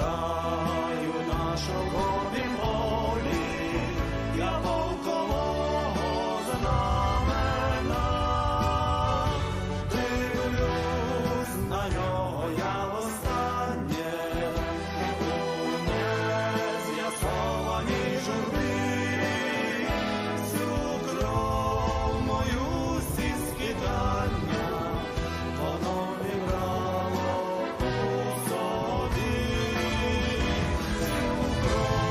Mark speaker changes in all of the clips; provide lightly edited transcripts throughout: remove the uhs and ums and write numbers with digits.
Speaker 1: вітаю нашого волі, я полкового знамена, дивлюсь на нього я востаннє, у нез'ясованій журбі, всю кров мою всі скидання, воно вібрало у собі, всю кров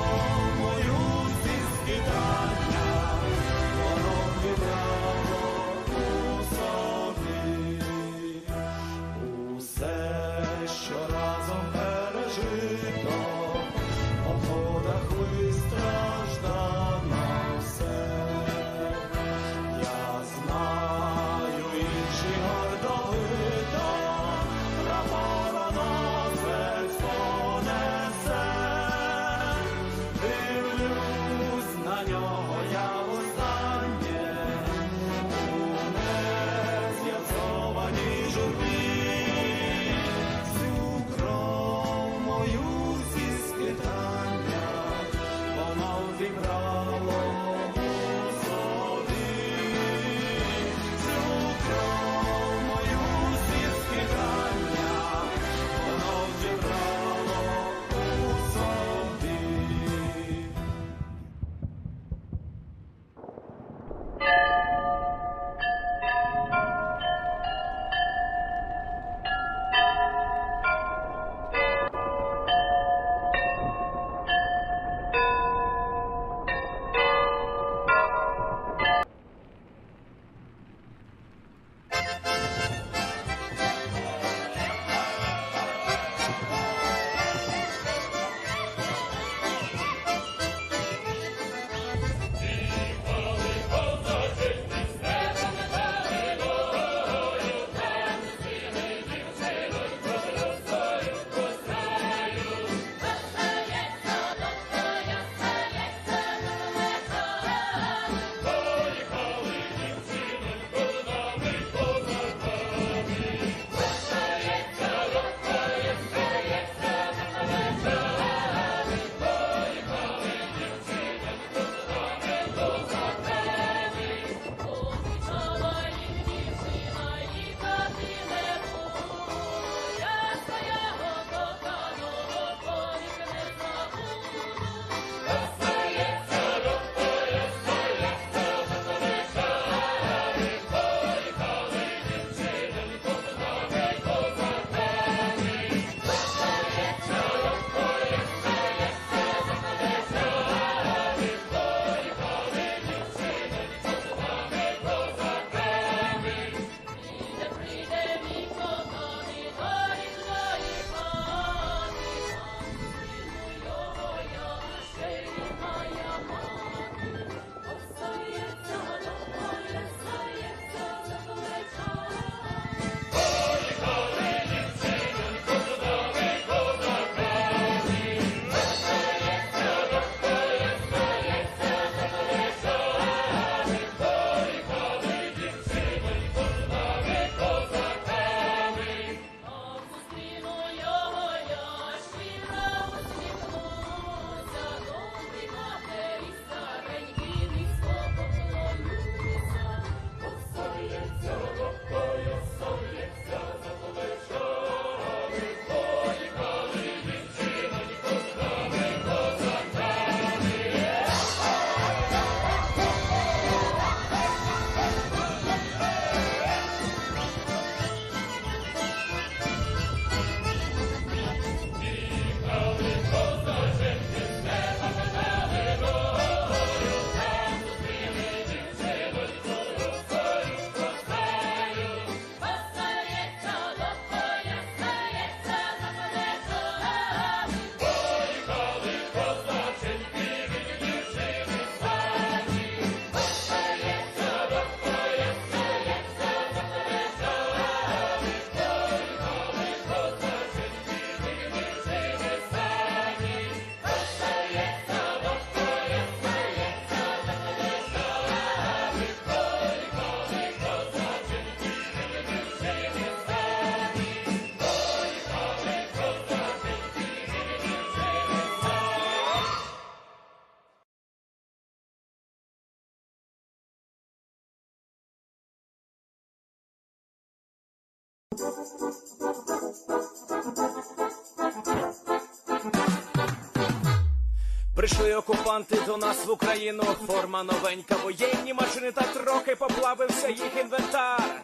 Speaker 2: Прийшли окупанти до нас в Україну, форма новенька, воєнні машини та трохи поплавився їх інвентар.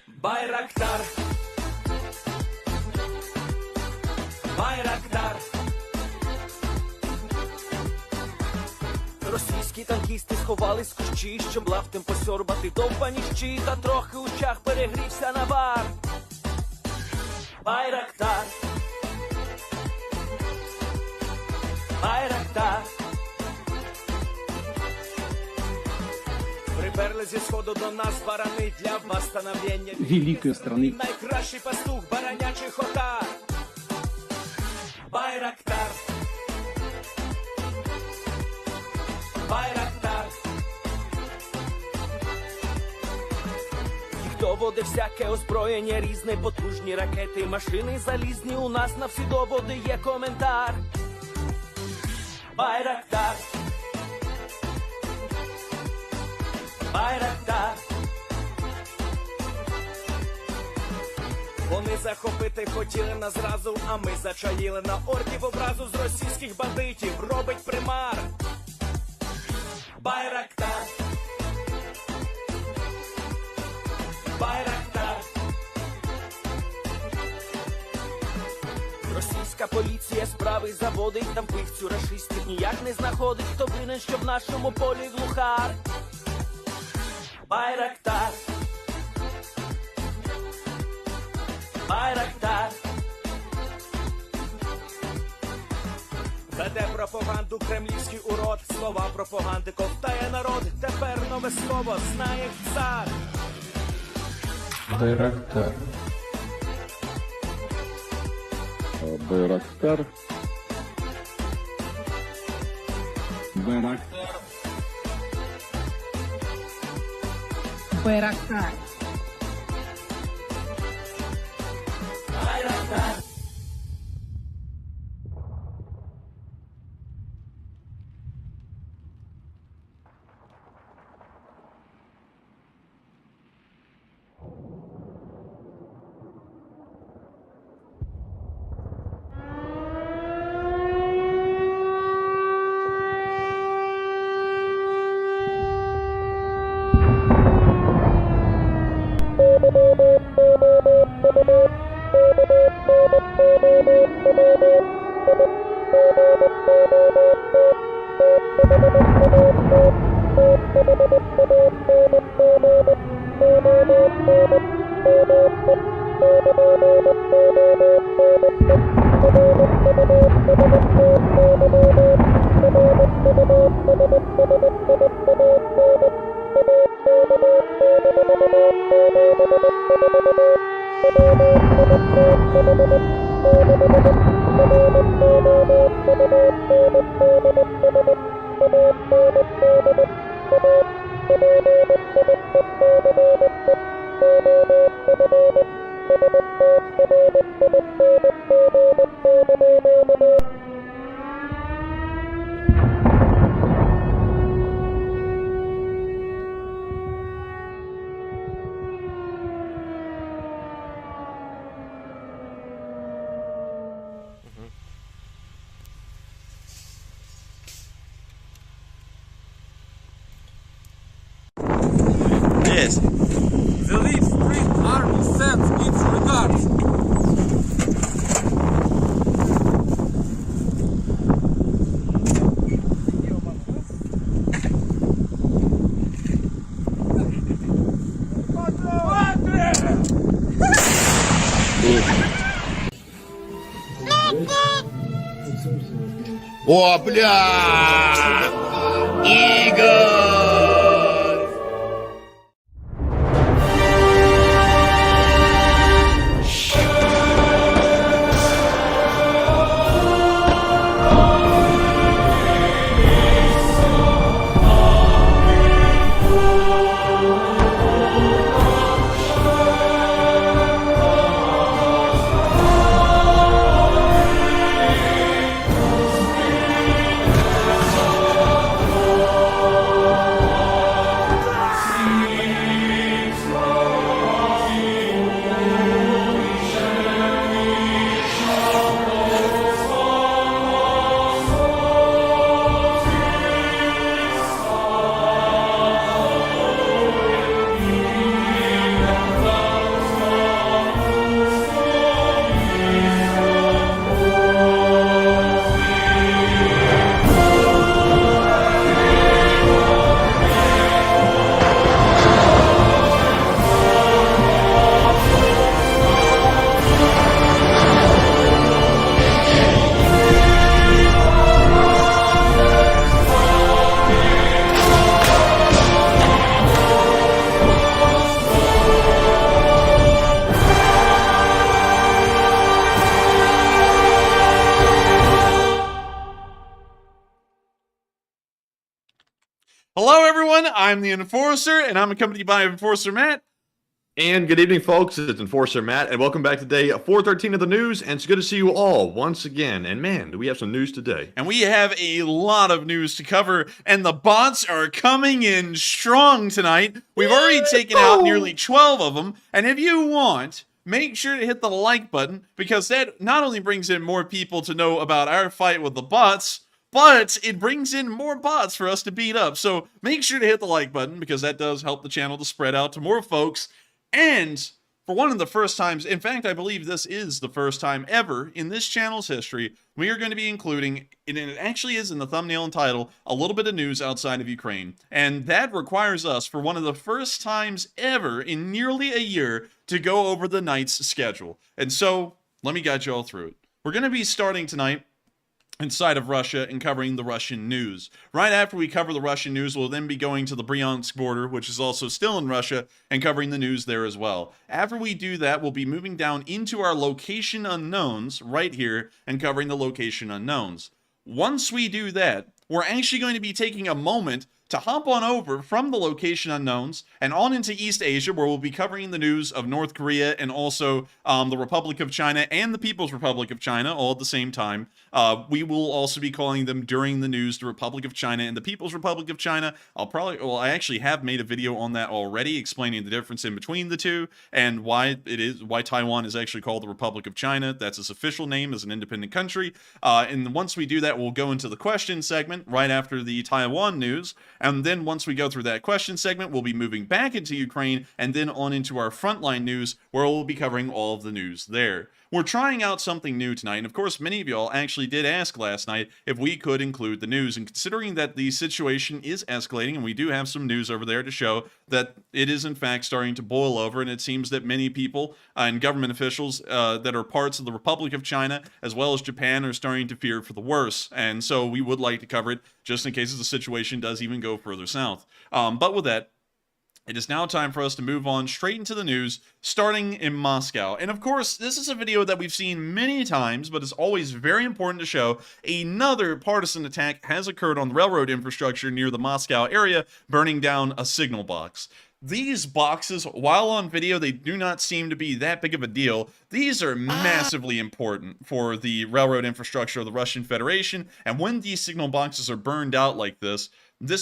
Speaker 2: Байрактар, Байрактар. Російські танкісти сховались з кущі, щоб лаптем посьорбати довбані щі, та трохи у чах перегрівся навар. Байрактар, Байрактар. Приперли зі сходу до нас барани для восстановлення
Speaker 3: великої страни.
Speaker 2: Найкращий пастух баранячий хотар. Байрактар, Байрактар. Їх доводи всяке озброєння різне, потужні ракети, машини залізні, у нас на всі доводи є коментар. Байрактар, Байрактар. Вони захопити хотіли нас зразу, а ми зачаїли на орків образу з російських бандитів, робить примар. Байрактар, Байрактар. Російська поліція справи заводить, там пихцю рашистів ніяк не знаходить, хто винен, що в нашому полі глухар. Байрактар, Байрактар. Веде пропаганду кремлівський урод, слова пропаганди ковтає народ, тепер нове слово знає цар.
Speaker 3: Байрактар.
Speaker 4: Байрактар.
Speaker 3: Байрактар.
Speaker 5: Байрактар.
Speaker 2: Байрактар.
Speaker 6: Yes.
Speaker 7: The Leaf Street Army sends its regards.
Speaker 6: О, бля! Игорь!
Speaker 3: Hello, everyone. I'm the Enforcer, and I'm accompanied by Enforcer Matt.
Speaker 4: And good evening, folks. It's Enforcer Matt, and welcome back to day 413 of the news. And it's good to see you all once again. And man, do we have some news today?
Speaker 3: And we have a lot of news to cover, and the bots are coming in strong tonight. We've already taken out nearly 12 of them, and if you want, make sure to hit the like button, because that not only brings in more people to know about our fight with the bots, but it brings in more bots for us to beat up. So make sure to hit the like button, because that does help the channel to spread out to more folks. And for one of the first times, in fact, I believe this is the first time ever in this channel's history, we are going to be including, and it actually is in the thumbnail and title, a little bit of news outside of Ukraine. And that requires us, for one of the first times ever in nearly a year, to go over the night's schedule. And so, let me guide you all through it. We're going to be starting tonight inside of Russia and covering the Russian news. Right after we cover the Russian news, we'll then be going to the Bryansk border, which is also still in Russia, and covering the news there as well. After we do that, we'll be moving down into our location unknowns right here and covering the location unknowns. Once we do that, we're actually going to be taking a moment to hop on over from the location unknowns and on into East Asia, where we'll be covering the news of North Korea and also the Republic of China and the People's Republic of China all at the same time. We will also be calling them during the news the Republic of China and the People's Republic of China. I actually have made a video on that already, explaining the difference in between the two and why Taiwan is actually called the Republic of China. That's its official name as an independent country. And once we do that, we'll go into the question segment right after the Taiwan news. And then once we go through that question segment, we'll be moving back into Ukraine and then on into our frontline news, where we'll be covering all of the news there. We're trying out something new tonight, and of course many of y'all actually did ask last night if we could include the news, and considering that the situation is escalating, and we do have some news over there to show that it is in fact starting to boil over, and it seems that many people and government officials that are parts of the Republic of China, as well as Japan, are starting to fear for the worse, and so we would like to cover it just in case the situation does even go further south. But with that, it is now time for us to move on straight into the news, starting in Moscow. And of course, this is a video that we've seen many times, but it's always very important to show. Another partisan attack has occurred on the railroad infrastructure near the Moscow area, burning down a signal box. These boxes, while on video, they do not seem to be that big of a deal. These are massively important for the railroad infrastructure of the Russian Federation, and when these signal boxes are burned out like this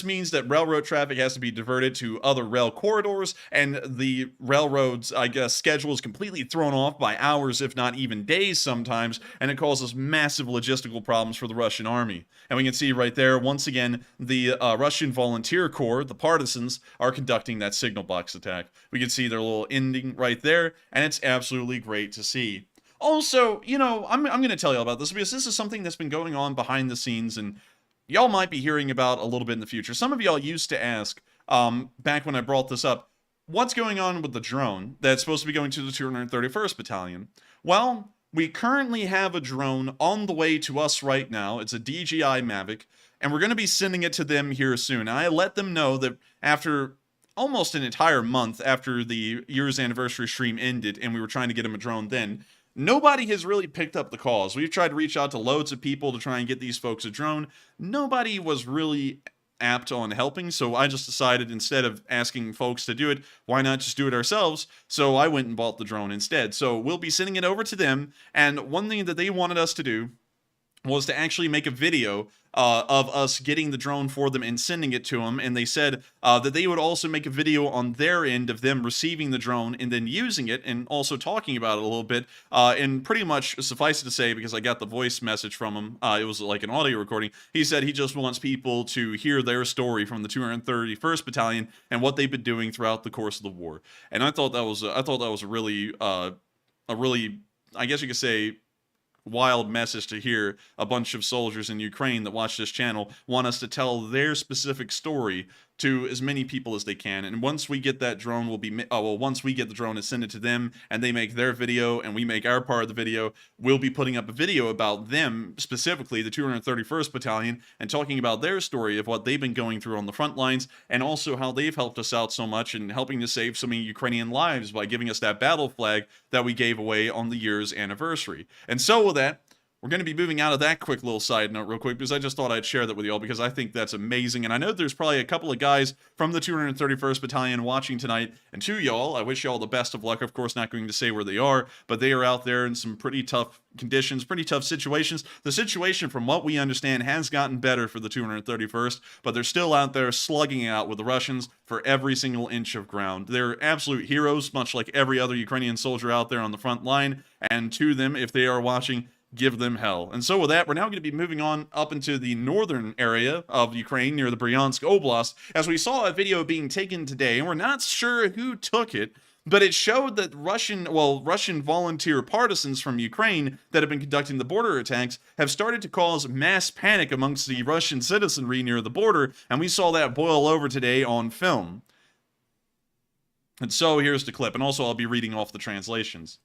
Speaker 3: means that railroad traffic has to be diverted to other rail corridors, and the railroad's, schedule is completely thrown off by hours, if not even days sometimes, and it causes massive logistical problems for the Russian army. And we can see right there, once again, the Russian Volunteer Corps, the partisans, are conducting that signal box attack. We can see their little ending right there, and it's absolutely great to see. Also, I'm going to tell you about this, because this is something that's been going on behind the scenes, and y'all might be hearing about a little bit in the future. Some of y'all used to ask, back when I brought this up, what's going on with the drone that's supposed to be going to the 231st Battalion? Well, we currently have a drone on the way to us right now. It's a DJI Mavic, and we're going to be sending it to them here soon. And I let them know that after almost an entire month after the year's anniversary stream ended, and we were trying to get them a drone then, nobody has really picked up the calls. We've tried to reach out to loads of people to try and get these folks a drone. Nobody was really apt on helping, so I just decided, instead of asking folks to do it, why not just do it ourselves? So I went and bought the drone instead. So we'll be sending it over to them, and one thing that they wanted us to do was to actually make a video of us getting the drone for them and sending it to them, and they said that they would also make a video on their end of them receiving the drone and then using it, and also talking about it a little bit, and pretty much, suffice it to say, because I got the voice message from him, it was like an audio recording, he said he just wants people to hear their story from the 231st Battalion and what they've been doing throughout the course of the war. And I thought that was a really, I guess you could say, wild message to hear. A bunch of soldiers in Ukraine that watch this channel want us to tell their specific story to as many people as they can. And once we get that drone, once we get the drone and send it to them, and they make their video and we make our part of the video, we'll be putting up a video about them, specifically the 231st Battalion, and talking about their story of what they've been going through on the front lines, and also how they've helped us out so much and helping to save so many Ukrainian lives by giving us that battle flag that we gave away on the year's anniversary. And so with that, we're going to be moving out of that quick little side note real quick because I just thought I'd share that with y'all because I think that's amazing. And I know there's probably a couple of guys from the 231st Battalion watching tonight. And to y'all, I wish y'all the best of luck. Of course, not going to say where they are, but they are out there in some pretty tough conditions, pretty tough situations. The situation, from what we understand, has gotten better for the 231st, but they're still out there slugging it out with the Russians for every single inch of ground. They're absolute heroes, much like every other Ukrainian soldier out there on the front line. And to them, if they are watching, give them hell. And so with that, we're now going to be moving on up into the northern area of Ukraine near the Bryansk Oblast, as we saw a video being taken today, and we're not sure who took it, but it showed that Russian volunteer partisans from Ukraine that have been conducting the border attacks have started to cause mass panic amongst the Russian citizenry near the border, and we saw that boil over today on film. And so here's the clip, and also I'll be reading off the translations.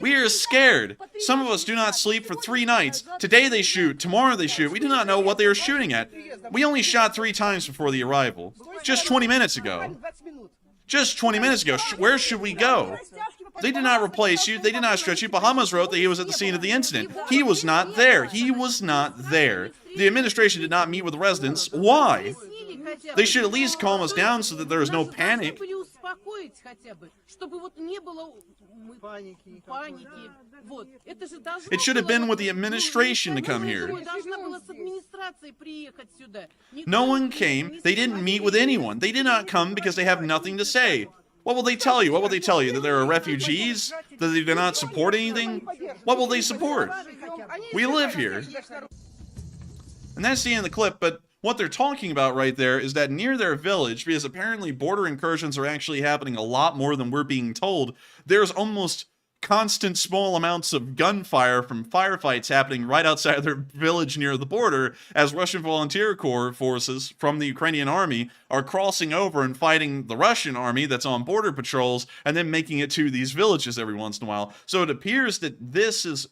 Speaker 3: We are scared. Some of us do not sleep for 3 nights. Today they shoot, tomorrow they shoot. We do not know what they are shooting at. We only shot 3 times before the arrival. Just 20 minutes ago. Just 20 minutes ago. Where should we go? They did not replace you. They did not stretch you. Bahamas wrote that he was at the scene of the incident. He was not there. He was not there. The administration did not meet with the residents. Why? They should at least calm us down so that there is no panic. It should have been with the administration to come here. No one came. They didn't meet with anyone. They did not come because they have nothing to say. What will they tell you? What will they tell you? That there are refugees? That they do not support anything? What will they support? We live here. And that's the end of the clip, but what they're talking about right there is that near their village, because apparently border incursions are actually happening a lot more than we're being told, there's almost constant small amounts of gunfire from firefights happening right outside their village near the border as Russian volunteer corps forces from the Ukrainian army are crossing over and fighting the Russian army that's on border patrols and then making it to these villages every once in a while. So it appears that this is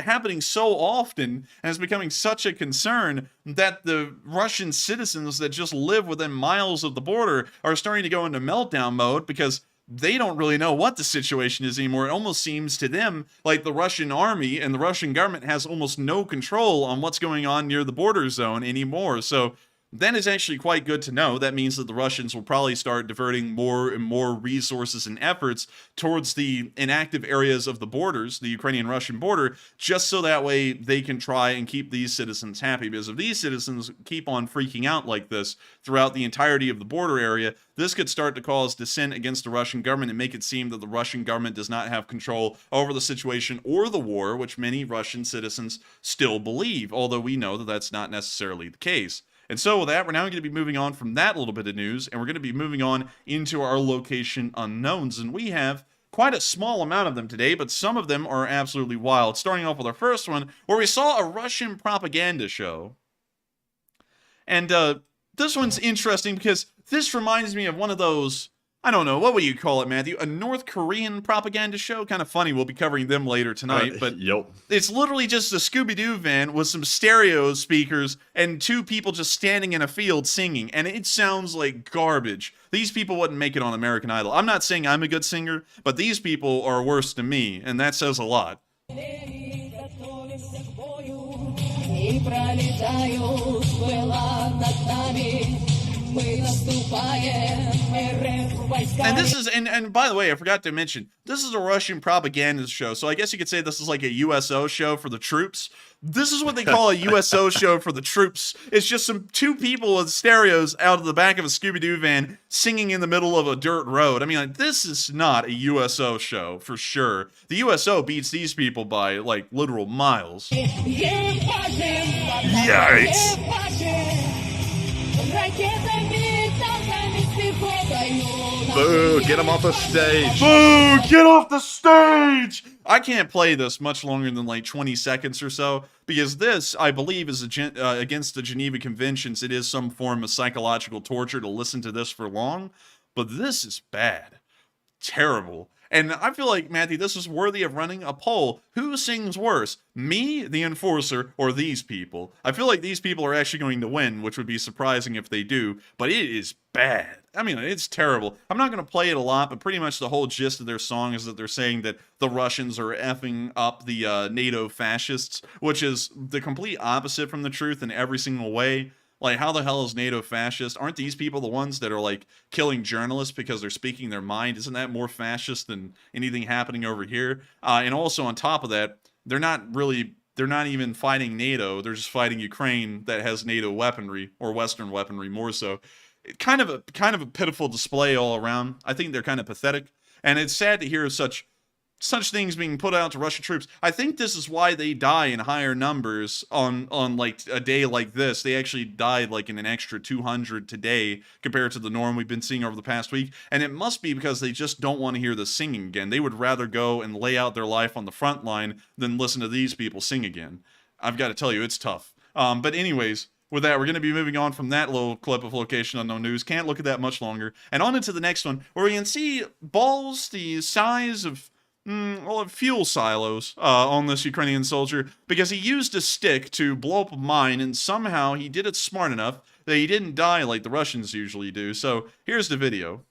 Speaker 3: happening so often and is becoming such a concern that the Russian citizens that just live within miles of the border are starting to go into meltdown mode because they don't really know what the situation is anymore. It almost seems to them like the Russian army and the Russian government has almost no control on what's going on near the border zone anymore. So that is actually quite good to know. That means that the Russians will probably start diverting more and more resources and efforts towards the inactive areas of the borders, the Ukrainian-Russian border, just so that way they can try and keep these citizens happy. Because if these citizens keep on freaking out like this throughout the entirety of the border area, this could start to cause dissent against the Russian government and make it seem that the Russian government does not have control over the situation or the war, which many Russian citizens still believe, although we know that that's not necessarily the case. And so with that, we're now going to be moving on from that little bit of news, and we're going to be moving on into our location unknowns. And we have quite a small amount of them today, but some of them are absolutely wild. Starting off with our first one, where we saw a Russian propaganda show. And this one's interesting because this reminds me of one of those, I don't know, what would you call it, Matthew? A North Korean propaganda show? Kind of funny. We'll be covering them later tonight. But
Speaker 4: Yep.
Speaker 3: It's literally just a Scooby-Doo van with some stereo speakers and 2 people just standing in a field singing. And it sounds like garbage. These people wouldn't make it on American Idol. I'm not saying I'm a good singer, but these people are worse than me. And that says a lot. And this is, and by the way, I forgot to mention, this is a Russian propaganda show, so I guess you could say this is like a USO show for the troops. This is what they call a USO show for the troops. It's just some 2 people with stereos out of the back of a Scooby-Doo van singing in the middle of a dirt road. I mean, like, this is not a USO show, for sure. The USO beats these people by, like, literal miles. Yikes!
Speaker 4: Boo! Get him off the stage!
Speaker 3: Boo! Get off the stage! I can't play this much longer than like 20 seconds or so, because this, I believe, is against the Geneva Conventions. It is some form of psychological torture to listen to this for long, but this is bad. Terrible. And I feel like, Matthew, this is worthy of running a poll. Who sings worse? Me, the enforcer, or these people? I feel like these people are actually going to win, which would be surprising if they do, but it is bad. I mean, it's terrible. I'm not going to play it a lot, but pretty much the whole gist of their song is that they're saying that the Russians are effing up the NATO fascists, which is the complete opposite from the truth in every single way. Like, how the hell is NATO fascist? Aren't these people the ones that are, like, killing journalists because they're speaking their mind? Isn't that more fascist than anything happening over here? And also, on top of that, they're not even fighting NATO. They're just fighting Ukraine that has NATO weaponry, or Western weaponry more so. Kind of a pitiful display all around. I think they're kind of pathetic. And it's sad to hear such things being put out to Russian troops. I think this is why they die in higher numbers on like a day like this. They actually died like in an extra 200 today compared to the norm we've been seeing over the past week. And it must be because they just don't want to hear the singing again. They would rather go and lay out their life on the front line than listen to these people sing again. I've got to tell you, it's tough. But anyways, with that, we're going to be moving on from that little clip of Location Unknown News. Can't look at that much longer. And on into the next one, where we can see balls the size of fuel silos on this Ukrainian soldier, because he used a stick to blow up a mine, and somehow he did it smart enough that he didn't die like the Russians usually do. So here's the video.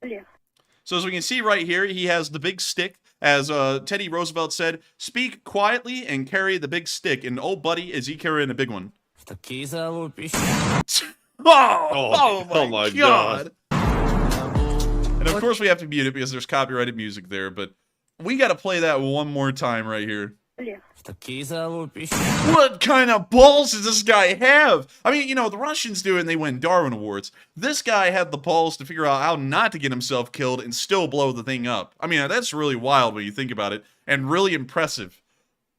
Speaker 5: Yeah.
Speaker 3: So as we can see right here, he has the big stick. As Teddy Roosevelt said, speak quietly and carry the big stick. And oh, buddy, is he carrying a big one? Oh my God. And of course we have to mute it because there's copyrighted music there, but we got to play that one more time right here.
Speaker 5: Yeah.
Speaker 3: What kind of balls does this guy have? I mean, you know, the Russians do it and they win Darwin Awards. This guy had the balls to figure out how not to get himself killed and still blow the thing up. I mean, that's really wild when you think about it, and really impressive.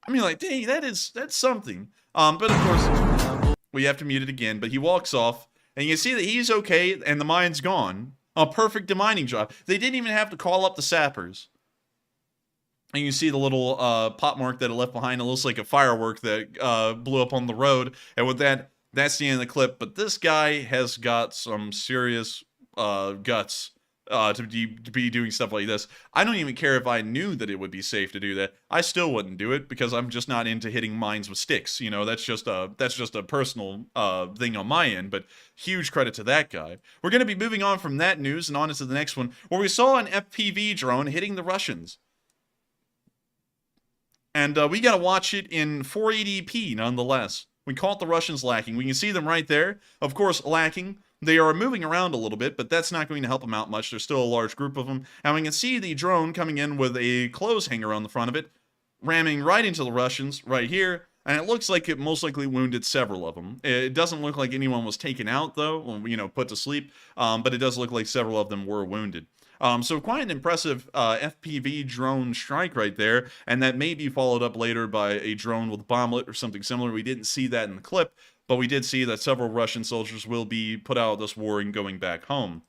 Speaker 3: I mean, like, dang, that's something. But of course, we have to mute it again, but he walks off, and you can see that he's okay, and the mine's gone. A perfect demining job. They didn't even have to call up the sappers. And you see the little pot mark that it left behind. It looks like a firework that blew up on the road. And with that, that's the end of the clip. But this guy has got some serious guts to be doing stuff like this. I don't even care if I knew that it would be safe to do that. I still wouldn't do it because I'm just not into hitting mines with sticks. You know, that's just a personal thing on my end. But huge credit to that guy. We're going to be moving on from that news and on into the next one, where we saw an FPV drone hitting the Russians. And we got to watch it in 480p nonetheless. We caught the Russians lacking. We can see them right there. Of course, lacking. They are moving around a little bit, but that's not going to help them out much. There's still a large group of them. And we can see the drone coming in with a clothes hanger on the front of it, ramming right into the Russians right here. And it looks like it most likely wounded several of them. It doesn't look like anyone was taken out, though, you know, put to sleep. But it does look like several of them were wounded. So quite an impressive FPV drone strike right there, and that may be followed up later by a drone with a bomblet or something similar. We didn't see that in the clip, but we did see that several Russian soldiers will be put out of this war and going back home.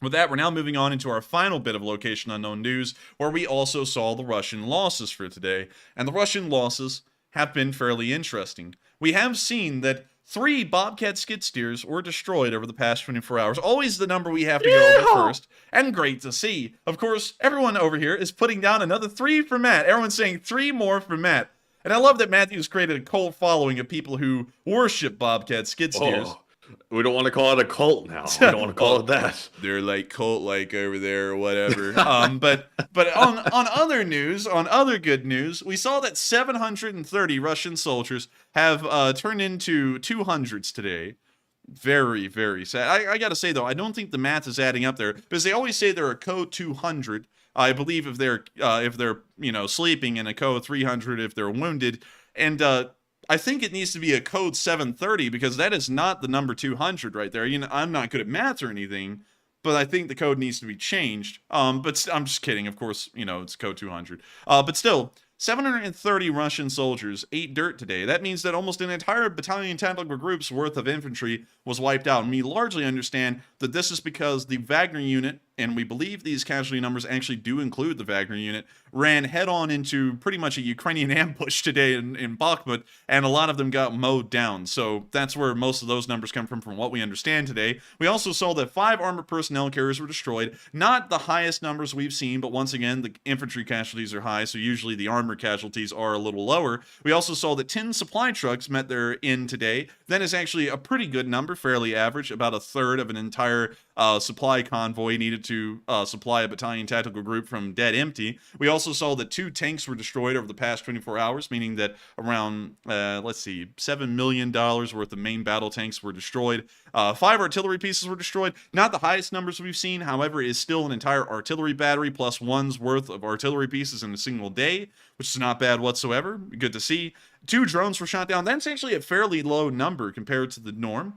Speaker 3: With that, we're now moving on into our final bit of Location Unknown News, where we also saw the Russian losses for today, and the Russian losses have been fairly interesting. We have seen that 3 Bobcat skid steers were destroyed over the past 24 hours. Always the number we have to go over first. And great to see. Of course, everyone over here is putting down another 3 for Matt. Everyone's saying 3 more for Matt. And I love that Matthew's created a cult following of people who worship Bobcat skid steers.
Speaker 4: Oh, we don't want to call it a cult now. We don't want to call it that.
Speaker 3: They're like cult-like over there or whatever. But on other news, on other good news, we saw that 730 Russian soldiers have turned into 200s today. Very, very sad. I gotta say though, I don't think the math is adding up there, because they always say they're a code 200. I believe if they're you know, sleeping, and a code 300 if they're wounded, and I think it needs to be a code 730, because that is not the number 200 right there. You know, I'm not good at math or anything, but I think the code needs to be changed. But I'm just kidding. Of course, you know, it's code 200. But still, 730 Russian soldiers ate dirt today. That means that almost an entire battalion tactical group's worth of infantry was wiped out. And we largely understand that this is because the Wagner unit and we believe these casualty numbers actually do include the Wagner unit, ran head-on into pretty much a Ukrainian ambush today in Bakhmut, and a lot of them got mowed down. So that's where most of those numbers come from what we understand today. We also saw that 5 armored personnel carriers were destroyed. Not the highest numbers we've seen, but once again, the infantry casualties are high, so usually the armor casualties are a little lower. We also saw that 10 supply trucks met their end today. That is actually a pretty good number, fairly average, about a third of an entire supply convoy needed to supply a battalion tactical group from dead empty. We also saw that 2 tanks were destroyed over the past 24 hours, meaning that around, $7 million worth of main battle tanks were destroyed. 5 artillery pieces were destroyed. Not the highest numbers we've seen, however, it is still an entire artillery battery plus 1's worth of artillery pieces in a single day, which is not bad whatsoever. Good to see. 2 drones were shot down. That's actually a fairly low number compared to the norm.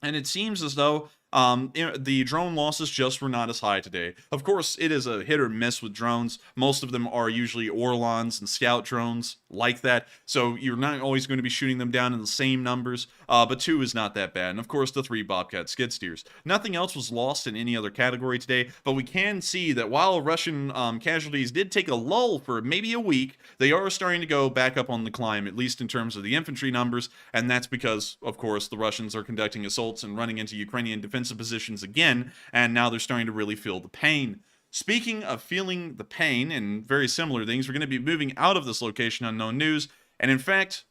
Speaker 3: And it seems as though the drone losses just were not as high today. Of course, it is a hit or miss with drones. Most of them are usually Orlons and scout drones like that, so you're not always going to be shooting them down in the same numbers, but 2 is not that bad. And of course, the 3 Bobcat skid steers. Nothing else was lost in any other category today, but we can see that while Russian casualties did take a lull for maybe a week, they are starting to go back up on the climb, at least in terms of the infantry numbers, and that's because, of course, the Russians are conducting assaults and running into Ukrainian defensive positions again, and now they're starting to really feel the pain. Speaking of feeling the pain and very similar things, we're going to be moving out of this location unknown news, and in fact,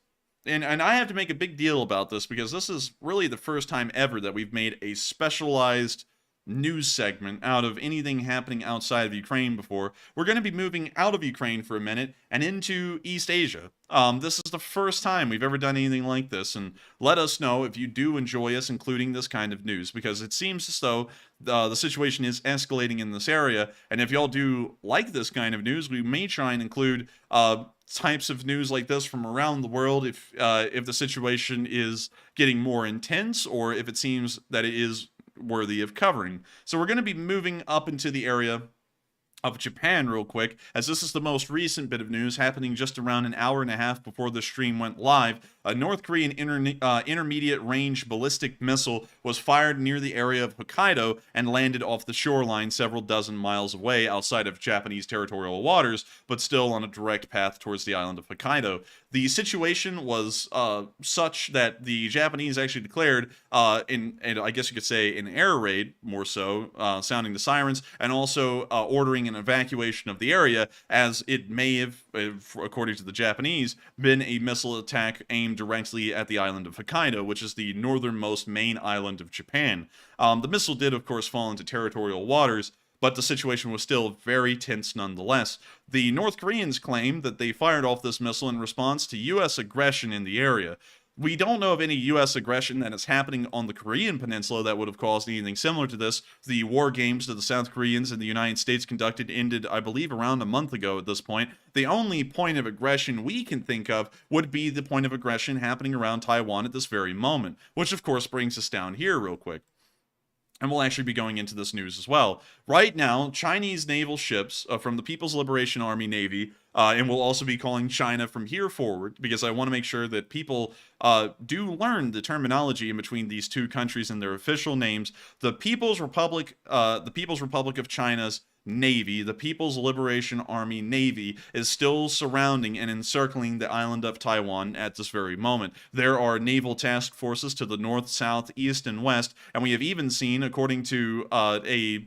Speaker 3: and I have to make a big deal about this because this is really the first time ever that we've made a specialized news segment out of anything happening outside of Ukraine before. We're going to be moving out of Ukraine for a minute and into East Asia. This is the first time we've ever done anything like this, and let us know if you do enjoy us including this kind of news, because it seems as though the situation is escalating in this area, and if y'all do like this kind of news, we may try and include types of news like this from around the world if the situation is getting more intense, or if it seems that it is worthy of covering. So we're going to be moving up into the area of Japan real quick, as this is the most recent bit of news happening just around an hour and a half before the stream went live. A North Korean intermediate range ballistic missile was fired near the area of Hokkaido and landed off the shoreline several dozen miles away outside of Japanese territorial waters, but still on a direct path towards the island of Hokkaido. The situation was such that the Japanese actually declared, and I guess you could say an air raid, more so, sounding the sirens, and also ordering an evacuation of the area, as it may have, according to the Japanese, been a missile attack aimed directly at the island of Hokkaido, which is the northernmost main island of Japan. The missile did, of course, fall into territorial waters, but the situation was still very tense nonetheless. The North Koreans claim that they fired off this missile in response to U.S. aggression in the area. We don't know of any U.S. aggression that is happening on the Korean Peninsula that would have caused anything similar to this. The war games that the South Koreans and the United States conducted ended, I believe, around a month ago at this point. The only point of aggression we can think of would be the point of aggression happening around Taiwan at this very moment, which of course brings us down here real quick. And we'll actually be going into this news as well. Right now, Chinese naval ships from the People's Liberation Army Navy, and we'll also be calling China from here forward, because I want to make sure that people do learn the terminology in between these two countries and their official names. The People's Republic of China's Navy, the People's Liberation Army Navy, is still surrounding and encircling the island of Taiwan at this very moment. There are naval task forces to the north, south, east, and west, and we have even seen, according to a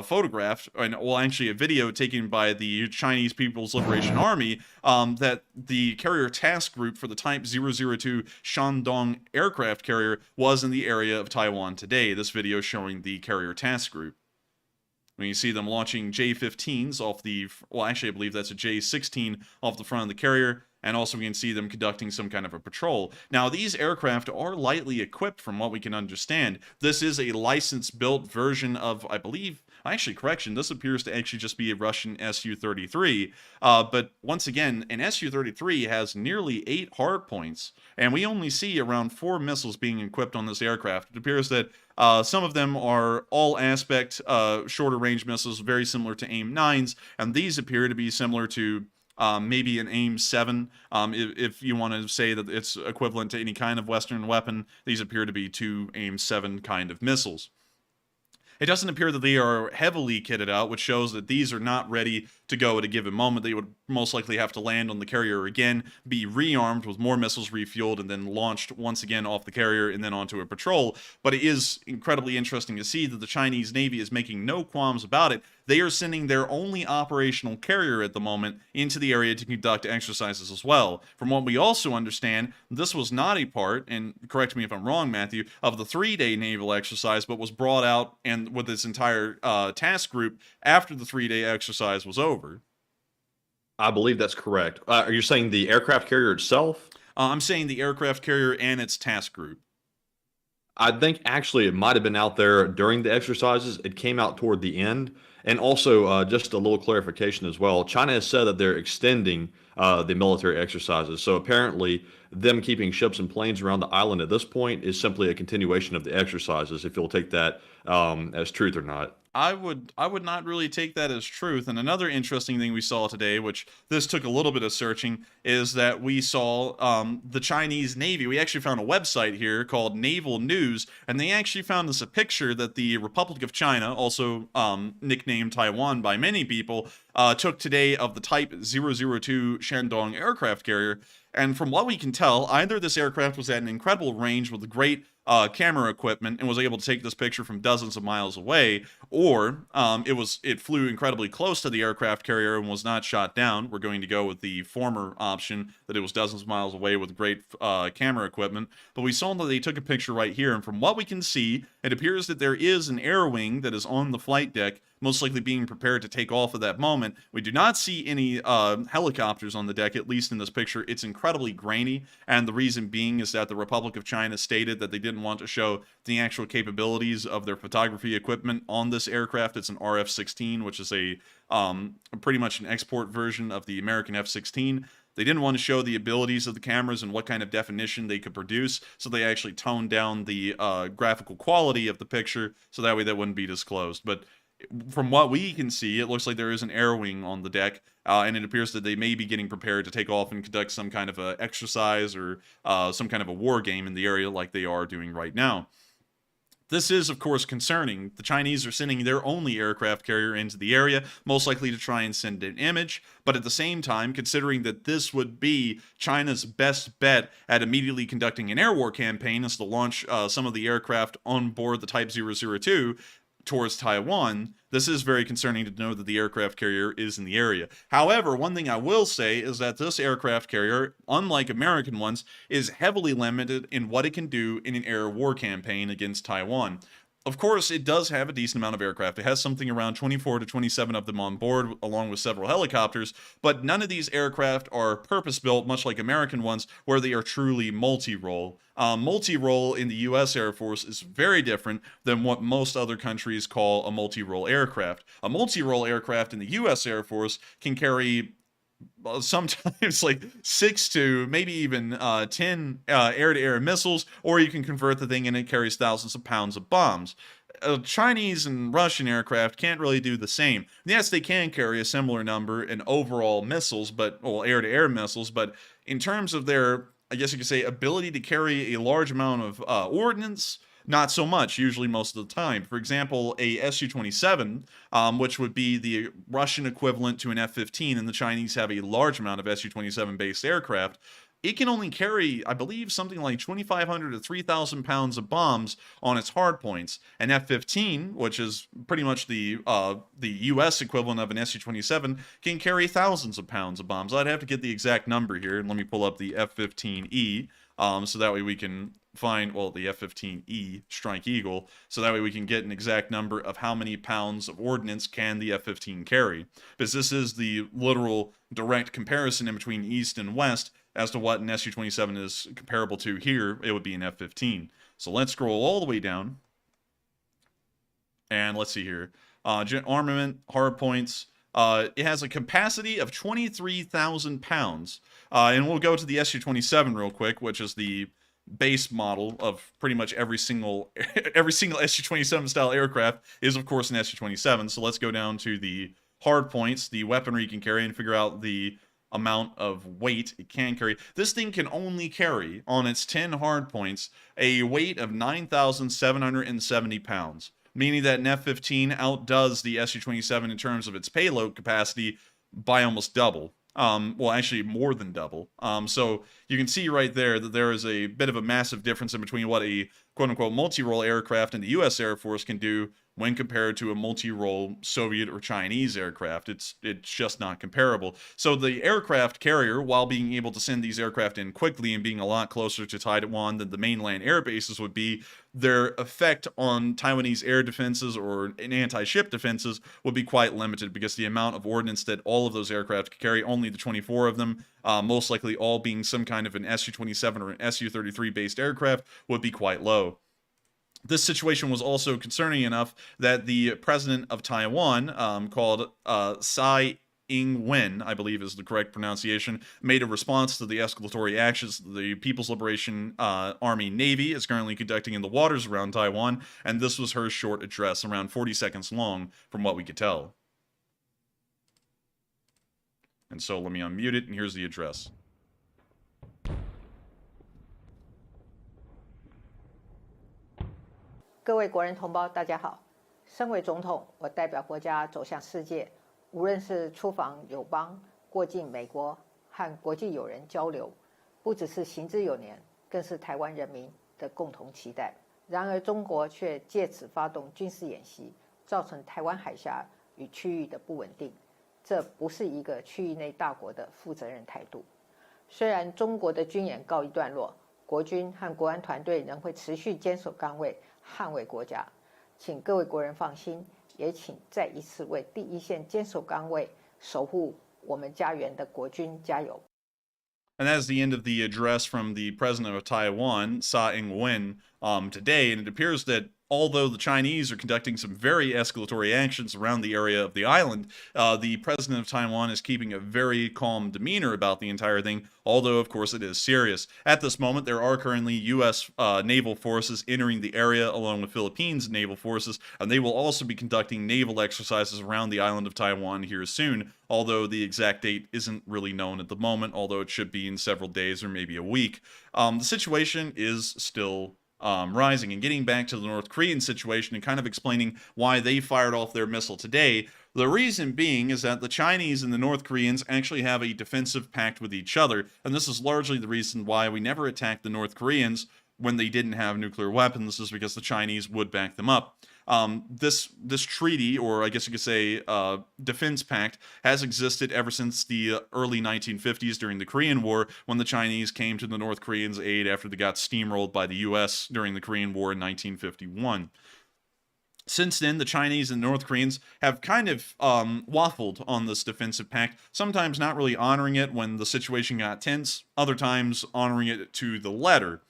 Speaker 3: photograph, and well, actually a video taken by the Chinese People's Liberation Army, that the carrier task group for the Type 002 Shandong aircraft carrier was in the area of Taiwan today. This video showing the carrier task group. When you see them launching J-15s off the, well, actually I believe that's a J-16 off the front of the carrier, and also we can see them conducting some kind of a patrol. Now, these aircraft are lightly equipped from what we can understand. This is a license-built version of, I believe, actually, correction, this appears to actually just be a Russian Su-33, but once again, an Su-33 has nearly 8 hard points, and we only see around 4 missiles being equipped on this aircraft. It appears that some of them are all-aspect, shorter-range missiles, very similar to AIM-9s, and these appear to be similar to maybe an AIM-7, if you want to say that it's equivalent to any kind of Western weapon. These appear to be 2 AIM-7 kind of missiles. It doesn't appear that they are heavily kitted out, which shows that these are not ready to go at a given moment. They would most likely have to land on the carrier again, be rearmed with more missiles refueled, and then launched once again off the carrier and then onto a patrol. But it is incredibly interesting to see that the Chinese Navy is making no qualms about it. They are sending their only operational carrier at the moment into the area to conduct exercises as well. From what we also understand, this was not a part, and correct me if I'm wrong, Matthew, of the 3-day naval exercise, but was brought out and with its entire task group after the 3-day exercise was over.
Speaker 4: I believe that's correct. Are you saying the aircraft carrier itself?
Speaker 3: I'm saying the aircraft carrier and its task group.
Speaker 4: I think actually it might have been out there during the exercises. It came out toward the end. And also, just a little clarification as well. China has said that they're extending the military exercises. So apparently, them keeping ships and planes around the island at this point is simply a continuation of the exercises, if you'll take that as truth or not.
Speaker 3: I would not really take that as truth. And another interesting thing we saw today, which this took a little bit of searching, is that we saw the Chinese Navy. We actually found a website here called Naval News, and they actually found us a picture that the Republic of China, also nicknamed Taiwan by many people, took today of the Type 002 Shandong aircraft carrier. And from what we can tell, either this aircraft was at an incredible range with great camera equipment and was able to take this picture from dozens of miles away, or it flew incredibly close to the aircraft carrier and was not shot down. We're going to go with the former option, that it was dozens of miles away with great camera equipment. But we saw that they took a picture right here, and from what we can see, it appears that there is an air wing that is on the flight deck, most likely being prepared to take off at that moment. We do not see any helicopters on the deck, at least in this picture. It's incredibly grainy, and the reason being is that the Republic of China stated that they didn't want to show the actual capabilities of their photography equipment on this aircraft. It's an RF-16, which is a pretty much an export version of the American F-16. They didn't want to show the abilities of the cameras and what kind of definition they could produce, so they actually toned down the graphical quality of the picture, so that way that wouldn't be disclosed. But from what we can see, it looks like there is an air wing on the deck, and it appears that they may be getting prepared to take off and conduct some kind of a exercise or some kind of a war game in the area like they are doing right now. This is, of course, concerning. The Chinese are sending their only aircraft carrier into the area, most likely to try and send an image, but at the same time, considering that this would be China's best bet at immediately conducting an air war campaign, is to launch some of the aircraft on board the Type 002 towards Taiwan, this is very concerning to know that the aircraft carrier is in the area. However, one thing I will say is that this aircraft carrier, unlike American ones, is heavily limited in what it can do in an air war campaign against Taiwan. Of course, it does have a decent amount of aircraft. It has something around 24 to 27 of them on board, along with several helicopters, but none of these aircraft are purpose-built, much like American ones, where they are truly multi-role. Multi-role in the U.S. Air Force is very different than what most other countries call a multi-role aircraft. A multi-role aircraft in the U.S. Air Force can carry sometimes like 6 to maybe even 10 air-to-air missiles, or you can convert the thing and it carries thousands of pounds of bombs. Chinese and Russian aircraft can't really do the same. Yes, they can carry a similar number in overall missiles, air-to-air missiles, but in terms of their, I guess you could say, ability to carry a large amount of ordnance, not so much, usually most of the time. For example, a Su-27, which would be the Russian equivalent to an F-15, and the Chinese have a large amount of Su-27 based aircraft, it can only carry, I believe, something like 2,500 to 3,000 pounds of bombs on its hardpoints. An F-15, which is pretty much the U.S. equivalent of an Su-27, can carry thousands of pounds of bombs. I'd have to get the exact number here, and let me pull up the F-15E, so that way we can find, the F-15E Strike Eagle, so that way we can get an exact number of how many pounds of ordnance can the F-15 carry. Because this is the literal direct comparison in between East and West as to what an Su-27 is comparable to here. It would be an F-15. So let's scroll all the way down. And let's see here. Armament, hardpoints. It has a capacity of 23,000 pounds. And we'll go to the Su-27 real quick, which is the base model of pretty much every single Su-27 style aircraft is, of course, an Su-27. So let's go down to the hard points, the weaponry you can carry, and figure out the amount of weight it can carry. This thing can only carry, on its 10 hard points, a weight of 9,770 pounds. meaning that an F-15 outdoes the Su-27 in terms of its payload capacity by almost double. Well, actually more than double. So you can see right there that there is a bit of a massive difference in between what a quote-unquote multi-role aircraft in the U.S. Air Force can do when compared to a multi-role Soviet or Chinese aircraft. It's just not comparable. So the aircraft carrier, while being able to send these aircraft in quickly and being a lot closer to Taiwan than the mainland air bases would be, their effect on Taiwanese air defenses or anti-ship defenses would be quite limited because the amount of ordnance that all of those aircraft could carry, only the 24 of them, most likely all being some kind of an Su-27 or an Su-33 based aircraft, would be quite low. This situation was also concerning enough that the president of Taiwan, called Tsai Ing-wen, I believe is the correct pronunciation, made a response to the escalatory actions the People's Liberation Army Navy is currently conducting in the waters around Taiwan, and this was her short address, around 40 seconds long, from what we could tell. And so let me unmute it, and here's the address.
Speaker 5: 各位国人同胞，大家好。身为总统，我代表国家走向世界，无论是出访友邦、过境美国和国际友人交流，不只是行之有年，更是台湾人民的共同期待。然而，中国却借此发动军事演习，造成台湾海峡与区域的不稳定。这不是一个区域内大国的负责任态度。虽然中国的军演告一段落，国军和国安团队仍会持续坚守岗位，捍卫国家。请各位国人放心，也请再一次为第一线坚守岗位、守护我们家园的国军加油。
Speaker 3: And that is the end of the address from the president of Taiwan, Tsai Ing-wen, today. And it appears that although the Chinese are conducting some very escalatory actions around the area of the island, the president of Taiwan is keeping a very calm demeanor about the entire thing, although, of course, it is serious. At this moment, there are currently U.S. Naval forces entering the area along with Philippines naval forces, and they will also be conducting naval exercises around the island of Taiwan here soon, although the exact date isn't really known at the moment, although it should be in several days or maybe a week. The situation is still rising. And getting back to the North Korean situation and kind of explaining why they fired off their missile today, the reason being is that the Chinese and the North Koreans actually have a defensive pact with each other, and this is largely the reason why we never attacked the North Koreans when they didn't have nuclear weapons, is because the Chinese would back them up. This treaty, or I guess you could say defense pact, has existed ever since the early 1950s during the Korean War, when the Chinese came to the North Koreans' aid after they got steamrolled by the U.S. during the Korean War in 1951. Since then, the Chinese and North Koreans have kind of waffled on this defensive pact, sometimes not really honoring it when the situation got tense, other times honoring it to the letter.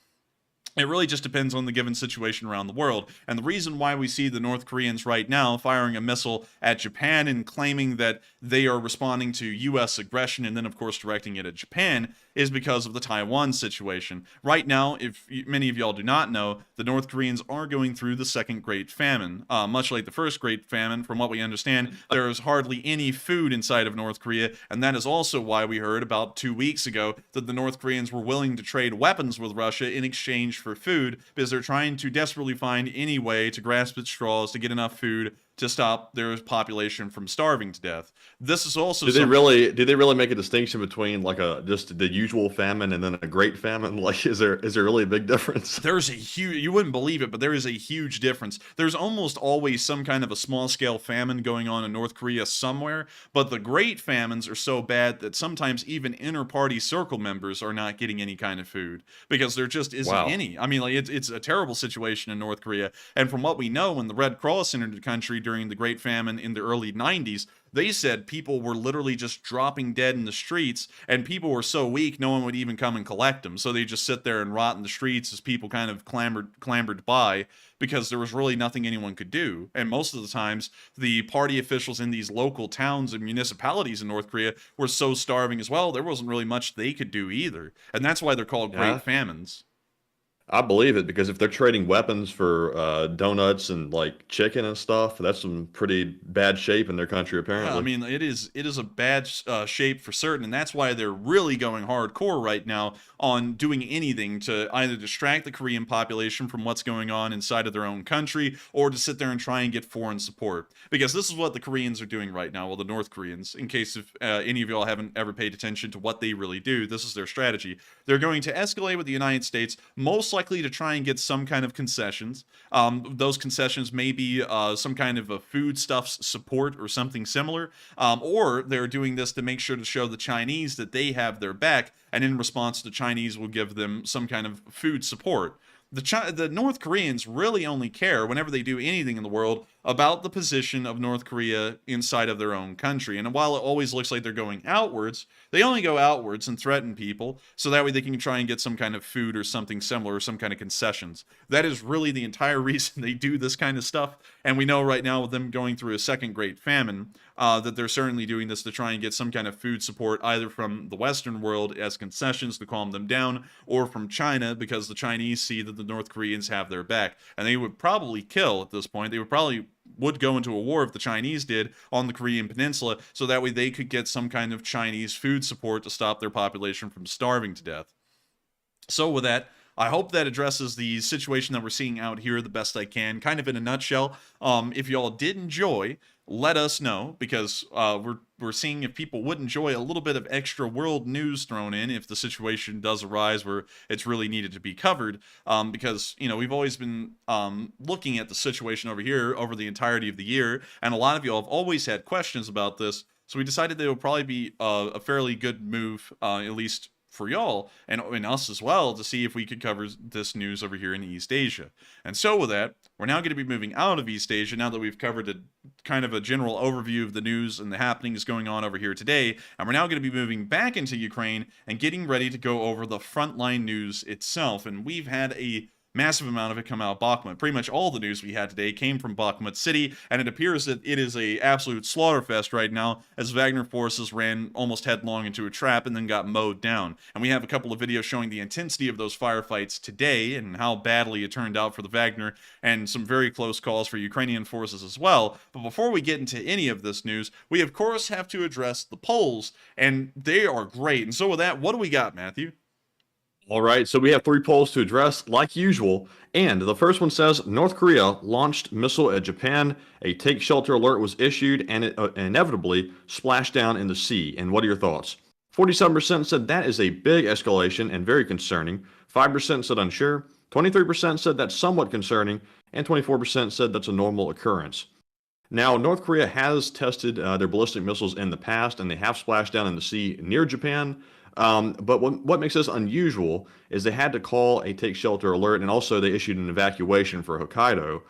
Speaker 3: It really just depends on the given situation around the world. And the reason why we see the North Koreans right now firing a missile at Japan and claiming that they are responding to U.S. aggression and then, of course, directing it at Japan is because of the Taiwan situation. Right now, if many of y'all do not know, the North Koreans are going through the Second Great Famine. Much like the First Great Famine, from what we understand, there is hardly any food inside of North Korea, and that is also why we heard about 2 weeks ago that the North Koreans were willing to trade weapons with Russia in exchange for food, because they're trying to desperately find any way to grasp at straws to get enough food to stop their population from starving to death. This is also
Speaker 4: did they really make a distinction between like just the usual famine and then a great famine? Like, is there really a big difference?
Speaker 3: There's a huge, you wouldn't believe it, but there is a huge difference. There's almost always some kind of a small scale famine going on in North Korea somewhere, but the great famines are so bad that sometimes even inter-party circle members are not getting any kind of food because there just isn't any. I mean, like it's a terrible situation in North Korea. And from what we know, when the Red Cross entered the country during the Great Famine in the early 90s, they said people were literally just dropping dead in the streets, and people were so weak no one would even come and collect them. So they just sit there and rot in the streets as people kind of clambered by, because there was really nothing anyone could do. And most of the times, the party officials in these local towns and municipalities in North Korea were so starving as well, there wasn't really much they could do either. And that's why they're called Great Famines.
Speaker 4: I believe it because if they're trading weapons for donuts and like chicken and stuff, that's some pretty bad shape in their country
Speaker 3: Yeah, I
Speaker 4: apparently.
Speaker 3: mean, it is a bad shape for certain, and that's why they're really going hardcore right now on doing anything to either distract the Korean population from what's going on inside of their own country, or to sit there and try and get foreign support. Because this is what the Koreans are doing right now, well, the North Koreans. In case if any of y'all haven't ever paid attention to what they really do, this is their strategy. They're going to escalate with the United States, most likely to try and get some kind of concessions. Those concessions may be some kind of a foodstuffs support or something similar, or they're doing this to make sure to show the Chinese that they have their back, and in response, the Chinese will give them some kind of food support. The North Koreans really only care whenever they do anything in the world about the position of North Korea inside of their own country. And while it always looks like they're going outwards, they only go outwards and threaten people so that way they can try and get some kind of food or something similar or some kind of concessions. That is really the entire reason they do this kind of stuff. And we know right now with them going through a second great famine, that they're certainly doing this to try and get some kind of food support either from the Western world as concessions to calm them down, or from China because the Chinese see that the North Koreans have their back. And they would probably kill at this point. They would go into a war if the Chinese did on the Korean Peninsula, so that way they could get some kind of Chinese food support to stop their population from starving to death. So with that, I hope that addresses the situation that we're seeing out here the best I can, kind of in a nutshell. If y'all did enjoy, let us know, because we're seeing if people would enjoy a little bit of extra world news thrown in if the situation does arise where it's really needed to be covered. Because we've always been looking at the situation over here over the entirety of the year, and a lot of y'all have always had questions about this. So we decided that it would probably be a fairly good move, at least for y'all and us as well, to see if we could cover this news over here in East Asia. And so with that, we're now going to be moving out of East Asia now that we've covered a kind of a general overview of the news and the happenings going on over here today. And we're now going to be moving back into Ukraine and getting ready to go over the frontline news itself. And we've had a massive amount of it come out of Bakhmut. Pretty much all the news we had today came from Bakhmut City, and it appears that it is a absolute slaughterfest right now, as Wagner forces ran almost headlong into a trap and then got mowed down. And we have a couple of videos showing the intensity of those firefights today and how badly it turned out for the Wagner, and some very close calls for Ukrainian forces as well. But before we get into any of this news, we of course have to address the polls, and they are great. And so with that, what do we got, Matthew?
Speaker 4: All right, so we have 3 polls to address, like usual. And the first one says North Korea launched missile at Japan. A take shelter alert was issued, and it inevitably splashed down in the sea. And what are your thoughts? 47% said that is a big escalation and very concerning. 5% said unsure. 23% said that's somewhat concerning. And 24% said that's a normal occurrence. Now, North Korea has tested their ballistic missiles in the past, and they have splashed down in the sea near Japan. But what makes this unusual is they had to call a take shelter alert, and also they issued an evacuation for Hokkaido.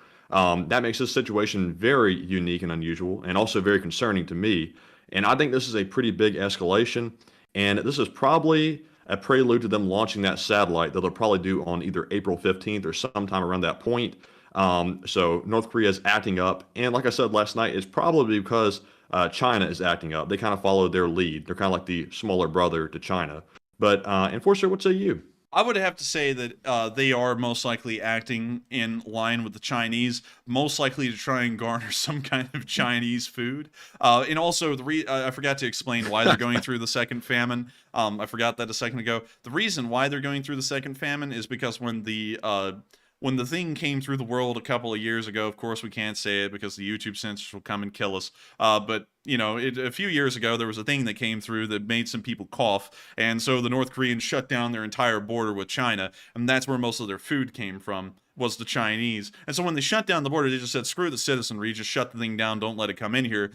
Speaker 4: That makes this situation very unique and unusual, and also very concerning to me. And I think this is a pretty big escalation, and this is probably a prelude to them launching that satellite that they'll probably do on either April 15th or sometime around that point. So North Korea is acting up, and like I said last night, it's probably because China is acting up. They kind of follow their lead. They're kind of like the smaller brother to China. But Enforcer, what say you?
Speaker 3: I would have to say that they are most likely acting in line with the Chinese, most likely to try and garner some kind of Chinese food. And also, I forgot to explain why they're going through the second famine. I forgot that a second ago. The reason why they're going through the second famine is because when the thing came through the world a couple of years ago, of course we can't say it because the YouTube censors will come and kill us. But a few years ago, there was a thing that came through that made some people cough. And so the North Koreans shut down their entire border with China. And that's where most of their food came from, was the Chinese. And so when they shut down the border, they just said, screw the citizenry, just shut the thing down, don't let it come in here.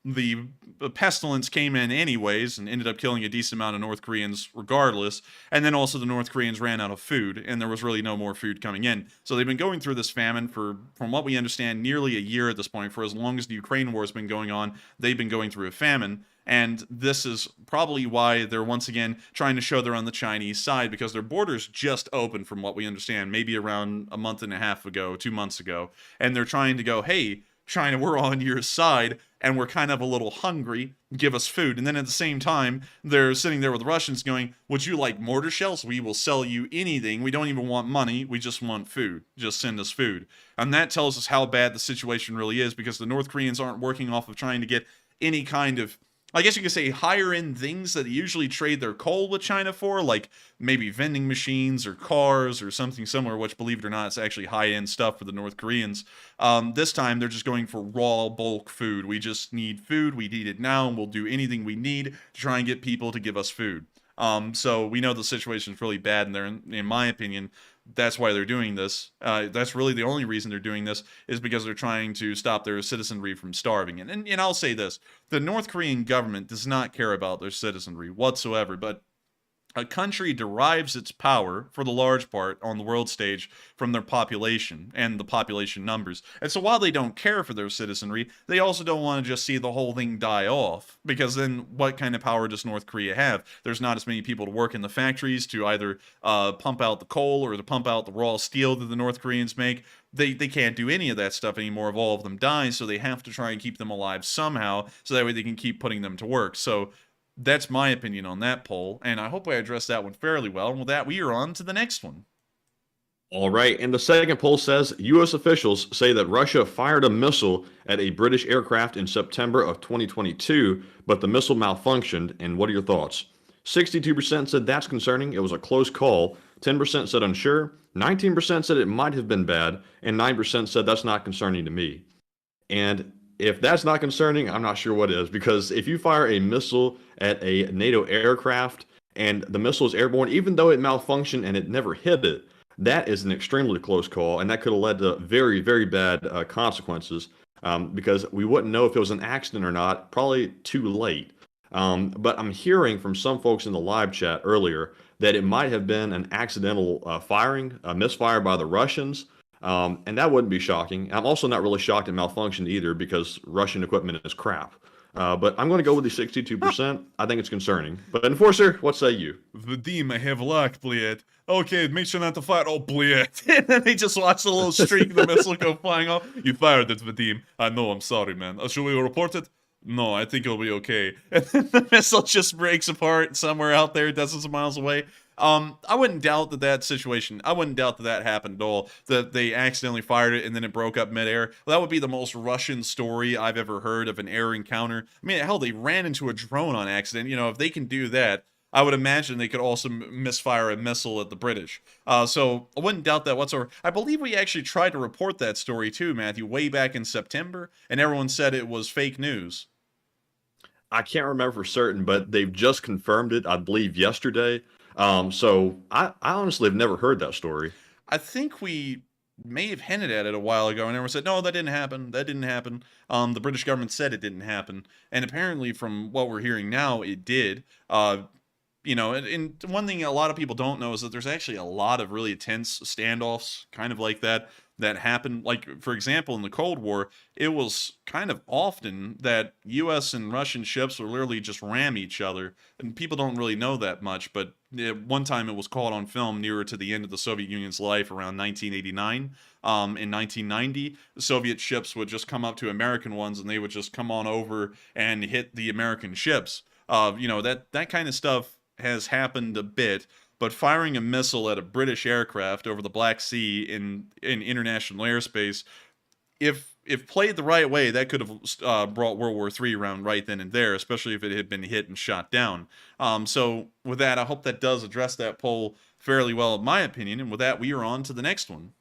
Speaker 3: The pestilence came in anyways and ended up killing a decent amount of North Koreans regardless. And then also the North Koreans ran out of food, and there was really no more food coming in. So they've been going through this famine for, from what we understand, nearly a year at this point. For as long as the Ukraine war has been going on, they've been going through a famine. And this is probably why they're once again trying to show they're on the Chinese side, because their borders just opened, from what we understand, maybe around a month and a half ago, 2 months ago. And they're trying to go, hey, China, we're on your side. and we're kind of a little hungry, give us food. And then at the same time, they're sitting there with the Russians going, would you like mortar shells? We will sell you anything. We don't even want money. We just want food. Just send us food. And that tells us how bad the situation really is, because the North Koreans aren't working off of trying to get any kind of, I guess you could say, higher end things that they usually trade their coal with China for, like maybe vending machines or cars or something similar, which, believe it or not, is actually high end stuff for the North Koreans. This time, they're just going for raw bulk food. We just need food. We need it now, and we'll do anything we need to try and get people to give us food. So we know the situation is really bad, and in my opinion, that's why they're doing this. That's really the only reason they're doing this, is because they're trying to stop their citizenry from starving. And I'll say this, the North Korean government does not care about their citizenry whatsoever, but a country derives its power, for the large part, on the world stage from their population and the population numbers. And so while they don't care for their citizenry, they also don't want to just see the whole thing die off, because then what kind of power does North Korea have? There's not as many people to work in the factories to either pump out the coal or to pump out the raw steel that the North Koreans make. They can't do any of that stuff anymore if all of them die, so they have to try and keep them alive somehow, so that way they can keep putting them to work. So that's my opinion on that poll, and I hope I addressed that one fairly well. And with that, we are on to the next one.
Speaker 4: All right, and the second poll says U.S. officials say that Russia fired a missile at a British aircraft in September of 2022, but the missile malfunctioned. And what are your thoughts? 62% said that's concerning, it was a close call. 10% said unsure. 19% said it might have been bad, and 9% said that's not concerning to me. And if that's not concerning, I'm not sure what is, because if you fire a missile at a NATO aircraft and the missile is airborne, even though it malfunctioned and it never hit it, that is an extremely close call, and that could have led to very, very bad consequences, because we wouldn't know if it was an accident or not, probably too late. But I'm hearing from some folks in the live chat earlier that it might have been an accidental firing, a misfire by the Russians. And that wouldn't be shocking. I'm also not really shocked it malfunctioned either, because Russian equipment is crap. But I'm going to go with the 62%. I think it's concerning. But Enforcer, what say you?
Speaker 3: Vadim, I have luck, bled. Okay, make sure not to fire. Oh, bled. And then they just watch the little streak of the missile go flying off. You fired it, Vadim. I know, I'm sorry, man. Should we report it? No, I think it'll be okay. And then the missile just breaks apart somewhere out there, dozens of miles away. I wouldn't doubt that situation, I wouldn't doubt that happened at all, that they accidentally fired it and then it broke up midair. Well, that would be the most Russian story I've ever heard of an air encounter. I mean, hell, they ran into a drone on accident. You know, if they can do that, I would imagine they could also misfire a missile at the British. So I wouldn't doubt that whatsoever. I believe we actually tried to report that story too, Matthew, way back in September, and everyone said it was fake news.
Speaker 4: I can't remember for certain, but they've just confirmed it, I believe, yesterday. So I honestly have never heard that story.
Speaker 3: I think we may have hinted at it a while ago, and everyone said, no, that didn't happen. That didn't happen. The British government said it didn't happen. And apparently, from what we're hearing now, it did. You know, and one thing a lot of people don't know is that there's actually a lot of really tense standoffs, kind of like that happen. Like, for example, in the Cold War, it was kind of often that U.S. and Russian ships would literally just ram each other, and people don't really know that much, but one time it was caught on film nearer to the end of the Soviet Union's life, around 1989. In 1990, the Soviet ships would just come up to American ones, and they would just come on over and hit the American ships. You know, that kind of stuff has happened a bit. But firing a missile at a British aircraft over the Black Sea in international airspace, if played the right way, that could have brought World War III around right then and there, especially if it had been hit and shot down. So with that, I hope that does address that poll fairly well, in my opinion. And with that, we are on to the next one.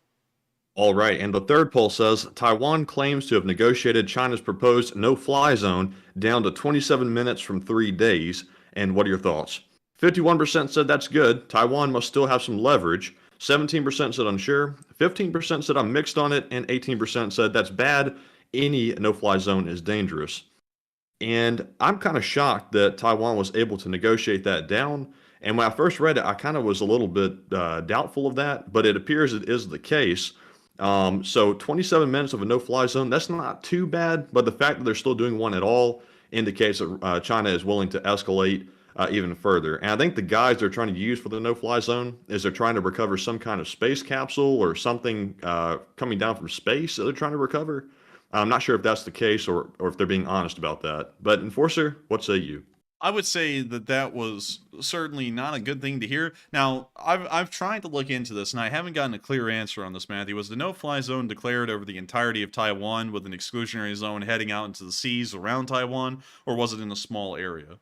Speaker 4: All right, and the third poll says Taiwan claims to have negotiated China's proposed no-fly zone down to 27 minutes from 3 days. And what are your thoughts? 51% said that's good. Taiwan must still have some leverage. 17% said unsure. 15% said I'm mixed on it. And 18% said that's bad. Any no-fly zone is dangerous. And I'm kind of shocked that Taiwan was able to negotiate that down. And when I first read it, I kind of was a little bit doubtful of that. But it appears it is the case. So 27 minutes of a no-fly zone, that's not too bad. But the fact that they're still doing one at all indicates that China is willing to escalate even further. And I think the guys they're trying to use for the no-fly zone is they're trying to recover some kind of space capsule or something coming down from space that they're trying to recover. I'm not sure if that's the case or if they're being honest about that. But Enforcer, what say you?
Speaker 3: I would say that that was certainly not a good thing to hear. Now, I've tried to look into this, and I haven't gotten a clear answer on this, Matthew. Was the no-fly zone declared over the entirety of Taiwan with an exclusionary zone heading out into the seas around Taiwan, or was it in a small area?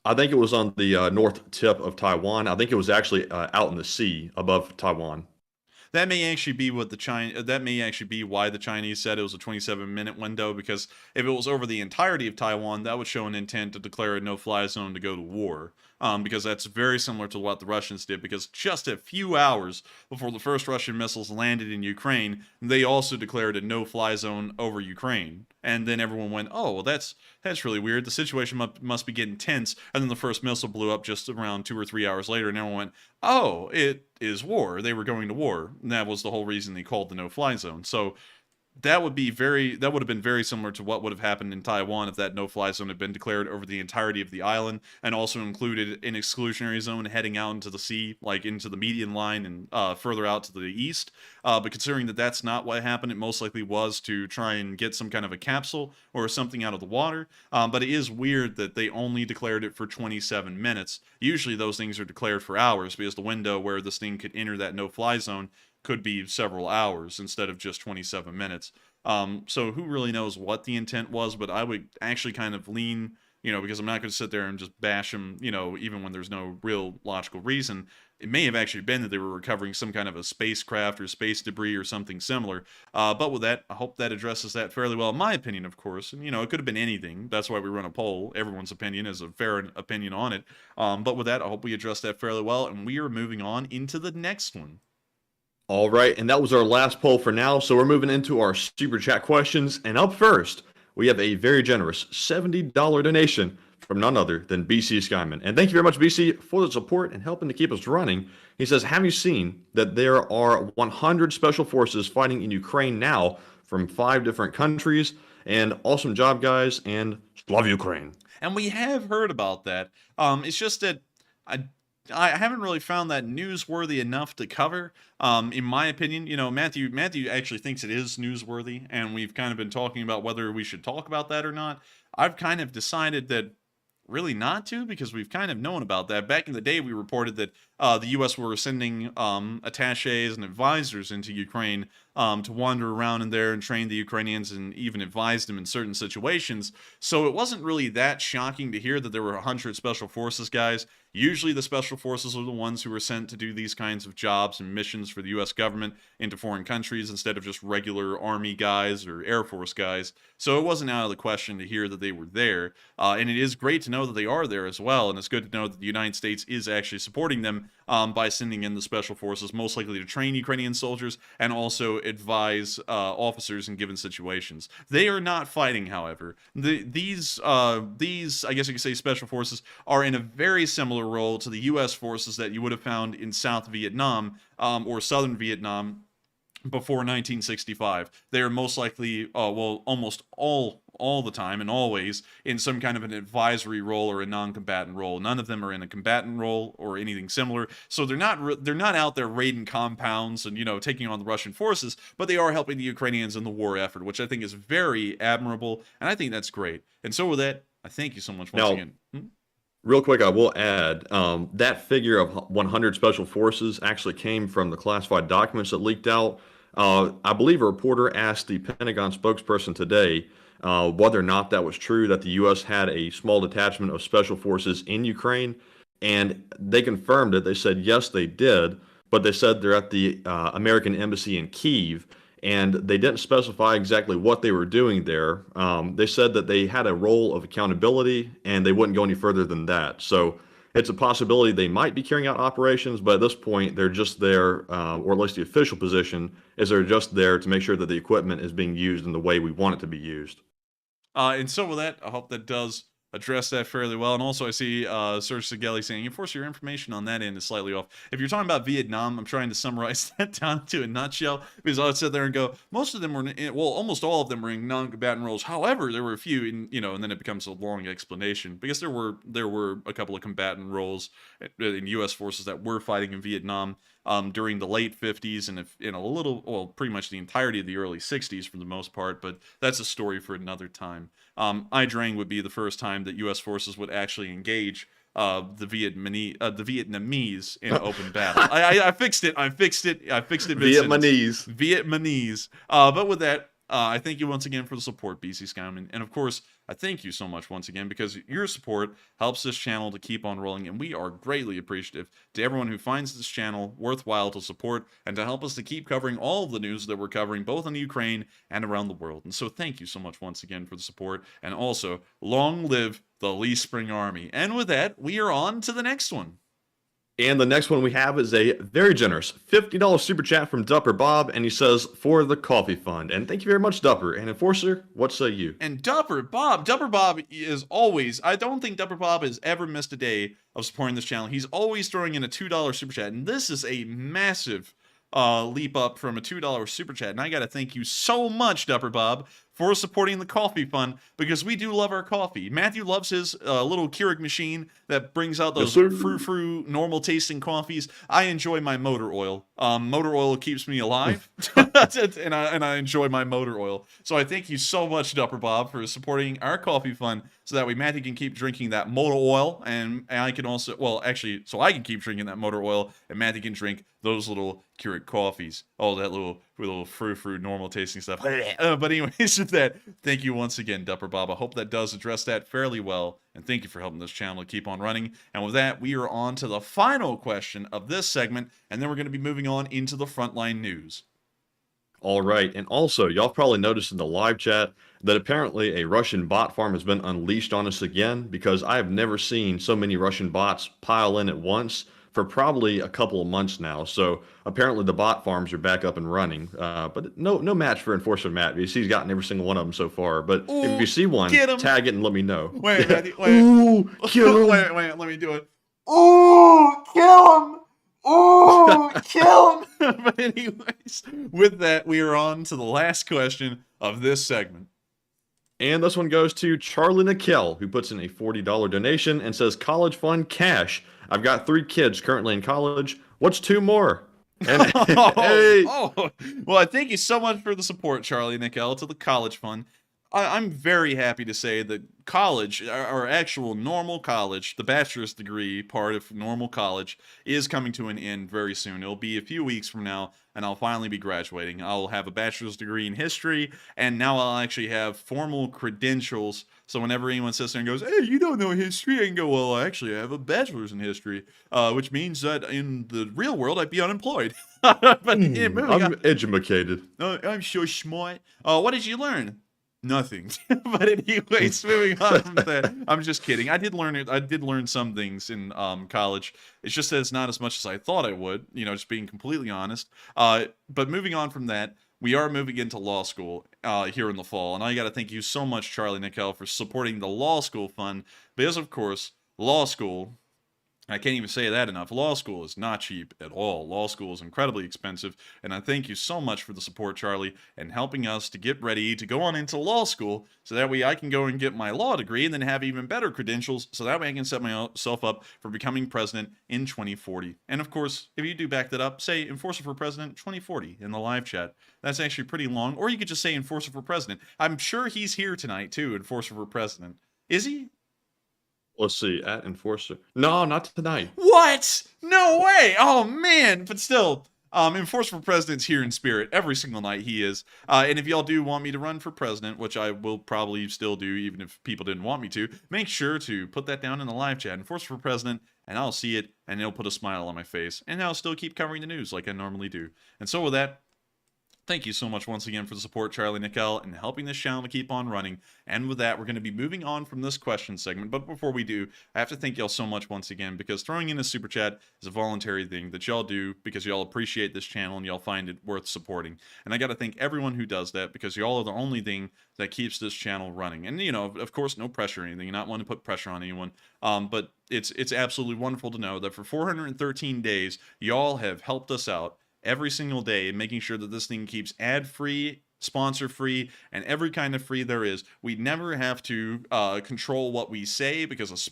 Speaker 4: I think it was on the north tip of Taiwan. I think it was actually out in the sea above Taiwan.
Speaker 3: That may actually be what the that may actually be why the Chinese said it was a 27-minute window, because if it was over the entirety of Taiwan, that would show an intent to declare a no-fly zone to go to war. Because that's very similar to what the Russians did, because just a few hours before the first Russian missiles landed in Ukraine, they also declared a no-fly zone over Ukraine. And then everyone went, oh, well, that's really weird. The situation must be getting tense. And then the first missile blew up just around 2 or 3 hours later, and everyone went, oh, it is war. They were going to war. And that was the whole reason they called the no-fly zone. So that would have been very similar to what would have happened in Taiwan if that no-fly zone had been declared over the entirety of the island, and also included an exclusionary zone heading out into the sea, like into the median line and further out to the east. But considering that that's not what happened, it most likely was to try and get some kind of a capsule or something out of the water. But it is weird that they only declared it for 27 minutes. Usually those things are declared for hours, because the window where this thing could enter that no-fly zone could be several hours instead of just 27 minutes. So who really knows what the intent was, but I would actually kind of lean, because I'm not going to sit there and just bash them, even when there's no real logical reason. It may have actually been that they were recovering some kind of a spacecraft or space debris or something similar. But with that, I hope that addresses that fairly well. In my opinion, of course, and it could have been anything. That's why we run a poll. Everyone's opinion is a fair opinion on it. But with that, I hope we addressed that fairly well, and we are moving on into the next one.
Speaker 4: All right, and that was our last poll for now, so we're moving into our super chat questions. And up first, we have a very generous $70 donation from none other than BC Skyman. And thank you very much, BC, for the support and helping to keep us running. He says, have you seen that there are 100 special forces fighting in Ukraine now from 5 different countries? And awesome job, guys, and love Ukraine.
Speaker 3: And we have heard about that. It's just that I haven't really found that newsworthy enough to cover. In my opinion, Matthew actually thinks it is newsworthy, and we've kind of been talking about whether we should talk about that or not. I've kind of decided that really not to, because we've kind of known about that. Back in the day, we reported that the U.S. were sending attaches and advisors into Ukraine to wander around in there and train the Ukrainians and even advise them in certain situations. So it wasn't really that shocking to hear that there were 100 special forces guys. Usually the special forces are the ones who are sent to do these kinds of jobs and missions for the U.S. government into foreign countries instead of just regular Army guys or Air Force guys. So it wasn't out of the question to hear that they were there. And it is great to know that they are there as well. And it's good to know that the United States is actually supporting them by sending in the special forces, most likely to train Ukrainian soldiers and also advise officers in given situations. They are not fighting, however. These, I guess you could say, special forces are in a very similar role to the U.S. forces that you would have found in South Vietnam or Southern Vietnam before 1965. They are most likely, almost all the time and always in some kind of an advisory role or a non-combatant role. None of them are in a combatant role or anything similar. So they're not out there raiding compounds and taking on the Russian forces, but they are helping the Ukrainians in the war effort, which I think is very admirable, and I think that's great. And so with that, I thank you so much once again.
Speaker 4: Real quick, I will add that figure of 100 special forces actually came from the classified documents that leaked out. I believe a reporter asked the Pentagon spokesperson today whether or not that was true, that the U.S. had a small detachment of special forces in Ukraine, and they confirmed it. They said, yes, they did, but they said they're at the American embassy in Kyiv, and they didn't specify exactly what they were doing there. They said that they had a role of accountability, and they wouldn't go any further than that. So it's a possibility they might be carrying out operations, but at this point, they're just there, or at least the official position is they're just there to make sure that the equipment is being used in the way we want it to be used.
Speaker 3: And so with that, I hope that does addressed that fairly well. And also, I see Serge Segeli saying, "Enforce your information on that end is slightly off." If you're talking about Vietnam, I'm trying to summarize that down to a nutshell because I'll sit there and go, most of them were, almost all of them were in non-combatant roles. However, there were a few, and then it becomes a long explanation because there were a couple of combatant roles in U.S. forces that were fighting in Vietnam during the late 50s and pretty much the entirety of the early 60s for the most part. But that's a story for another time. I Drang would be the first time that U.S. forces would actually engage the Vietnamese in open battle. I fixed it.
Speaker 4: Vietnamese.
Speaker 3: Vietnamese. But with that, I thank you once again for the support, BC Skyman. And of course, I thank you so much once again because your support helps this channel to keep on rolling. And we are greatly appreciative to everyone who finds this channel worthwhile to support and to help us to keep covering all of the news that we're covering, both in Ukraine and around the world. And so thank you so much once again for the support. And also, long live the Lee Spring Army. And with that, we are on to the next one.
Speaker 4: And the next one we have is a very generous $50 super chat from Dupper Bob, and he says, "For the coffee fund." And thank you very much, Dupper. And Enforcer, what say you?
Speaker 3: And Dupper Bob is always, I don't think Dupper Bob has ever missed a day of supporting this channel. He's always throwing in a $2 super chat, and this is a massive leap up from a $2 super chat. And I got to thank you so much, Dupper Bob, for supporting the coffee fund because we do love our coffee. Matthew loves his little Keurig machine that brings out those frou-frou, normal tasting coffees. I enjoy my motor oil. Motor oil keeps me alive, and I enjoy my motor oil. So I thank you so much, Dupper Bob, for supporting our coffee fund so that way Matthew can keep drinking that motor oil, and I can also, so I can keep drinking that motor oil, and Matthew can drink those little Keurig coffees. Oh, that little frou-frou, normal tasting stuff. But anyways, with that, thank you once again, Dupper Bob. I hope that does address that fairly well, and thank you for helping this channel to keep on running. And with that, we are on to the final question of this segment, and then we're going to be moving on into the frontline news.
Speaker 4: All right, and also, y'all probably noticed in the live chat that apparently a Russian bot farm has been unleashed on us again, because I have never seen so many Russian bots pile in at once for probably a couple of months now. So apparently the bot farms are back up and running, but no match for Enforcer Matt, because he's gotten every single one of them so far. But if you see one, tag it and let me know.
Speaker 3: Wait.
Speaker 4: Ooh, kill him.
Speaker 3: Wait, let me do it. Ooh, kill him. Ooh, kill him. But anyways, with that, we are on to the last question of this segment.
Speaker 4: And this one goes to Charlie Nickel, who puts in a $40 donation and says, "College fund cash. I've got 3 kids currently in college. What's 2 more?" And hey.
Speaker 3: Well, thank you so much for the support, Charlie Nickel, to the college fund. I'm very happy to say that college, our actual normal college, the bachelor's degree part of normal college, is coming to an end very soon. It'll be a few weeks from now, and I'll finally be graduating. I'll have a bachelor's degree in history, and now I'll actually have formal credentials. So whenever anyone sits there and goes, "Hey, you don't know history," I can go, "Well, actually, I have a bachelor's in history," which means that in the real world, I'd be unemployed. But
Speaker 4: I'm educated.
Speaker 3: I'm so smart. What did you learn? Nothing. But anyways, moving on from that, I'm just kidding. I did learn some things in college. It's just that it's not as much as I thought I would, just being completely honest. But moving on from that, we are moving into law school here in the fall. And I got to thank you so much, Charlie Nickel, for supporting the law school fund. Because, of course, law school, I can't even say that enough. Law school is not cheap at all. Law school is incredibly expensive, and I thank you so much for the support, Charlie, and helping us to get ready to go on into law school, so that way I can go and get my law degree and then have even better credentials, so that way I can set myself up for becoming president in 2040. And of course, if you do back that up, say Enforcer for President 2040 in the live chat. That's actually pretty long, or you could just say Enforcer for President. I'm sure he's here tonight too, Enforcer for President. Is he?
Speaker 4: Let's see, at Enforcer. No, not tonight.
Speaker 3: What? No way! Oh man! But still, Enforcer for President's here in spirit. Every single night he is. And if y'all do want me to run for president, which I will probably still do even if people didn't want me to, make sure to put that down in the live chat. Enforcer for President, and I'll see it, and it'll put a smile on my face. And I'll still keep covering the news like I normally do. And so with that, Thank you so much once again for the support, Charlie Nickel, and helping this channel to keep on running. And with that, we're going to be moving on from this question segment. But before we do, I have to thank y'all so much once again, because throwing in a super chat is a voluntary thing that y'all do because y'all appreciate this channel and y'all find it worth supporting. And I got to thank everyone who does that, because y'all are the only thing that keeps this channel running. And, you know, of course, no pressure or anything. You're not wanting to put pressure on anyone. But it's absolutely wonderful to know that for 413 days, y'all have helped us out every single day, making sure that this thing keeps ad-free, sponsor-free, and every kind of free there is. We never have to control what we say because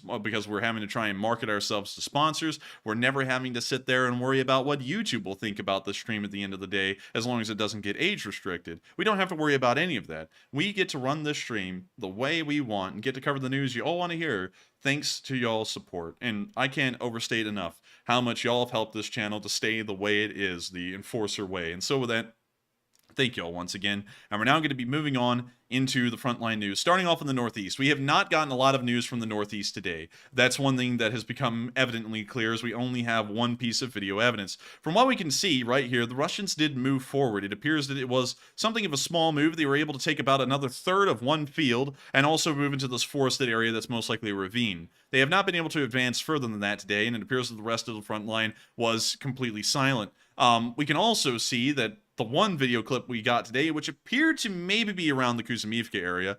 Speaker 3: we're having to try and market ourselves to sponsors. We're never having to sit there and worry about what YouTube will think about the stream at the end of the day, as long as it doesn't get age restricted. We don't have to worry about any of that. We get to run this stream the way we want and get to cover the news you all want to hear, thanks to y'all's support. And I can't overstate enough how much y'all have helped this channel to stay the way it is, the Enforcer way. And so with that, thank y'all once again. And we're now going to be moving on into the frontline news. Starting off in the Northeast, we have not gotten a lot of news from the Northeast today. That's one thing that has become evidently clear, is we only have one piece of video evidence. From what we can see right here, the Russians did move forward. It appears that it was something of a small move. They were able to take about another third of one field and also move into this forested area that's most likely a ravine. They have not been able to advance further than that today, and it appears that the rest of the front line was completely silent. We can also see that the one video clip we got today, which appeared to maybe be around the Kuzmivka area,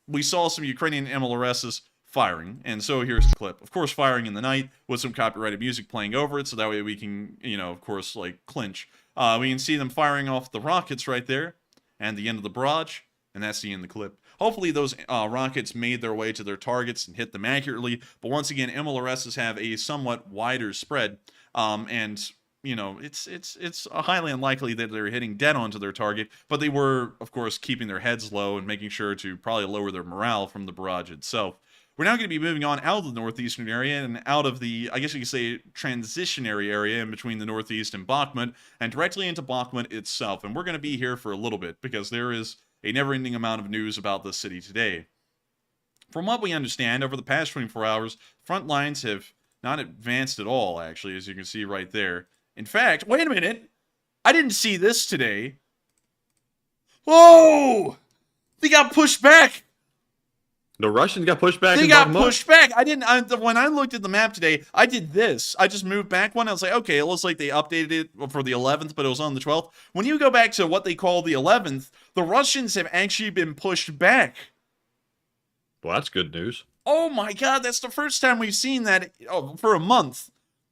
Speaker 3: we saw some Ukrainian MLRSs firing, and so here's the clip. Of course, firing in the night with some copyrighted music playing over it, so that way we can, you know, of course, like, clinch. We can see them firing off the rockets right there, and the end of the barrage, and that's the end of the clip. Hopefully those rockets made their way to their targets and hit them accurately, but once again, MLRSs have a somewhat wider spread, and you know, it's highly unlikely that they're hitting dead onto their target, but they were, of course, keeping their heads low and making sure to probably lower their morale from the barrage itself. We're now going to be moving on out of the northeastern area and out of the, I guess you could say, transitionary area in between the northeast and Bakhmut, and directly into Bakhmut itself. And we're going to be here for a little bit, because there is a never-ending amount of news about this city today. From what we understand, over the past 24 hours, front lines have not advanced at all, actually, as you can see right there. In fact, wait a minute. I didn't see this today. Whoa! They got pushed back.
Speaker 4: The Russians got pushed back.
Speaker 3: They got pushed back. I didn't. When I looked at the map today, I did this. I just moved back one. I was like, okay, it looks like they updated it for the 11th, but it was on the 12th. When you go back to what they call the 11th, the Russians have actually been pushed back.
Speaker 4: Well, that's good news.
Speaker 3: Oh my God, that's the first time we've seen that for a month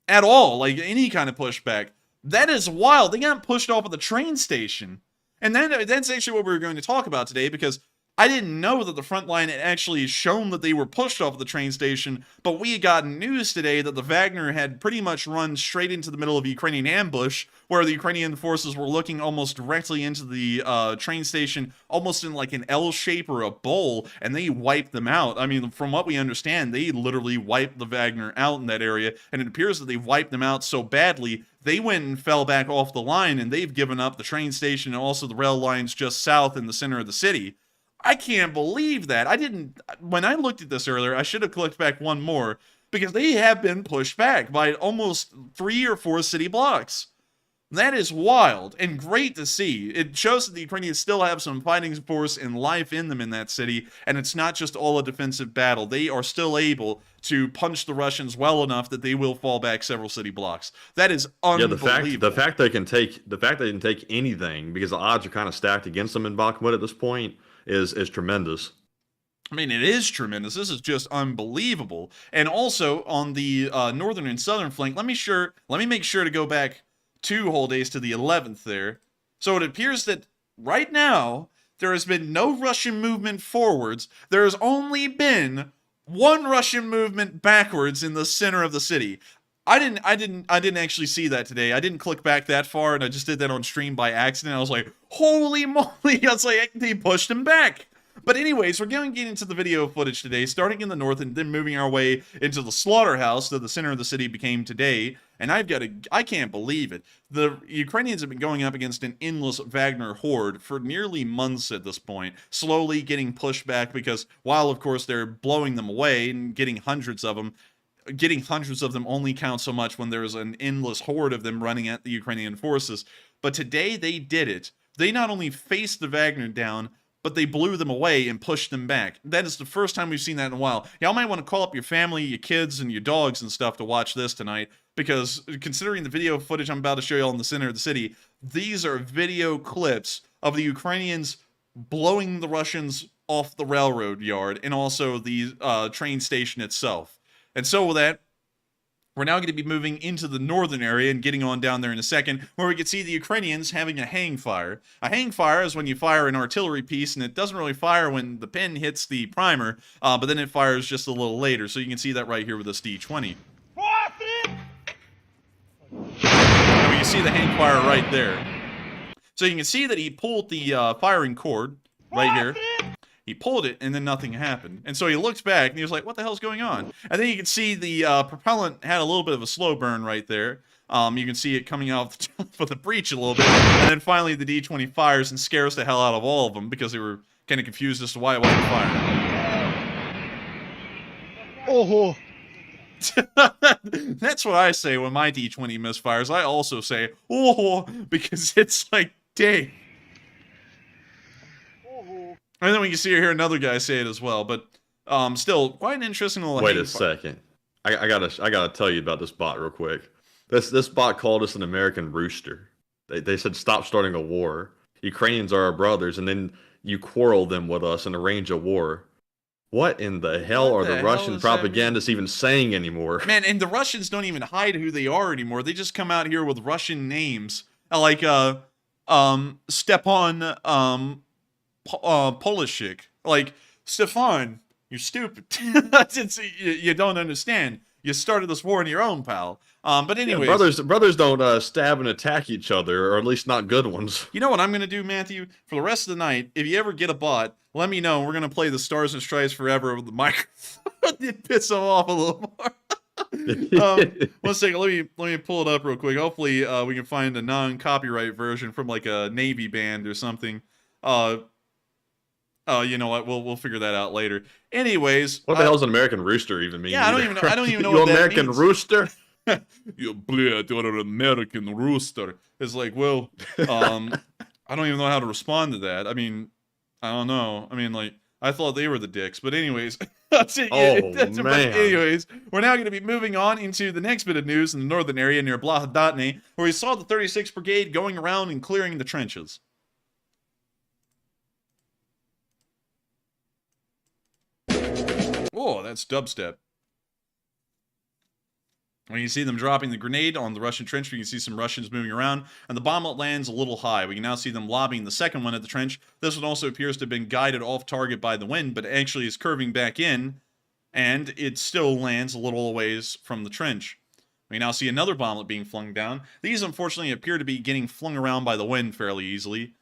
Speaker 3: at all, like any kind of pushback. That is wild. They got pushed off at the train station. And that's actually what we were going to talk about today, because I didn't know that the front line had actually shown that they were pushed off the train station, but we had gotten news today that the Wagner had pretty much run straight into the middle of a Ukrainian ambush, where the Ukrainian forces were looking almost directly into the train station, almost in like an L shape or a bowl, and they wiped them out. I mean, from what we understand, they literally wiped the Wagner out in that area, and it appears that they wiped them out so badly, they went and fell back off the line, and they've given up the train station and also the rail lines just south in the center of the city. I can't believe that. When I looked at this earlier, I should have clicked back one more, because they have been pushed back by almost 3 or 4 city blocks. That is wild and great to see. It shows that the Ukrainians still have some fighting force and life in them in that city, and it's not just all a defensive battle. They are still able to punch the Russians well enough that they will fall back several city blocks. That is unbelievable.
Speaker 4: Yeah, the fact they can take anything, because the odds are kind of stacked against them in Bakhmut at this point, is tremendous.
Speaker 3: I mean, it is tremendous. This is just unbelievable. And also on the northern and southern flank, let me make sure to go back 2 whole days to the 11th there. So it appears that right now there has been no Russian movement forwards. There has only been one Russian movement backwards in the center of the city. I didn't actually see that today. I didn't click back that far, and I just did that on stream by accident. I was like, holy moly. I was like, they pushed him back. But anyways, we're going to get into the video footage today, starting in the north and then moving our way into the slaughterhouse that the center of the city became today. And I can't believe it. The Ukrainians have been going up against an endless Wagner horde for nearly months at this point, slowly getting pushed back, because while, of course, they're blowing them away and getting hundreds of them only counts so much when there's an endless horde of them running at the Ukrainian forces. But today they did it. they not only faced the Wagner down, but they blew them away and pushed them back. That is the first time we've seen that in a while. Y'all might want to call up your family, your kids, and your dogs and stuff to watch this tonight, because considering the video footage I'm about to show y'all in the center of the city, these are video clips of the Ukrainians blowing the Russians off the railroad yard and also the train station itself. And so with that, we're now going to be moving into the northern area and getting on down there in a second, where we can see the Ukrainians having a hang fire. A hang fire is when you fire an artillery piece, and it doesn't really fire when the pin hits the primer, but then it fires just a little later. So you can see that right here with this D20. And we can see the hang fire right there. So you can see that he pulled the firing cord right here. He pulled it, and then nothing happened. And so he looks back, and he was like, what the hell's going on? And then you can see the propellant had a little bit of a slow burn right there. You can see it coming out the top of the breech a little bit. And then finally the D20 fires and scares the hell out of all of them, because they were kind of confused as to why it wasn't firing.
Speaker 6: Oh.
Speaker 3: That's what I say when my D20 misfires. I also say, oh, because it's like, dang. And then we can see here another guy say it as well, but still quite an interesting little.
Speaker 4: Wait a second, I gotta tell you about this bot real quick. This bot called us an American rooster. They said stop starting a war. Ukrainians are our brothers, and then you quarrel them with us and arrange a war. What in the hell are the Russian propagandists even saying anymore?
Speaker 3: Man, and the Russians don't even hide who they are anymore. They just come out here with Russian names, like Stepan Polishik, like Stefan. You're stupid. You don't understand. You started this war on your own, pal. But anyways,
Speaker 4: yeah, brothers don't stab and attack each other, or at least not good ones.
Speaker 3: You know what I'm gonna do, Matthew? For the rest of the night, if you ever get a bot, let me know. We're gonna play the Stars and Stripes Forever with the microphone. It piss them off a little more. One second, let me pull it up real quick. Hopefully, we can find a non-copyright version from like a Navy band or something. You know what? We'll figure that out later. Anyways,
Speaker 4: what the hell's an American rooster even mean?
Speaker 3: Yeah, I don't even know
Speaker 4: you
Speaker 3: what that
Speaker 4: American
Speaker 3: means.
Speaker 4: Rooster.
Speaker 3: You bled, you're an American rooster. It's like, well, I don't even know how to respond to that. I mean, I don't know. I mean, like, I thought they were the dicks, but anyways, that's it.
Speaker 4: Man.
Speaker 3: But anyways, we're now going to be moving on into the next bit of news in the northern area near Blahodatne, where we saw the 36th Brigade going around and clearing the trenches. Oh, that's dubstep. When you see them dropping the grenade on the Russian trench, you can see some Russians moving around, and the bomblet lands a little high. We can now see them lobbing the second one at the trench. This one also appears to have been guided off target by the wind, but actually is curving back in, and it still lands a little ways from the trench. We now see another bomblet being flung down. These, unfortunately, appear to be getting flung around by the wind fairly easily,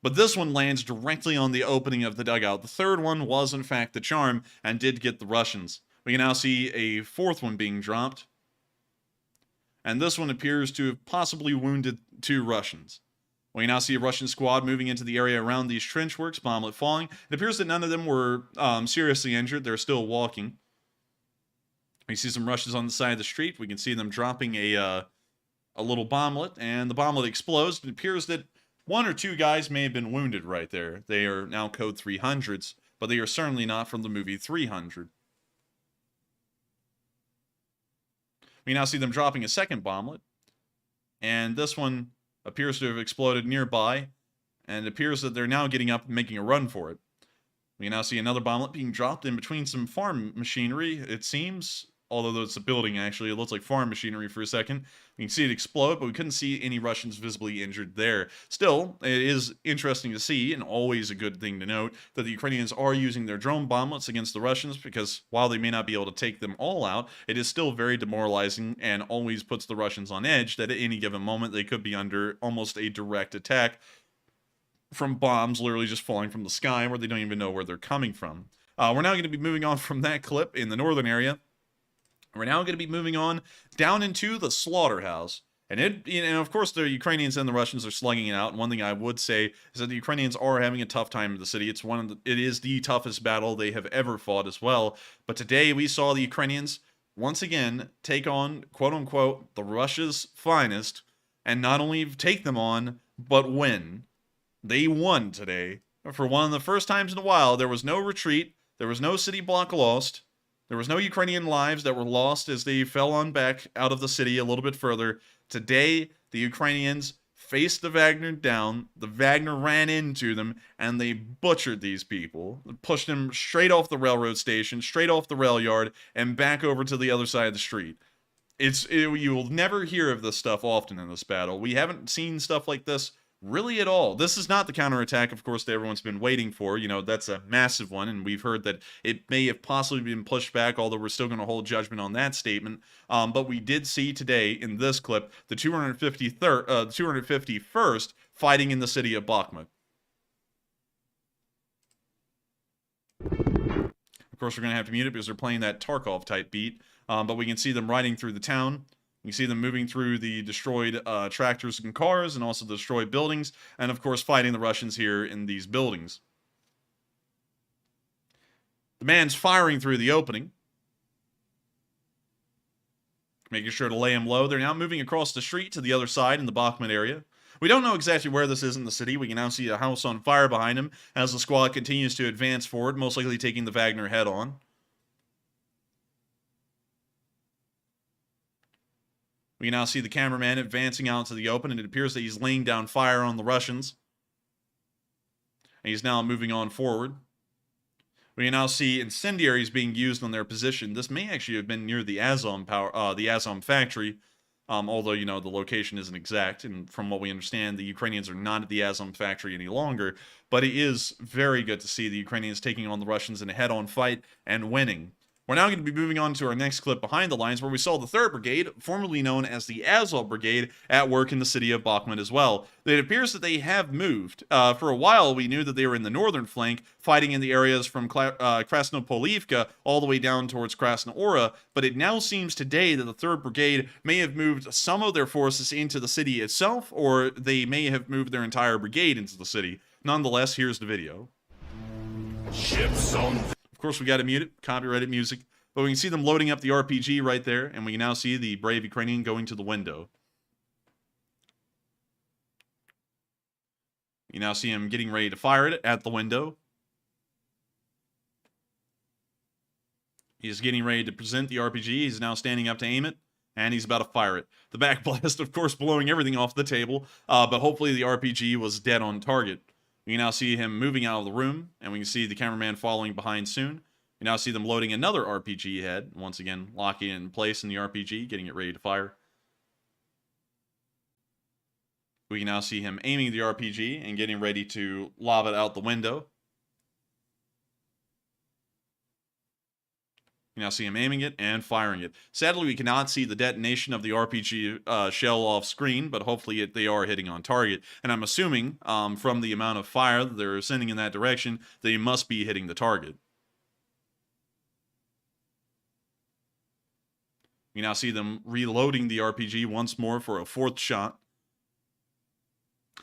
Speaker 3: but this one lands directly on the opening of the dugout. The third one was, in fact, the charm, and did get the Russians. We can now see a fourth one being dropped, and this one appears to have possibly wounded 2 Russians. We now see a Russian squad moving into the area around these trench works, bomblet falling. It appears that none of them were seriously injured. They're still walking. We see some Russians on the side of the street. We can see them dropping a little bomblet, and the bomblet explodes. It appears that 1 or 2 guys may have been wounded right there. They are now code 300s, but they are certainly not from the movie 300. We now see them dropping a second bomblet, and this one appears to have exploded nearby, and it appears that they're now getting up and making a run for it. We now see another bomblet being dropped in between some farm machinery, it seems. Although it's a building, actually. It looks like farm machinery for a second. We can see it explode, but we couldn't see any Russians visibly injured there. Still, it is interesting to see, and always a good thing to note, that the Ukrainians are using their drone bomblets against the Russians, because while they may not be able to take them all out, it is still very demoralizing and always puts the Russians on edge that at any given moment they could be under almost a direct attack from bombs literally just falling from the sky where they don't even know where they're coming from. We're now going to be moving on from that clip in the northern area. We're now going to be moving on down into the slaughterhouse. And of course, the Ukrainians and the Russians are slugging it out. And one thing I would say is that the Ukrainians are having a tough time in the city. It is the toughest battle they have ever fought as well. But today we saw the Ukrainians once again take on, quote unquote, the Russia's finest, and not only take them on, but win. They won today. For one of the first times in a while, there was no retreat, there was no city block lost, there was no Ukrainian lives that were lost as they fell on back out of the city a little bit further. Today, the Ukrainians faced the Wagner down, the Wagner ran into them, and they butchered these people. Pushed them straight off the railroad station, straight off the rail yard, and back over to the other side of the street. You will never hear of this stuff often in this battle. We haven't seen stuff like this really at all. This is not the counterattack, of course, that everyone's been waiting for. You know, that's a massive one, and we've heard that it may have possibly been pushed back, although we're still going to hold judgment on that statement. But we did see today in this clip the 251st fighting in the city of Bakhmut. Of course, we're going to have to mute it because they're playing that Tarkov-type beat. But we can see them riding through the town. You see them moving through the destroyed tractors and cars, and also the destroyed buildings, and of course fighting the Russians here in these buildings. The man's firing through the opening, making sure to lay him low. They're now moving across the street to the other side in the Bakhmut area. We don't know exactly where this is in the city. We can now see a house on fire behind him as the squad continues to advance forward, most likely taking the Wagner head on. We can now see the cameraman advancing out into the open, and it appears that he's laying down fire on the Russians. And he's now moving on forward. We can now see incendiaries being used on their position. This may actually have been near the Azov factory, although, you know, the location isn't exact. And from what we understand, the Ukrainians are not at the Azov factory any longer. But it is very good to see the Ukrainians taking on the Russians in a head-on fight and winning. We're now going to be moving on to our next clip behind the lines, where we saw the 3rd Brigade, formerly known as the Azov Brigade, at work in the city of Bakhmut as well. It appears that they have moved. For a while, we knew that they were in the northern flank, fighting in the areas from Krasnopolivka all the way down towards Krasnoora, but it now seems today that the 3rd Brigade may have moved some of their forces into the city itself, or they may have moved their entire brigade into the city. Nonetheless, here's the video.
Speaker 1: Ships on.
Speaker 3: Of course, we got to mute it, copyrighted music, but we can see them loading up the RPG right there, and we can now see the brave Ukrainian going to the window. You now see him getting ready to fire it at the window. He's getting ready to present the RPG. He's now standing up to aim it, and he's about to fire it. The backblast, of course, blowing everything off the table, but hopefully the RPG was dead on target. We can now see him moving out of the room, and we can see the cameraman following behind soon. We now see them loading another RPG head, once again locking it in place in the RPG, getting it ready to fire. We can now see him aiming the RPG and getting ready to lob it out the window. You now see him aiming it and firing it. Sadly, we cannot see the detonation of the RPG shell off screen, but hopefully they are hitting on target. And I'm assuming, from the amount of fire that they're sending in that direction, they must be hitting the target. You now see them reloading the RPG once more for a 4th shot.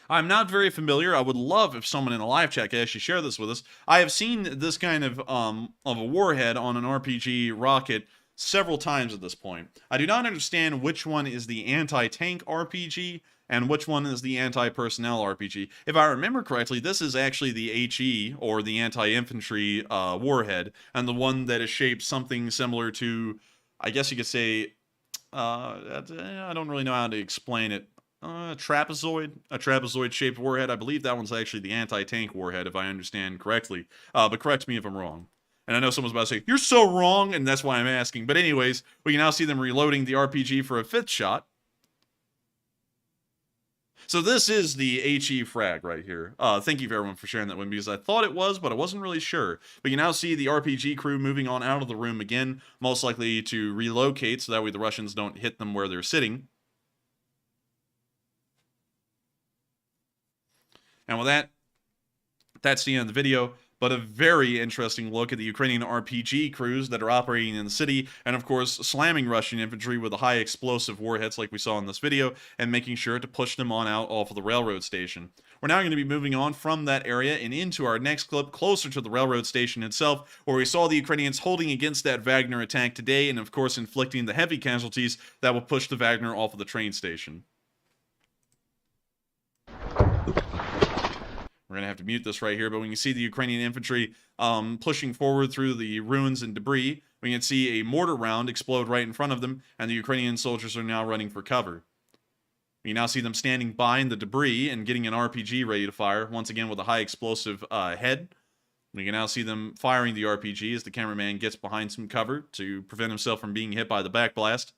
Speaker 3: I'm not very familiar. I would love if someone in a live chat could actually share this with us. I have seen this kind of a warhead on an RPG rocket several times at this point. I do not understand which one is the anti-tank RPG and which one is the anti-personnel RPG. If I remember correctly, this is actually the HE, or the anti-infantry warhead, and the one that is shaped something similar to, I guess you could say, I don't really know how to explain it. A trapezoid-shaped warhead. I believe that one's actually the anti-tank warhead, if I understand correctly. But correct me if I'm wrong. And I know someone's about to say, "You're so wrong," and that's why I'm asking. But anyways, we can now see them reloading the RPG for a 5th shot. So this is the HE frag right here. Thank you everyone for sharing that with me, because I thought it was, but I wasn't really sure. But you now see the RPG crew moving on out of the room again, most likely to relocate, so that way the Russians don't hit them where they're sitting. And with that, that's the end of the video. But a very interesting look at the Ukrainian RPG crews that are operating in the city, and of course slamming Russian infantry with the high explosive warheads like we saw in this video, and making sure to push them on out off of the railroad station. We're now going to be moving on from that area and into our next clip closer to the railroad station itself, where we saw the Ukrainians holding against that Wagner attack today, and of course inflicting the heavy casualties that will push the Wagner off of the train station. We're going to have to mute this right here, but we can see the Ukrainian infantry pushing forward through the ruins and debris. We can see a mortar round explode right in front of them, and the Ukrainian soldiers are now running for cover. We now see them standing by in the debris and getting an RPG ready to fire, once again with a high explosive head. We can now see them firing the RPG as the cameraman gets behind some cover to prevent himself from being hit by the backblast.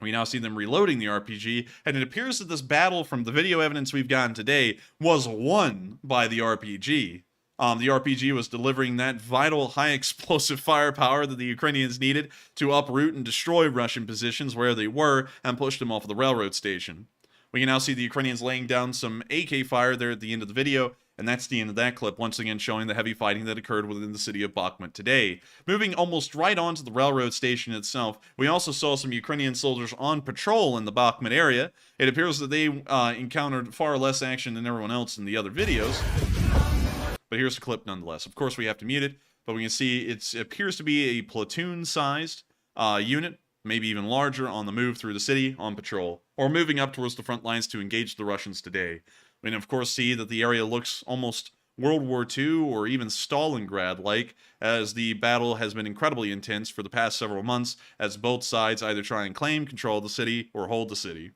Speaker 3: We now see them reloading the RPG, and it appears that this battle, from the video evidence we've gotten today, was won by the RPG. The RPG was delivering that vital high explosive firepower that the Ukrainians needed to uproot and destroy Russian positions where they were and push them off of the railroad station. We can now see the Ukrainians laying down some AK fire there at the end of the video, and that's the end of that clip, once again showing the heavy fighting that occurred within the city of Bakhmut today. Moving almost right onto the railroad station itself, we also saw some Ukrainian soldiers on patrol in the Bakhmut area. It appears that they encountered far less action than everyone else in the other videos. But here's the clip nonetheless. Of course, we have to mute it, but we can see it appears to be a platoon-sized unit, maybe even larger, on the move through the city on patrol, or moving up towards the front lines to engage the Russians today. We can, of course, see that the area looks almost World War II or even Stalingrad-like, as the battle has been incredibly intense for the past several months, as both sides either try and claim control of the city or hold the city.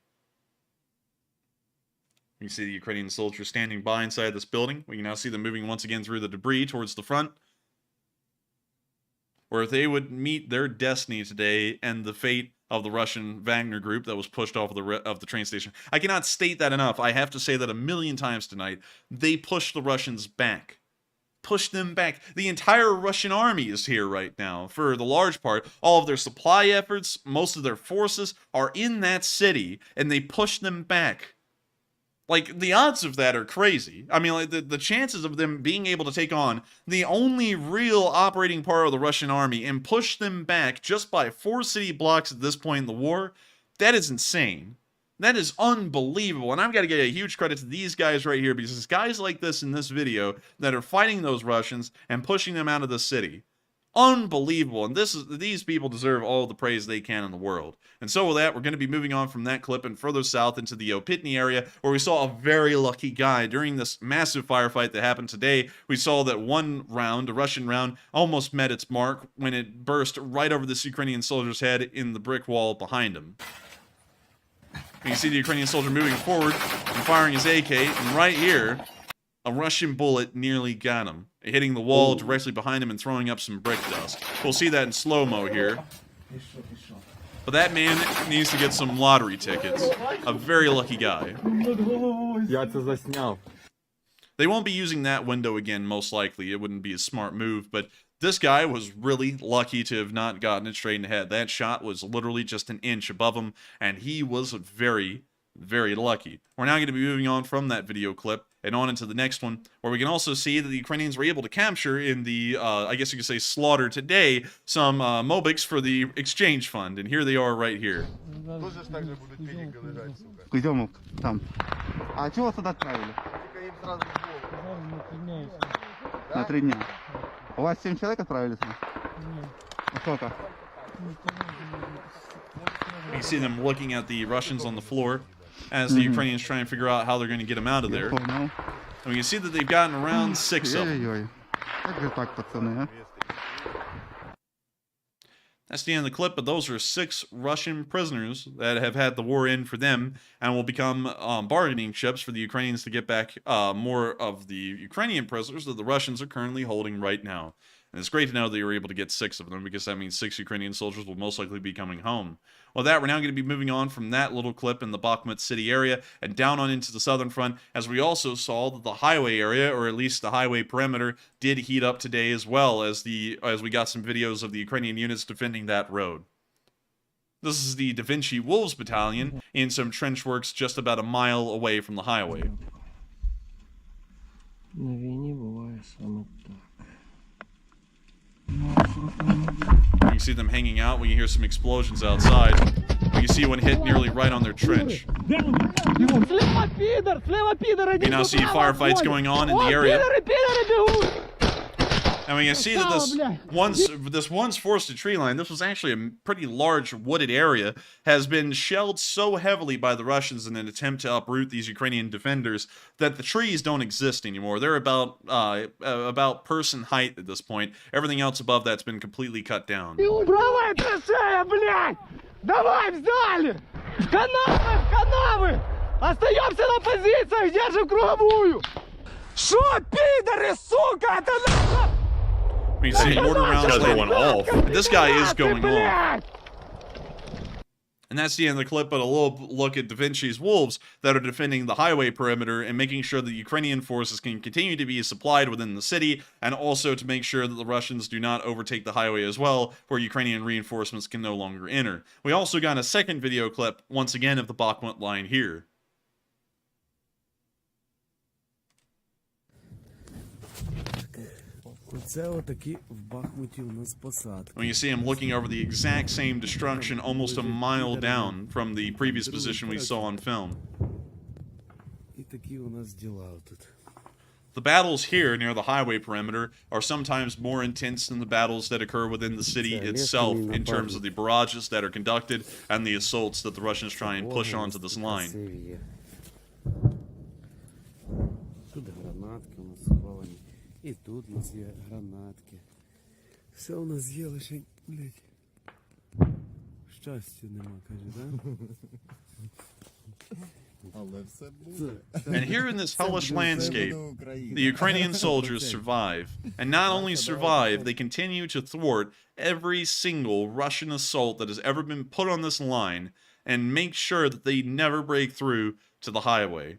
Speaker 3: You can see the Ukrainian soldiers standing by inside this building. We can now see them moving once again through the debris towards the front, where they would meet their destiny today and the fate of the Russian Wagner group that was pushed off of the train station. I cannot state that enough. I have to say that a million times tonight. They pushed the Russians back. Pushed them back. The entire Russian army is here right now. For the large part, all of their supply efforts, most of their forces are in that city, and they pushed them back. Like, the odds of that are crazy. I mean, like, the chances of them being able to take on the only real operating part of the Russian army and push them back just by 4 city blocks at this point in the war, that is insane. That is unbelievable. And I've got to give a huge credit to these guys right here, because it's guys like this in this video that are fighting those Russians and pushing them out of the city. Unbelievable. And these people deserve all the praise they can in the world. And so with that, we're going to be moving on from that clip and further south into the Opitny area, where we saw a very lucky guy during this massive firefight that happened today. We saw that one round, a Russian round, almost met its mark when it burst right over this Ukrainian soldier's head in the brick wall behind him. You can see the Ukrainian soldier moving forward and firing his AK, and right here, a Russian bullet nearly got him, hitting the wall directly behind him and throwing up some brick dust. We'll see that in slow-mo here. But that man needs to get some lottery tickets. A very lucky guy. They won't be using that window again, most likely. It wouldn't be a smart move, but this guy was really lucky to have not gotten it straight in the head. That shot was literally just an inch above him, and he was very, very lucky. We're now going to be moving on from that video clip and on into the next one, where we can also see that the Ukrainians were able to capture in the, I guess you could say, slaughter today, some Mobics for the exchange fund. And here they are right here.
Speaker 6: Идем там. А чего вас туда отправили? На 3 дня. У вас 7 человек отправили сюда? А сколько?
Speaker 3: You see them looking at the Russians on the floor as the Ukrainians try and figure out how they're going to get them out of there. And we can see that they've gotten around 6 of them. That's the end of the clip, but those are 6 Russian prisoners that have had the war in for them and will become bargaining chips for the Ukrainians to get back more of the Ukrainian prisoners that the Russians are currently holding right now. And it's great to know that you were able to get 6 of them, because that means 6 Ukrainian soldiers will most likely be coming home. Well, that, we're now going to be moving on from that little clip in the Bakhmut city area and down on into the southern front, as we also saw that the highway area, or at least the highway perimeter, did heat up today as well, as we got some videos of the Ukrainian units defending that road. This is the Da Vinci Wolves Battalion in some trench works just about a mile away from the highway. You can see them hanging out. We can hear some explosions outside. We can see one hit nearly right on their trench. You now see firefights going on in the area. And we can see that this once forested tree line, this was actually a pretty large wooded area, has been shelled so heavily by the Russians in an attempt to uproot these Ukrainian defenders that the trees don't exist anymore. They're about person height at this point. Everything else above that's been completely cut down.
Speaker 8: Правая траншея, блядь! Давай, встали! В канавы, в канавы! Остаемся на позициях, держим круговую! Шо, пидоры, сука, это наша...
Speaker 3: We can see mortar rounds landing off. This guy is going off. And that's the end of the clip, but a little look at Da Vinci's wolves that are defending the highway perimeter and making sure that Ukrainian forces can continue to be supplied within the city, and also to make sure that the Russians do not overtake the highway as well, where Ukrainian reinforcements can no longer enter. We also got a second video clip, once again, of the Bakhmut line here. When you see him looking over the exact same destruction almost a mile down from the previous position we saw on film. The battles here near the highway perimeter are sometimes more intense than the battles that occur within the city itself in terms of the barrages that are conducted and the assaults that the Russians try and push onto this line.
Speaker 9: І тут у нас є гранатки. Все у нас є лише, блядь, щастя нема, каже, да?
Speaker 3: And here in this hellish landscape, the Ukrainian soldiers survive. And not only survive, they continue to thwart every single Russian assault that has ever been put on this line and make sure that they never break through to the highway.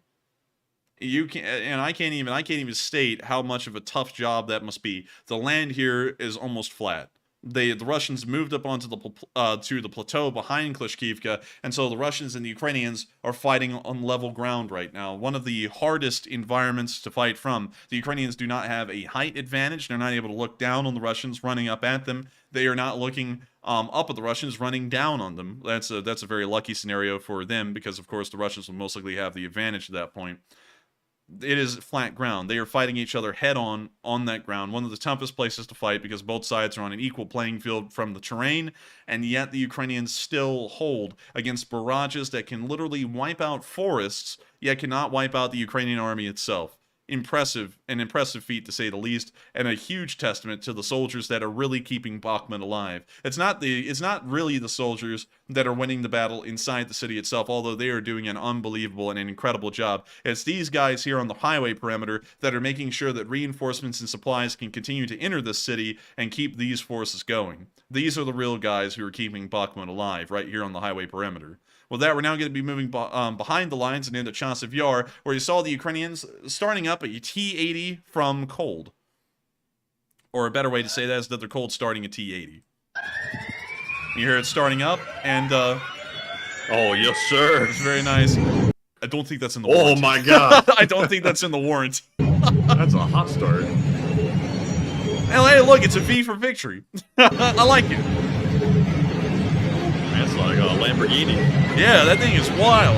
Speaker 3: I can't even state how much of a tough job that must be. The land here is almost flat. The Russians moved up onto to the plateau behind Klishkivka, and so the Russians and the Ukrainians are fighting on level ground right now. One of the hardest environments to fight from. The Ukrainians do not have a height advantage. They're not able to look down on the Russians running up at them. They are not looking up at the Russians running down on them. That's a very lucky scenario for them, because of course the Russians will most likely have the advantage at that point. It is flat ground. They are fighting each other head on that ground. One of the toughest places to fight, because both sides are on an equal playing field from the terrain, and yet the Ukrainians still hold against barrages that can literally wipe out forests, yet cannot wipe out the Ukrainian army itself. An impressive feat to say the least, and a huge testament to the soldiers that are really keeping Bakhmut alive. It's not really the soldiers that are winning the battle inside the city itself, although they are doing an unbelievable and an incredible job. It's these guys here on the highway perimeter that are making sure that reinforcements and supplies can continue to enter this city and keep these forces going. These are the real guys who are keeping Bakhmut alive right here on the highway perimeter. With that, we're now going to be moving behind the lines and into Chasiv Yar, where you saw the Ukrainians starting up a T-80 from cold. Or a better way to say that is that they're cold starting a T-80. You hear it starting up, and
Speaker 4: oh, yes, sir.
Speaker 3: It's very nice. I don't think that's in the warrant.
Speaker 4: Oh, my God.
Speaker 3: I don't think that's in the warrant.
Speaker 4: That's a hot start.
Speaker 3: Hey, look, it's a V for victory. I like it.
Speaker 4: That's like a Lamborghini.
Speaker 3: Yeah, that thing is wild.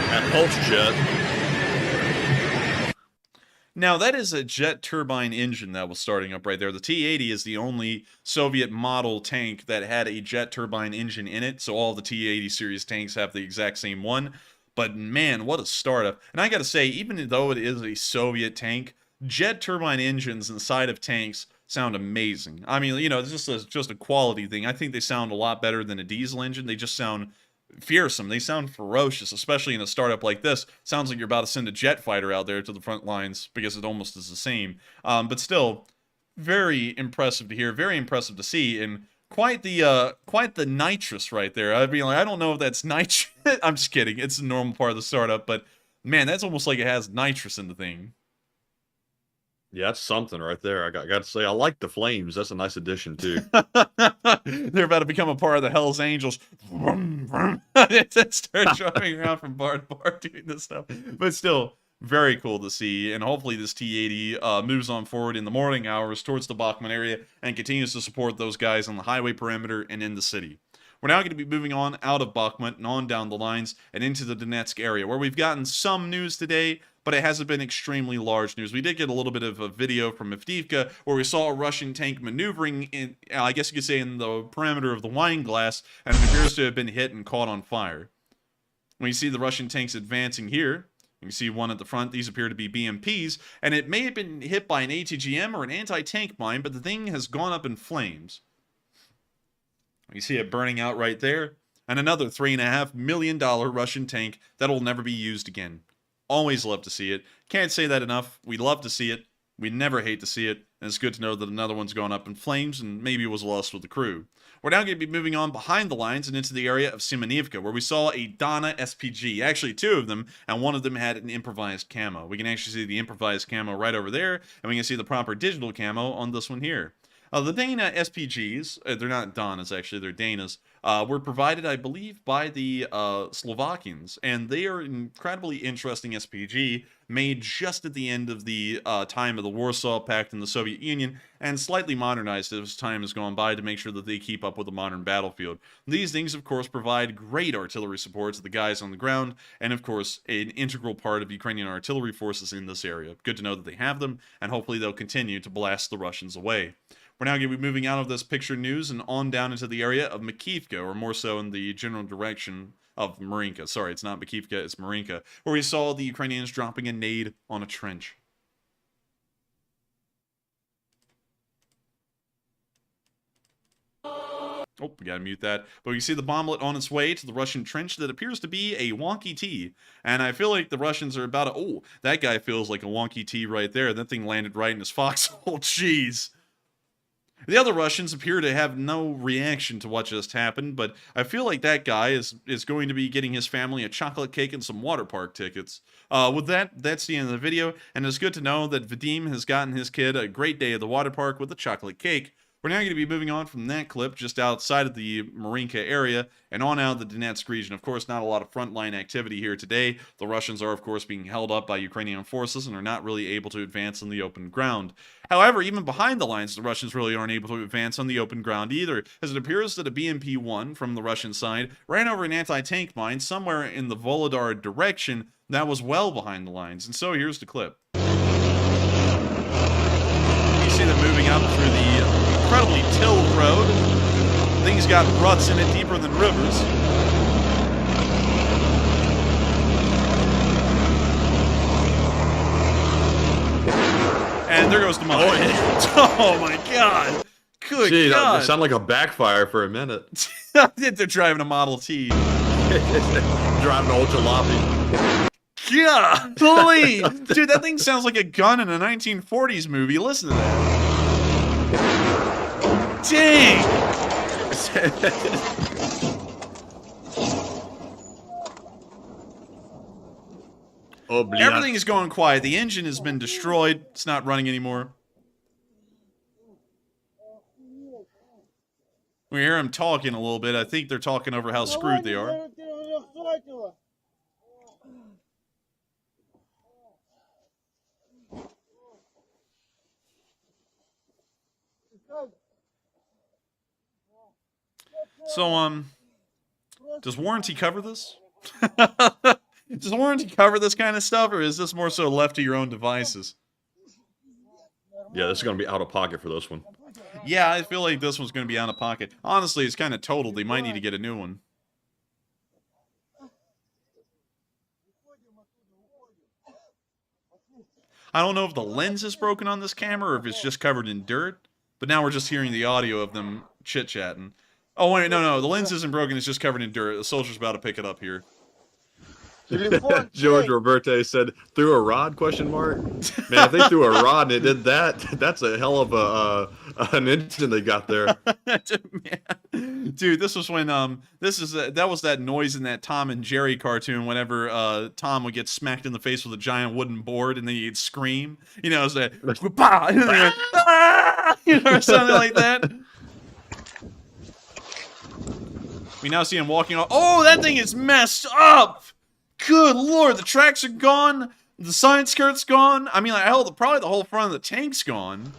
Speaker 4: That pulse jet.
Speaker 3: Now, that is a jet turbine engine that was starting up right there. The T-80 is the only Soviet model tank that had a jet turbine engine in it, so all the T-80 series tanks have the exact same one. But man, what a startup. And I gotta say, even though it is a Soviet tank, jet turbine engines inside of tanks sound amazing. I mean, you know, it's just a quality thing. I think they sound a lot better than a diesel engine. They just sound fearsome. They sound ferocious, especially in a startup like this. Sounds like you're about to send a jet fighter out there to the front lines, because it almost is the same. But still, very impressive to hear, very impressive to see, and quite the nitrous right there. I mean, like, I don't know if that's nitrous. I'm just kidding. It's a normal part of the startup, but man, that's almost like it has nitrous in the thing.
Speaker 4: Yeah, that's something right there. I got to say, I like the flames. That's a nice addition, too.
Speaker 3: They're about to become a part of the Hell's Angels. Vroom, vroom. Start driving around from bar to bar doing this stuff. But still, very cool to see. And hopefully this T-80 moves on forward in the morning hours towards the Bakhmut area and continues to support those guys on the highway perimeter and in the city. We're now going to be moving on out of Bakhmut and on down the lines and into the Donetsk area, where we've gotten some news today, but it hasn't been extremely large news. We did get a little bit of a video from Avdiivka where we saw a Russian tank maneuvering in, I guess you could say, in the perimeter of the wine glass, and it appears to have been hit and caught on fire. When you see the Russian tanks advancing here, you can see one at the front. These appear to be BMPs, and it may have been hit by an ATGM or an anti-tank mine, but the thing has gone up in flames. You see it burning out right there, and another $3.5 million Russian tank that will never be used again. Always love to see it. Can't say that enough. We love to see it. We never hate to see it. And it's good to know that another one's gone up in flames and maybe it was lost with the crew. We're now going to be moving on behind the lines and into the area of Simonivka, where we saw a Dana SPG. Actually, two of them, and one of them had an improvised camo. We can actually see the improvised camo right over there, and we can see the proper digital camo on this one here. The Dana SPGs, they're not Danas actually, they're Danas, were provided, I believe, by the Slovakians, and they are an incredibly interesting SPG, made just at the end of the time of the Warsaw Pact in the Soviet Union, and slightly modernized as time has gone by to make sure that they keep up with the modern battlefield. These things, of course, provide great artillery support to the guys on the ground, and of course, an integral part of Ukrainian artillery forces in this area. Good to know that they have them, and hopefully they'll continue to blast the Russians away. We're now going to be moving out of this picture news and on down into the area of Makivka, or more so in the general direction of Marinka. Sorry, it's not Makivka, it's Marinka, where we saw the Ukrainians dropping a nade on a trench. Oh, we gotta mute that. But you see the bomblet on its way to the Russian trench that appears to be a wonky T. And I feel like the Russians are about to... Oh, that guy feels like a wonky T right there. That thing landed right in his foxhole. Jeez. The other Russians appear to have no reaction to what just happened, but I feel like that guy is going to be getting his family a chocolate cake and some water park tickets. With that, that's the end of the video, and it's good to know that Vadim has gotten his kid a great day at the water park with a chocolate cake. We're now going to be moving on from that clip just outside of the Marinka area and on out of the Donetsk region. Of course, not a lot of frontline activity here today. The Russians are, of course, being held up by Ukrainian forces and are not really able to advance on the open ground. However, even behind the lines, the Russians really aren't able to advance on the open ground either, as it appears that a BMP-1 from the Russian side ran over an anti-tank mine somewhere in the Volodar direction that was well behind the lines. And so here's the clip. You see them moving up through the incredibly tilled road. Things got ruts in it deeper than rivers. And there goes the mine. Oh my god. Good
Speaker 4: Gee,
Speaker 3: god.
Speaker 4: That sounded like a backfire for a minute.
Speaker 3: They're driving a Model T.
Speaker 4: Driving an old jalopy.
Speaker 3: Golly! Dude, that thing sounds like a gun in a 1940s movie. Listen to that. Dang! Everything is going quiet. The engine has been destroyed. It's not running anymore. We hear them talking a little bit. I think they're talking over how screwed they are. So, does warranty cover this? Does warranty cover this kind of stuff, or is this more so left to your own devices?
Speaker 4: Yeah, this is going to be out of pocket for this one.
Speaker 3: Yeah, I feel like this one's going to be out of pocket. Honestly, it's kind of totaled. They might need to get a new one. I don't know if the lens is broken on this camera or if it's just covered in dirt, but now we're just hearing the audio of them chit-chatting. Oh, wait, no, the lens isn't broken, it's just covered in dirt. The soldier's about to pick it up here.
Speaker 4: George Roberte said, "Through a rod?" Question mark. Man, if they threw a rod and it did that, that's a hell of an engine they got there.
Speaker 3: Dude, this was when that was that noise in that Tom and Jerry cartoon whenever Tom would get smacked in the face with a giant wooden board and then he'd scream. You know, it's that you know, or something like that. We now see him walking off. Oh, that thing is messed up! Good lord, the tracks are gone, the side skirt's gone. I mean, like, hell, probably the whole front of the tank's gone.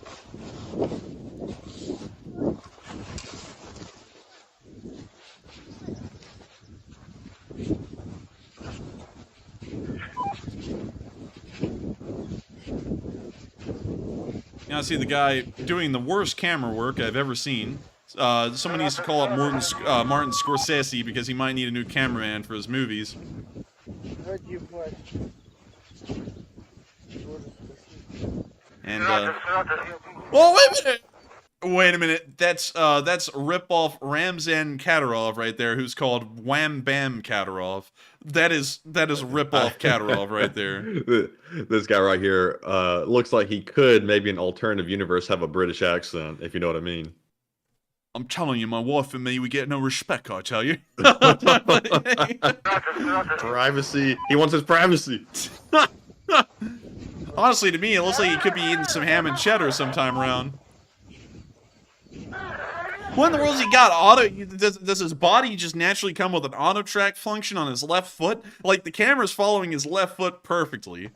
Speaker 3: You know, I see the guy doing the worst camera work I've ever seen. Someone needs to call up Martin Scorsese because he might need a new cameraman for his movies. And well, wait a minute. Wait a minute. That's rip-off Ramzan Kadyrov right there, who's called Wham Bam Kadyrov. That is rip-off Kadyrov right there.
Speaker 4: This guy right here looks like he could maybe in an alternative universe have a British accent, if you know what I mean.
Speaker 3: I'm telling you, my wife and me, we get no respect, I tell you.
Speaker 4: Privacy. He wants his privacy.
Speaker 3: Honestly, to me, it looks like he could be eating some ham and cheddar sometime around. What in the world has he got? Does his body just naturally come with an auto track function on his left foot? Like, the camera's following his left foot perfectly.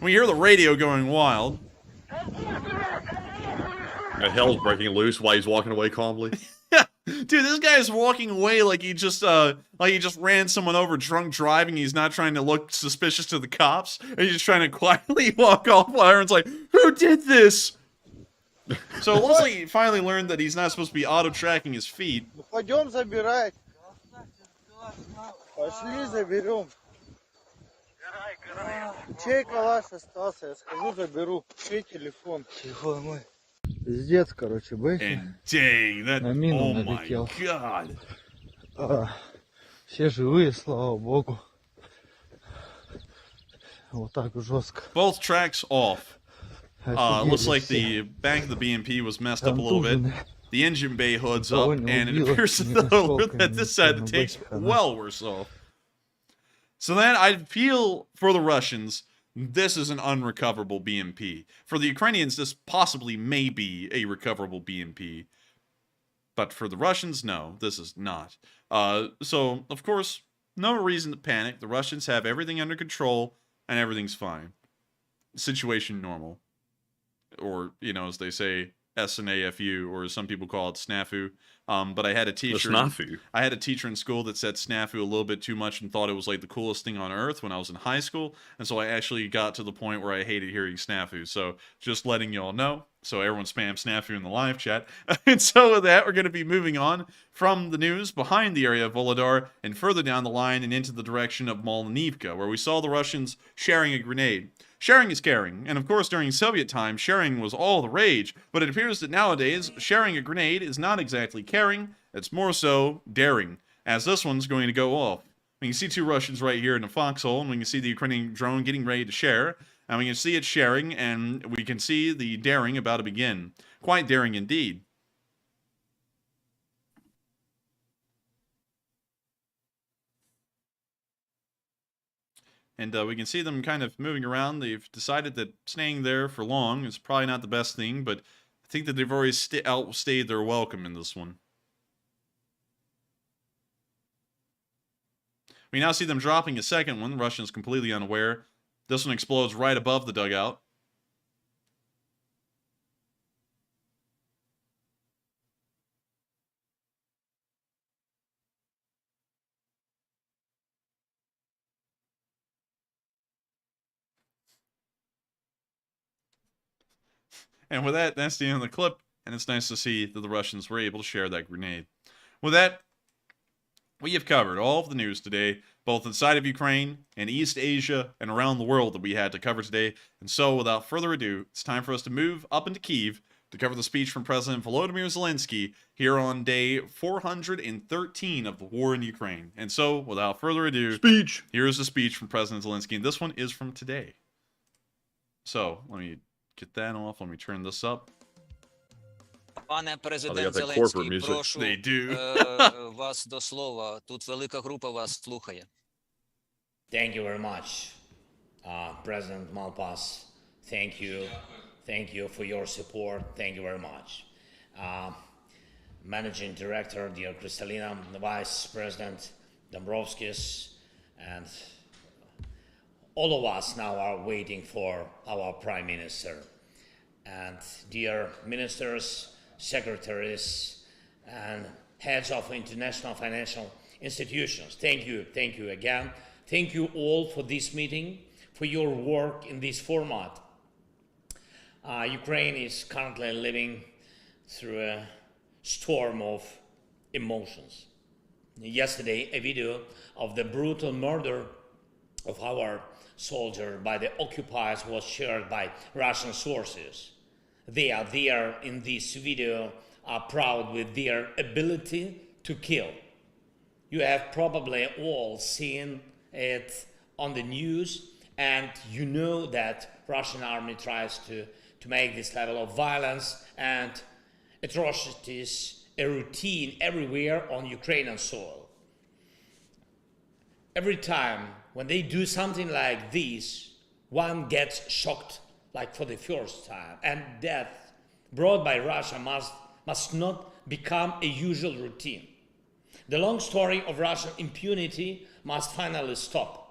Speaker 3: We hear the radio going wild.
Speaker 4: The hell's breaking loose while he's walking away calmly.
Speaker 3: Dude, this guy is walking away like he just ran someone over drunk driving. He's not trying to look suspicious to the cops. He's just trying to quietly walk off while everyone's like, who did this? So it looks like he finally learned that he's not supposed to be auto-tracking his feet.
Speaker 8: Пойдем забирать. Пошли заберем. Чей калаш остался? Я скажу, заберу. Чей телефон? Телефон мой. Пиздец, короче, бэхи.
Speaker 3: And dang, that,
Speaker 8: На мину
Speaker 3: oh my
Speaker 8: налетел.
Speaker 3: god.
Speaker 8: Все живые, слава богу. Вот так жестко.
Speaker 3: Both tracks off. Looks like the back of the BMP was messed up a little bit. The engine bay hood's up, and it appears that this side of the tank's well worse off. So then I feel for the Russians, this is an unrecoverable BMP. For the Ukrainians, this possibly may be a recoverable BMP. But for the Russians, no, this is not. So, of course, no reason to panic. The Russians have everything under control, and everything's fine. Situation normal. Or, you know, as they say, SNAFU, or as some people call it, snafu. But I had a teacher. I had a teacher in school that said snafu a little bit too much and thought it was like the coolest thing on earth when I was in high school, and so I actually got to the point where I hated hearing snafu. So just letting y'all know. So everyone spam snafu in the live chat. And so with that, we're going to be moving on from the news behind the area of Volodar and further down the line and into the direction of Malnivka, where we saw the Russians sharing a grenade. Sharing is caring, and of course during Soviet times, sharing was all the rage, but it appears that nowadays, sharing a grenade is not exactly caring, it's more so daring, as this one's going to go off. We can see two Russians right here in the foxhole, and we can see the Ukrainian drone getting ready to share, and we can see it sharing, and we can see the daring about to begin. Quite daring indeed. And we can see them kind of moving around. They've decided that staying there for long is probably not the best thing, but I think that they've already outstayed their welcome in this one. We now see them dropping a second one. The Russians completely unaware. This one explodes right above the dugout. And with that, that's the end of the clip, and it's nice to see that the Russians were able to share that grenade. With that, we have covered all of the news today, both inside of Ukraine and East Asia and around the world that we had to cover today. And so, without further ado, it's time for us to move up into Kyiv to cover the speech from President Volodymyr Zelensky here on day 413 of the war in Ukraine. And so, without further ado, here's the speech from President Zelensky, and this one is from today. So, let me get that off. Let me turn this up.
Speaker 10: Пане президент Зеленський, прошу вас до слова. Тут велика група вас слухає.
Speaker 11: Thank you very much, President Malpass. Thank you. Thank you for your support. Thank you very much. Managing Director, dear Kristalina, Vice President Dombrovskis, and all of us now are waiting for our Prime Minister. And dear ministers, secretaries, and heads of international financial institutions, thank you again. Thank you all for this meeting, for your work in this format. Ukraine is currently living through a storm of emotions. Yesterday, a video of the brutal murder of our soldier by the occupiers was shared by Russian sources. They are there in this video, are proud with their ability to kill. You have probably all seen it on the news, and you know that Russian army tries to make this level of violence and atrocities a routine everywhere on Ukrainian soil. Every time when they do something like this, one gets shocked like for the first time, and death brought by Russia must not become a usual routine. The long story of Russian impunity must finally stop.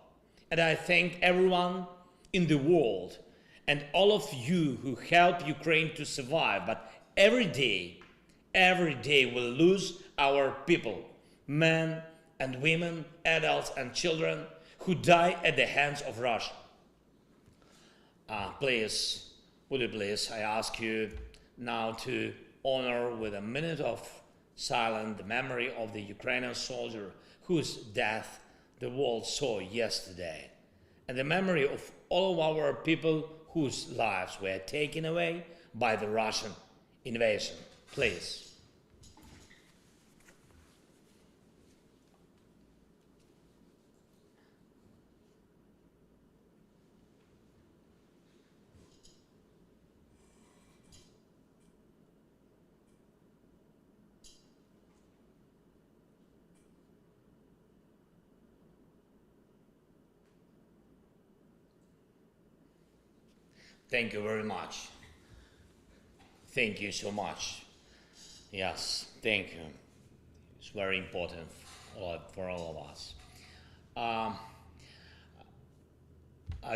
Speaker 11: And I thank everyone in the world and all of you who help Ukraine to survive. But every day we'll lose our people, men and women, adults and children who die at the hands of Russia. Please, would you please, I ask you now to honor with a minute of silence the memory of the Ukrainian soldier whose death the world saw yesterday, and the memory of all of our people whose lives were taken away by the Russian invasion. Please. Thank you very much. Thank Thank you so much. Yes, thank you. It's very important for all of us.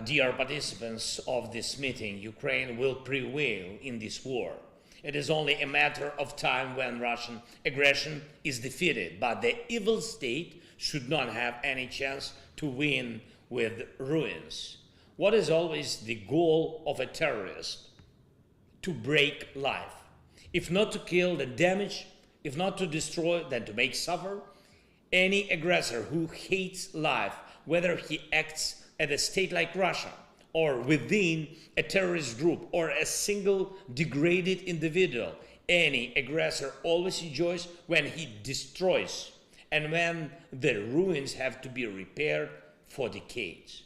Speaker 11: Dear participants of this meeting, Ukraine will prevail in this war. It is only a matter of time when Russian aggression is defeated, but the evil state should not have any chance to win with ruins. What is always the goal of a terrorist? To break life. If not to kill, then damage. If not to destroy, then to make suffer. Any aggressor who hates life, whether he acts at a state like Russia, or within a terrorist group, or a single degraded individual, any aggressor always enjoys when he destroys, and when the ruins have to be repaired for decades.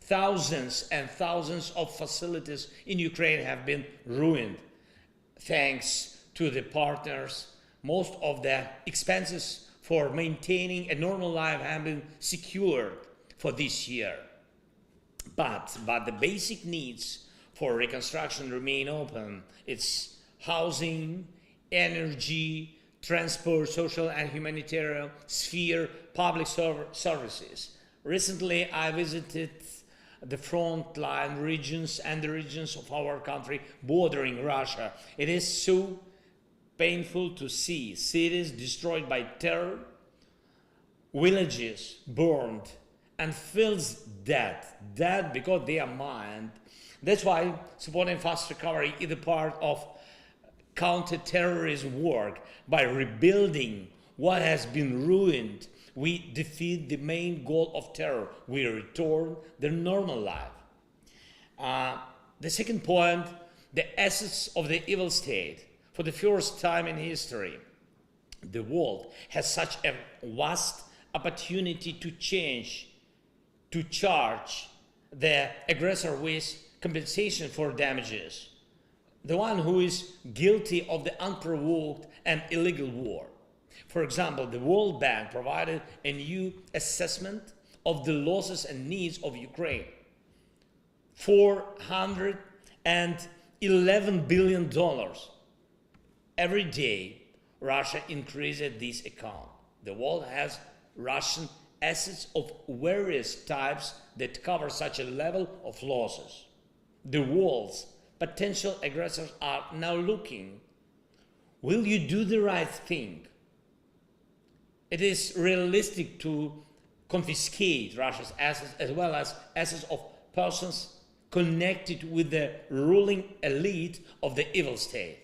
Speaker 11: Thousands and thousands of facilities in Ukraine have been ruined. Thanks to the partners, most of the expenses for maintaining a normal life have been secured for this year. But the basic needs for reconstruction remain open. It's housing, energy, transport, social and humanitarian sphere, public services. Recently, I visited the frontline regions and the regions of our country bordering Russia. It is so painful to see cities destroyed by terror, villages burned, and fields dead because they are mined. That's why supporting fast recovery is a part of counter-terrorism work. By rebuilding what has been ruined, we defeat the main goal of terror. We return the normal life. The second point, the essence of the evil state. For the first time in history, the world has such a vast opportunity to change, to charge the aggressor with compensation for damages, the one who is guilty of the unprovoked and illegal war. For example, the World Bank provided a new assessment of the losses and needs of Ukraine. $411 billion. Every day, Russia increases this account. The world has Russian assets of various types that cover such a level of losses. The world's potential aggressors are now looking. Will you do the right thing? It is realistic to confiscate Russia's assets as well as assets of persons connected with the ruling elite of the evil state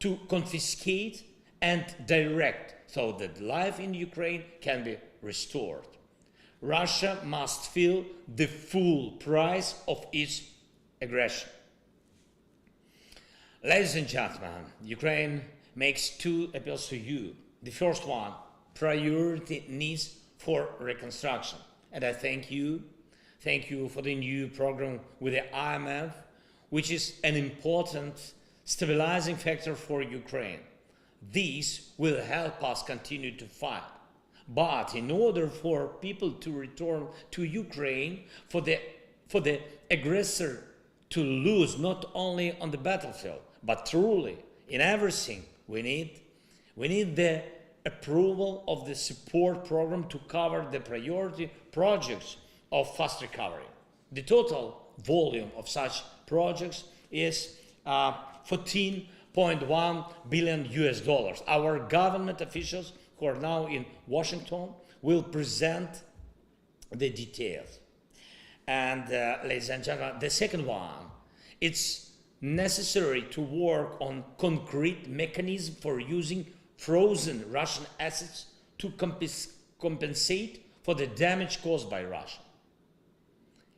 Speaker 11: to confiscate and direct so that life in Ukraine can be restored. Russia must feel the full price of its aggression. Ladies and gentlemen, Ukraine makes two appeals to you. The first one, priority needs for reconstruction. And I thank you for the new program with the IMF, which is an important stabilizing factor for Ukraine. This will help us continue to fight. But in order for people to return to Ukraine, for the aggressor to lose not only on the battlefield, but truly in everything, we need the approval of the support program to cover the priority projects of fast recovery. The total volume of such projects is 14.1 billion US dollars. Our government officials who are now in Washington will present the details. And ladies and gentlemen, the second one, it's necessary to work on concrete mechanism for using frozen Russian assets to compensate for the damage caused by Russia.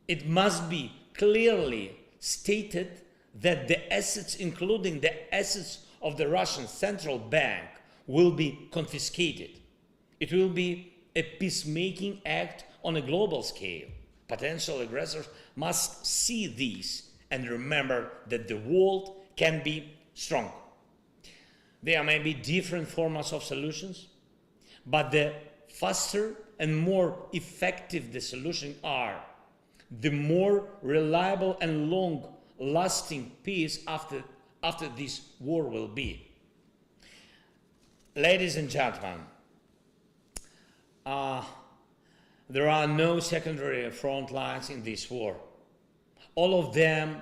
Speaker 11: It must be clearly stated that the assets, including the assets of the Russian Central Bank, will be confiscated. It will be a peacemaking act on a global scale. Potential aggressors must see this and remember that the world can be strong. There may be different formats of solutions, but the faster and more effective the solutions are, the more reliable and long-lasting peace after this war will be. Ladies and gentlemen, there are no secondary front lines in this war. All of them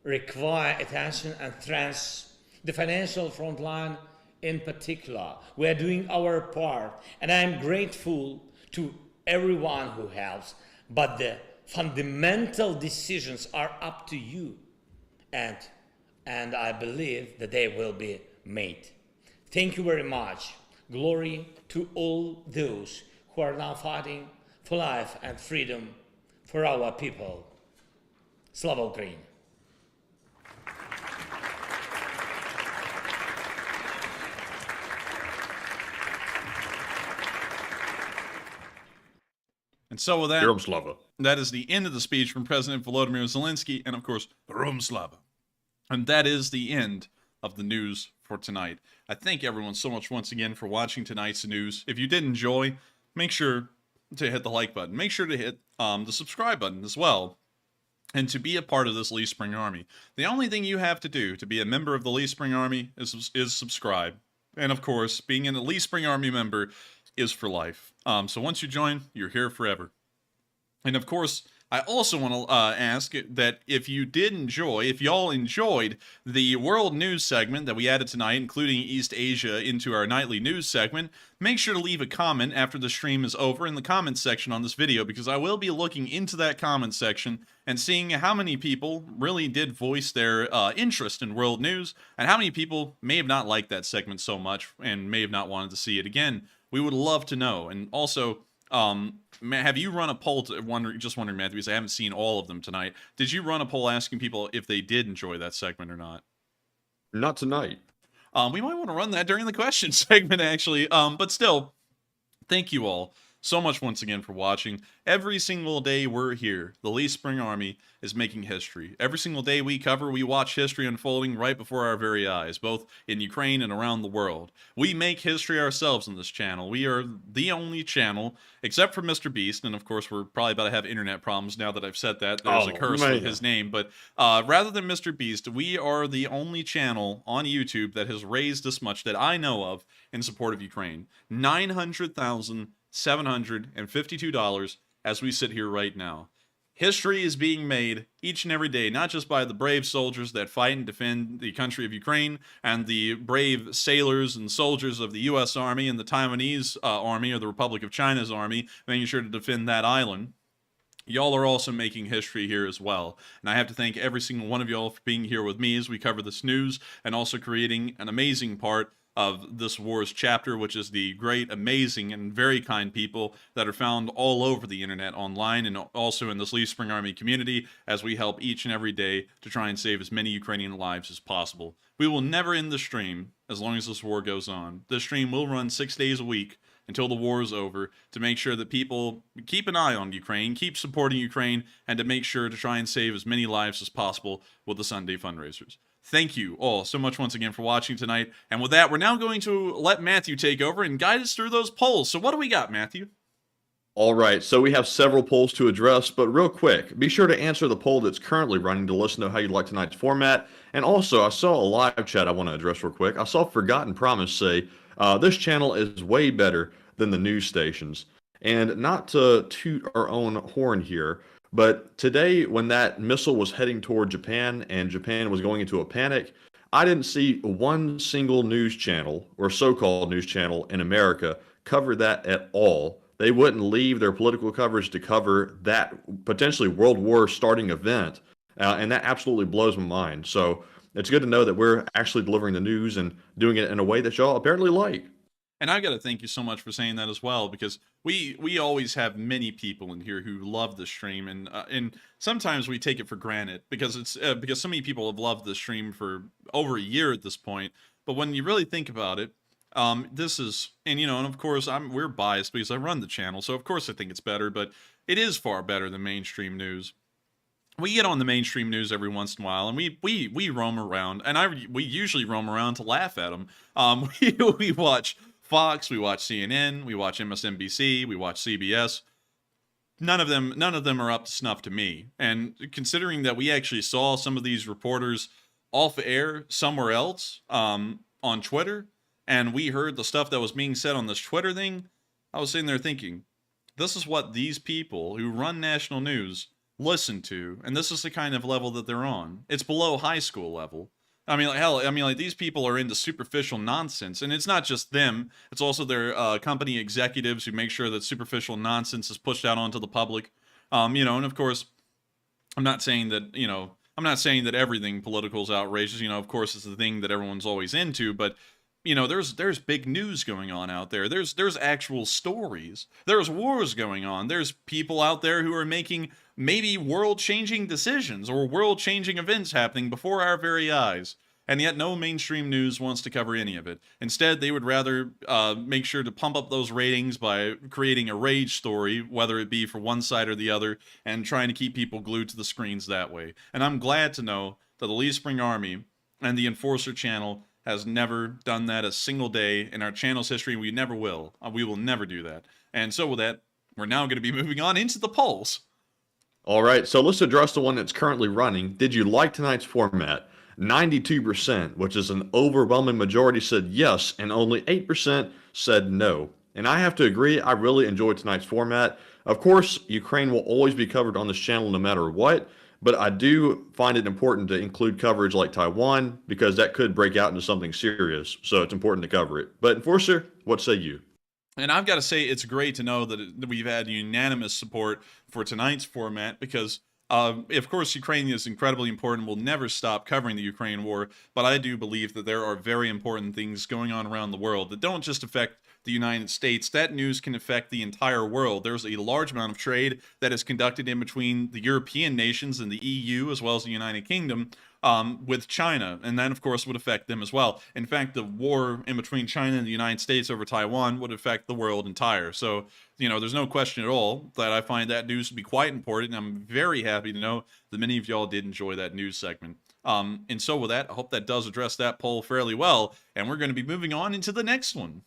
Speaker 11: require attention and strength. The financial front line in particular. We are doing our part, and I am grateful to everyone who helps, but the fundamental decisions are up to you, and I believe that they will be made. Thank you very much. Glory to all those who are now fighting for life and freedom for our people. Slava Ukraini!
Speaker 3: And so with that, that is the end of the speech from President Volodymyr Zelensky, and of course, Rum Slava. And that is the end of the news for tonight. I thank everyone so much once again for watching tonight's news. If you did enjoy, make sure to hit the like button. Make sure to hit the subscribe button as well. And to be a part of this Lee Spring Army. The only thing you have to do to be a member of the Lee Spring Army is subscribe. And of course, being an Lee Spring Army member is for life. So once you join, you're here forever. And of course, I also want to ask that if y'all enjoyed the world news segment that we added tonight, including East Asia, into our nightly news segment, make sure to leave a comment after the stream is over in the comments section on this video, because I will be looking into that comment section and seeing how many people really did voice their interest in world news, and how many people may have not liked that segment so much and may have not wanted to see it again. We would love to know. And also, have you run a poll just wondering, Matthew, because I haven't seen all of them tonight. Did you run a poll asking people if they did enjoy that segment or not?
Speaker 4: Not tonight.
Speaker 3: We might want to run that during the question segment, actually. But still, thank you all so much once again for watching. Every single day we're here, the Lee Spring Army is making history. Every single day we watch history unfolding right before our very eyes, both in Ukraine and around the world. We make history ourselves on this channel. We are the only channel, except for Mr. Beast, and of course we're probably about to have internet problems now that I've said that. There's a curse with his name, but rather than Mr. Beast, we are the only channel on YouTube that has raised this much that I know of in support of Ukraine. $900,752 as we sit here right now. History is being made each and every day, not just by the brave soldiers that fight and defend the country of Ukraine, and the brave sailors and soldiers of the U.S. Army and the Taiwanese Army, or the Republic of China's army, making sure to defend that island. Y'all are also making history here as well. And I have to thank every single one of y'all for being here with me as we cover this news and also creating an amazing part of this war's chapter, which is the great, amazing, and very kind people that are found all over the internet online and also in this Leaf Spring Army community as we help each and every day to try and save as many Ukrainian lives as possible. We will never end the stream as long as this war goes on. This stream will run 6 days a week until the war is over, to make sure that people keep an eye on Ukraine, keep supporting Ukraine, and to make sure to try and save as many lives as possible with the Sunday fundraisers. Thank you all so much once again for watching tonight. And with that, we're now going to let Matthew take over and guide us through those polls. So what do we got, Matthew?
Speaker 4: All right, so we have several polls to address, but real quick, be sure to answer the poll that's currently running to let us know how you like tonight's format. And also, I saw a live chat I want to address real quick. I saw Forgotten Promise say, this channel is way better than the news stations. And not to toot our own horn here, but today when that missile was heading toward Japan and Japan was going into a panic, I didn't see one single news channel or so-called news channel in America cover that at all. They wouldn't leave their political coverage to cover that potentially World War starting event. And that absolutely blows my mind. So it's good to know that we're actually delivering the news and doing it in a way that y'all apparently like.
Speaker 3: And I got to thank you so much for saying that as well, because we always have many people in here who love the stream, and sometimes we take it for granted because it's because so many people have loved the stream for over a year at this point. But when you really think about it, this is, and of course we're biased because I run the channel, so of course I think it's better, but it is far better than mainstream news. We get on the mainstream news every once in a while, and we roam around, and we usually roam around to laugh at them. We watch Fox, we watch CNN, we watch MSNBC, we watch CBS. None of them are up to snuff to me. And considering that we actually saw some of these reporters off air somewhere else on Twitter, and we heard the stuff that was being said on this Twitter thing, I was sitting there thinking, this is what these people who run national news listen to, and this is the kind of level that they're on. It's below high school level. I mean, like, these people are into superficial nonsense, and it's not just them. It's also their company executives who make sure that superficial nonsense is pushed out onto the public. And of course, I'm not saying that everything political is outrageous. Of course, it's the thing that everyone's always into, but there's big news going on out there. There's actual stories. There's wars going on. There's people out there who are making maybe world-changing decisions or world-changing events happening before our very eyes. And yet no mainstream news wants to cover any of it. Instead, they would rather make sure to pump up those ratings by creating a rage story, whether it be for one side or the other, and trying to keep people glued to the screens that way. And I'm glad to know that the Leaf Spring Army and the Enforcer channel has never done that a single day in our channel's history. We never will. We will never do that. And so with that, we're now going to be moving on into the polls.
Speaker 4: All right, so let's address the one that's currently running. Did you like tonight's format? 92%, which is an overwhelming majority, said yes, and only 8% said no. And I have to agree, I really enjoyed tonight's format. Of course, Ukraine will always be covered on this channel no matter what, but I do find it important to include coverage like Taiwan because that could break out into something serious, so it's important to cover it. But Enforcer, what say you?
Speaker 3: And I've got to say, it's great to know that we've had unanimous support for tonight's format because, of course, Ukraine is incredibly important. We'll never stop covering the Ukraine war, but I do believe that there are very important things going on around the world that don't just affect the United States. That news can affect the entire world. There's a large amount of trade that is conducted in between the European nations and the EU, as well as the United Kingdom, with China, and that, of course, would affect them as well. In fact, the war in between China and the United States over Taiwan would affect the world entire. So, there's no question at all that I find that news to be quite important, and I'm very happy to know that many of y'all did enjoy that news segment. And so with that, I hope that does address that poll fairly well, and we're going to be moving on into the next one.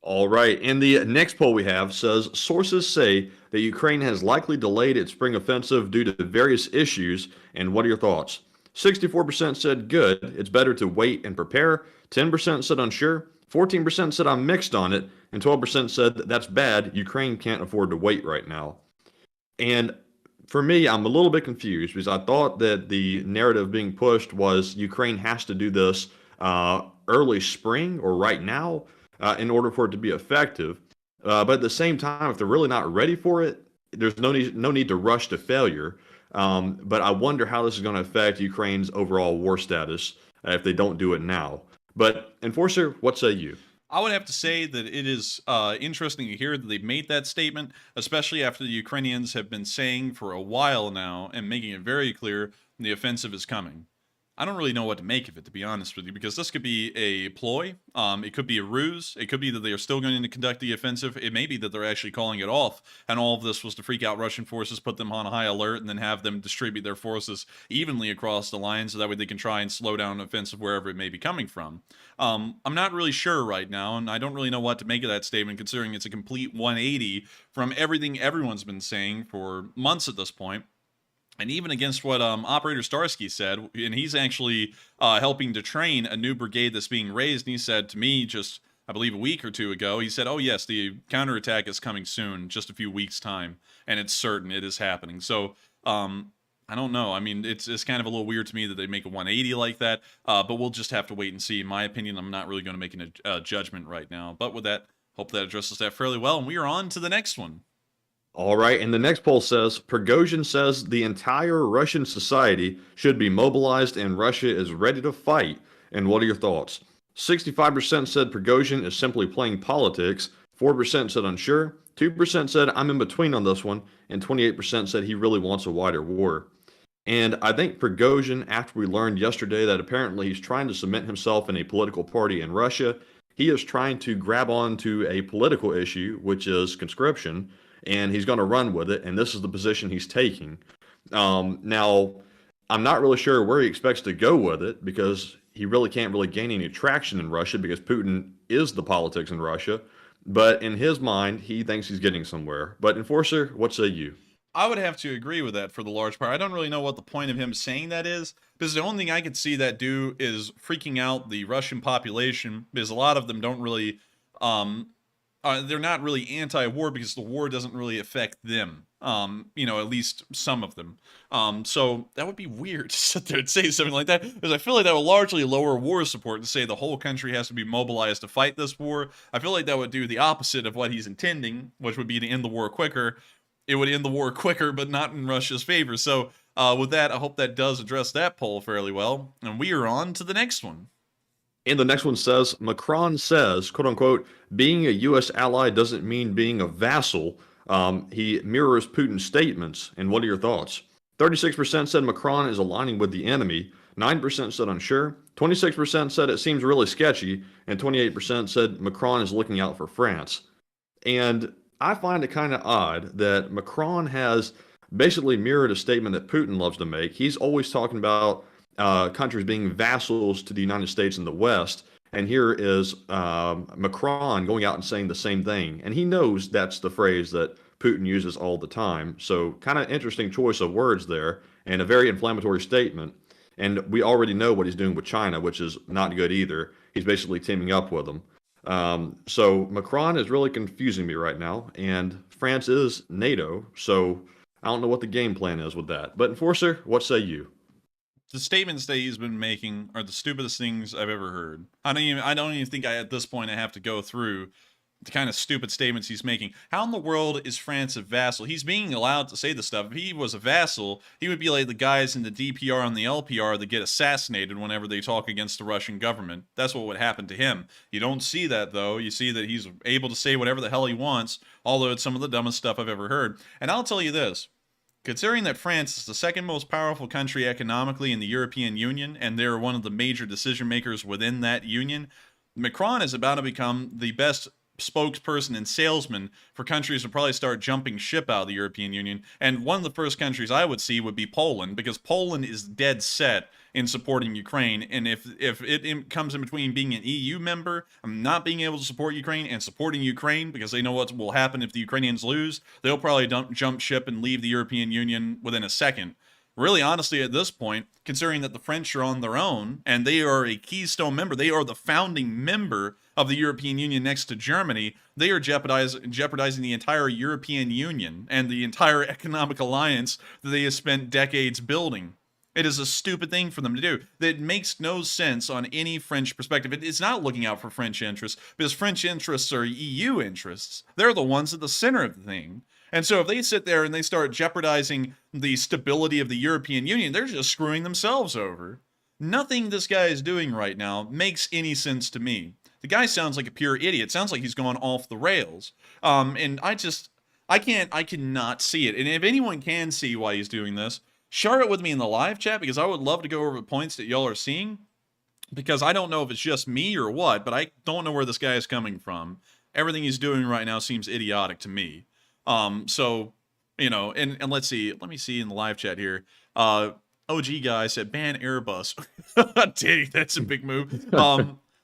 Speaker 4: All right, and the next poll we have says, sources say that Ukraine has likely delayed its spring offensive due to various issues, and what are your thoughts? 64% said good, it's better to wait and prepare, 10% said unsure, 14% said I'm mixed on it, and 12% said that's bad, Ukraine can't afford to wait right now. And for me, I'm a little bit confused because I thought that the narrative being pushed was Ukraine has to do this early spring or right now in order for it to be effective. But at the same time, if they're really not ready for it, there's no need to rush to failure. But I wonder how this is going to affect Ukraine's overall war status if they don't do it now. But Enforcer, what say you?
Speaker 3: I would have to say that it is interesting to hear that they've made that statement, especially after the Ukrainians have been saying for a while now and making it very clear the offensive is coming. I don't really know what to make of it, to be honest with you, because this could be a ploy. It could be a ruse. It could be that they are still going to conduct the offensive. It may be that they're actually calling it off, and all of this was to freak out Russian forces, put them on high alert, and then have them distribute their forces evenly across the line so that way they can try and slow down an offensive wherever it may be coming from. I'm not really sure right now, and I don't really know what to make of that statement, considering it's a complete 180 from everything everyone's been saying for months at this point. And even against what Operator Starsky said, and he's actually helping to train a new brigade that's being raised, and he said to me just, I believe, a week or two ago, he said, oh yes, the counterattack is coming soon, just a few weeks' time, and it's certain it is happening. So, I don't know. I mean, it's kind of a little weird to me that they make a 180 like that, but we'll just have to wait and see. In my opinion, I'm not really going to make a judgment right now. But with that, hope that addresses that fairly well, and we are on to the next one.
Speaker 4: All right, and the next poll says, Prigozhin says the entire Russian society should be mobilized and Russia is ready to fight. And what are your thoughts? 65% said Prigozhin is simply playing politics, 4% said unsure, 2% said I'm in between on this one, and 28% said he really wants a wider war. And I think Prigozhin, after we learned yesterday that apparently he's trying to cement himself in a political party in Russia, he is trying to grab onto a political issue, which is conscription, and he's going to run with it, and this is the position he's taking. Now, I'm not really sure where he expects to go with it, because he really can't really gain any traction in Russia, because Putin is the politics in Russia. But in his mind, he thinks he's getting somewhere. But Enforcer, what say you?
Speaker 3: I would have to agree with that for the large part. I don't really know what the point of him saying that is, because the only thing I could see that do is freaking out the Russian population, because a lot of them don't really... they're not really anti-war because the war doesn't really affect them. At least some of them. So that would be weird to sit there and say something like that, because I feel like that would largely lower war support and say the whole country has to be mobilized to fight this war. I feel like that would do the opposite of what he's intending, which would be to end the war quicker. It would end the war quicker, but not in Russia's favor. So with that, I hope that does address that poll fairly well. And we are on to the next one.
Speaker 4: And the next one says, Macron says, quote unquote, being a U.S. ally doesn't mean being a vassal. He mirrors Putin's statements. And what are your thoughts? 36% said Macron is aligning with the enemy. 9% said unsure. 26% said it seems really sketchy. And 28% said Macron is looking out for France. And I find it kind of odd that Macron has basically mirrored a statement that Putin loves to make. He's always talking about countries being vassals to the United States in the West. And here is Macron going out and saying the same thing. And he knows that's the phrase that Putin uses all the time. So kind of interesting choice of words there, and a very inflammatory statement. And we already know what he's doing with China, which is not good either. He's basically teaming up with them. So Macron is really confusing me right now. And France is NATO. So I don't know what the game plan is with that. But Enforcer, what say you?
Speaker 3: The statements that he's been making are the stupidest things I've ever heard. I don't even think at this point I have to go through the kind of stupid statements he's making. How in the world is France a vassal? He's being allowed to say this stuff. If he was a vassal, he would be like the guys in the DPR and the LPR that get assassinated whenever they talk against the Russian government. That's what would happen to him. You don't see that, though. You see that he's able to say whatever the hell he wants, although it's some of the dumbest stuff I've ever heard. And I'll tell you this. Considering that France is the second most powerful country economically in the European Union, and they're one of the major decision makers within that union, Macron is about to become the best spokesperson and salesman for countries to probably start jumping ship out of the European Union. And one of the first countries I would see would be Poland, because Poland is dead set in supporting Ukraine. And if it comes in between being an EU member and not being able to support Ukraine and supporting Ukraine because they know what will happen if the Ukrainians lose, they'll probably jump ship and leave the European Union within a second. Really, honestly, at this point, considering that the French are on their own, and they are a keystone member, they are the founding member of the European Union next to Germany, they are jeopardizing the entire European Union and the entire economic alliance that they have spent decades building. It is a stupid thing for them to do. That makes no sense on any French perspective. It's not looking out for French interests, because French interests are EU interests. They're the ones at the center of the thing. And so if they sit there and they start jeopardizing the stability of the European Union, they're just screwing themselves over. Nothing this guy is doing right now makes any sense to me. The guy sounds like a pure idiot. Sounds like he's gone off the rails. And I cannot see it. And if anyone can see why he's doing this, share it with me in the live chat, because I would love to go over the points that y'all are seeing. Because I don't know if it's just me or what, but I don't know where this guy is coming from. Everything he's doing right now seems idiotic to me. So, you know, and let's see. Let me see in the live chat here. OG guy said, ban Airbus. Dang, that's a big move.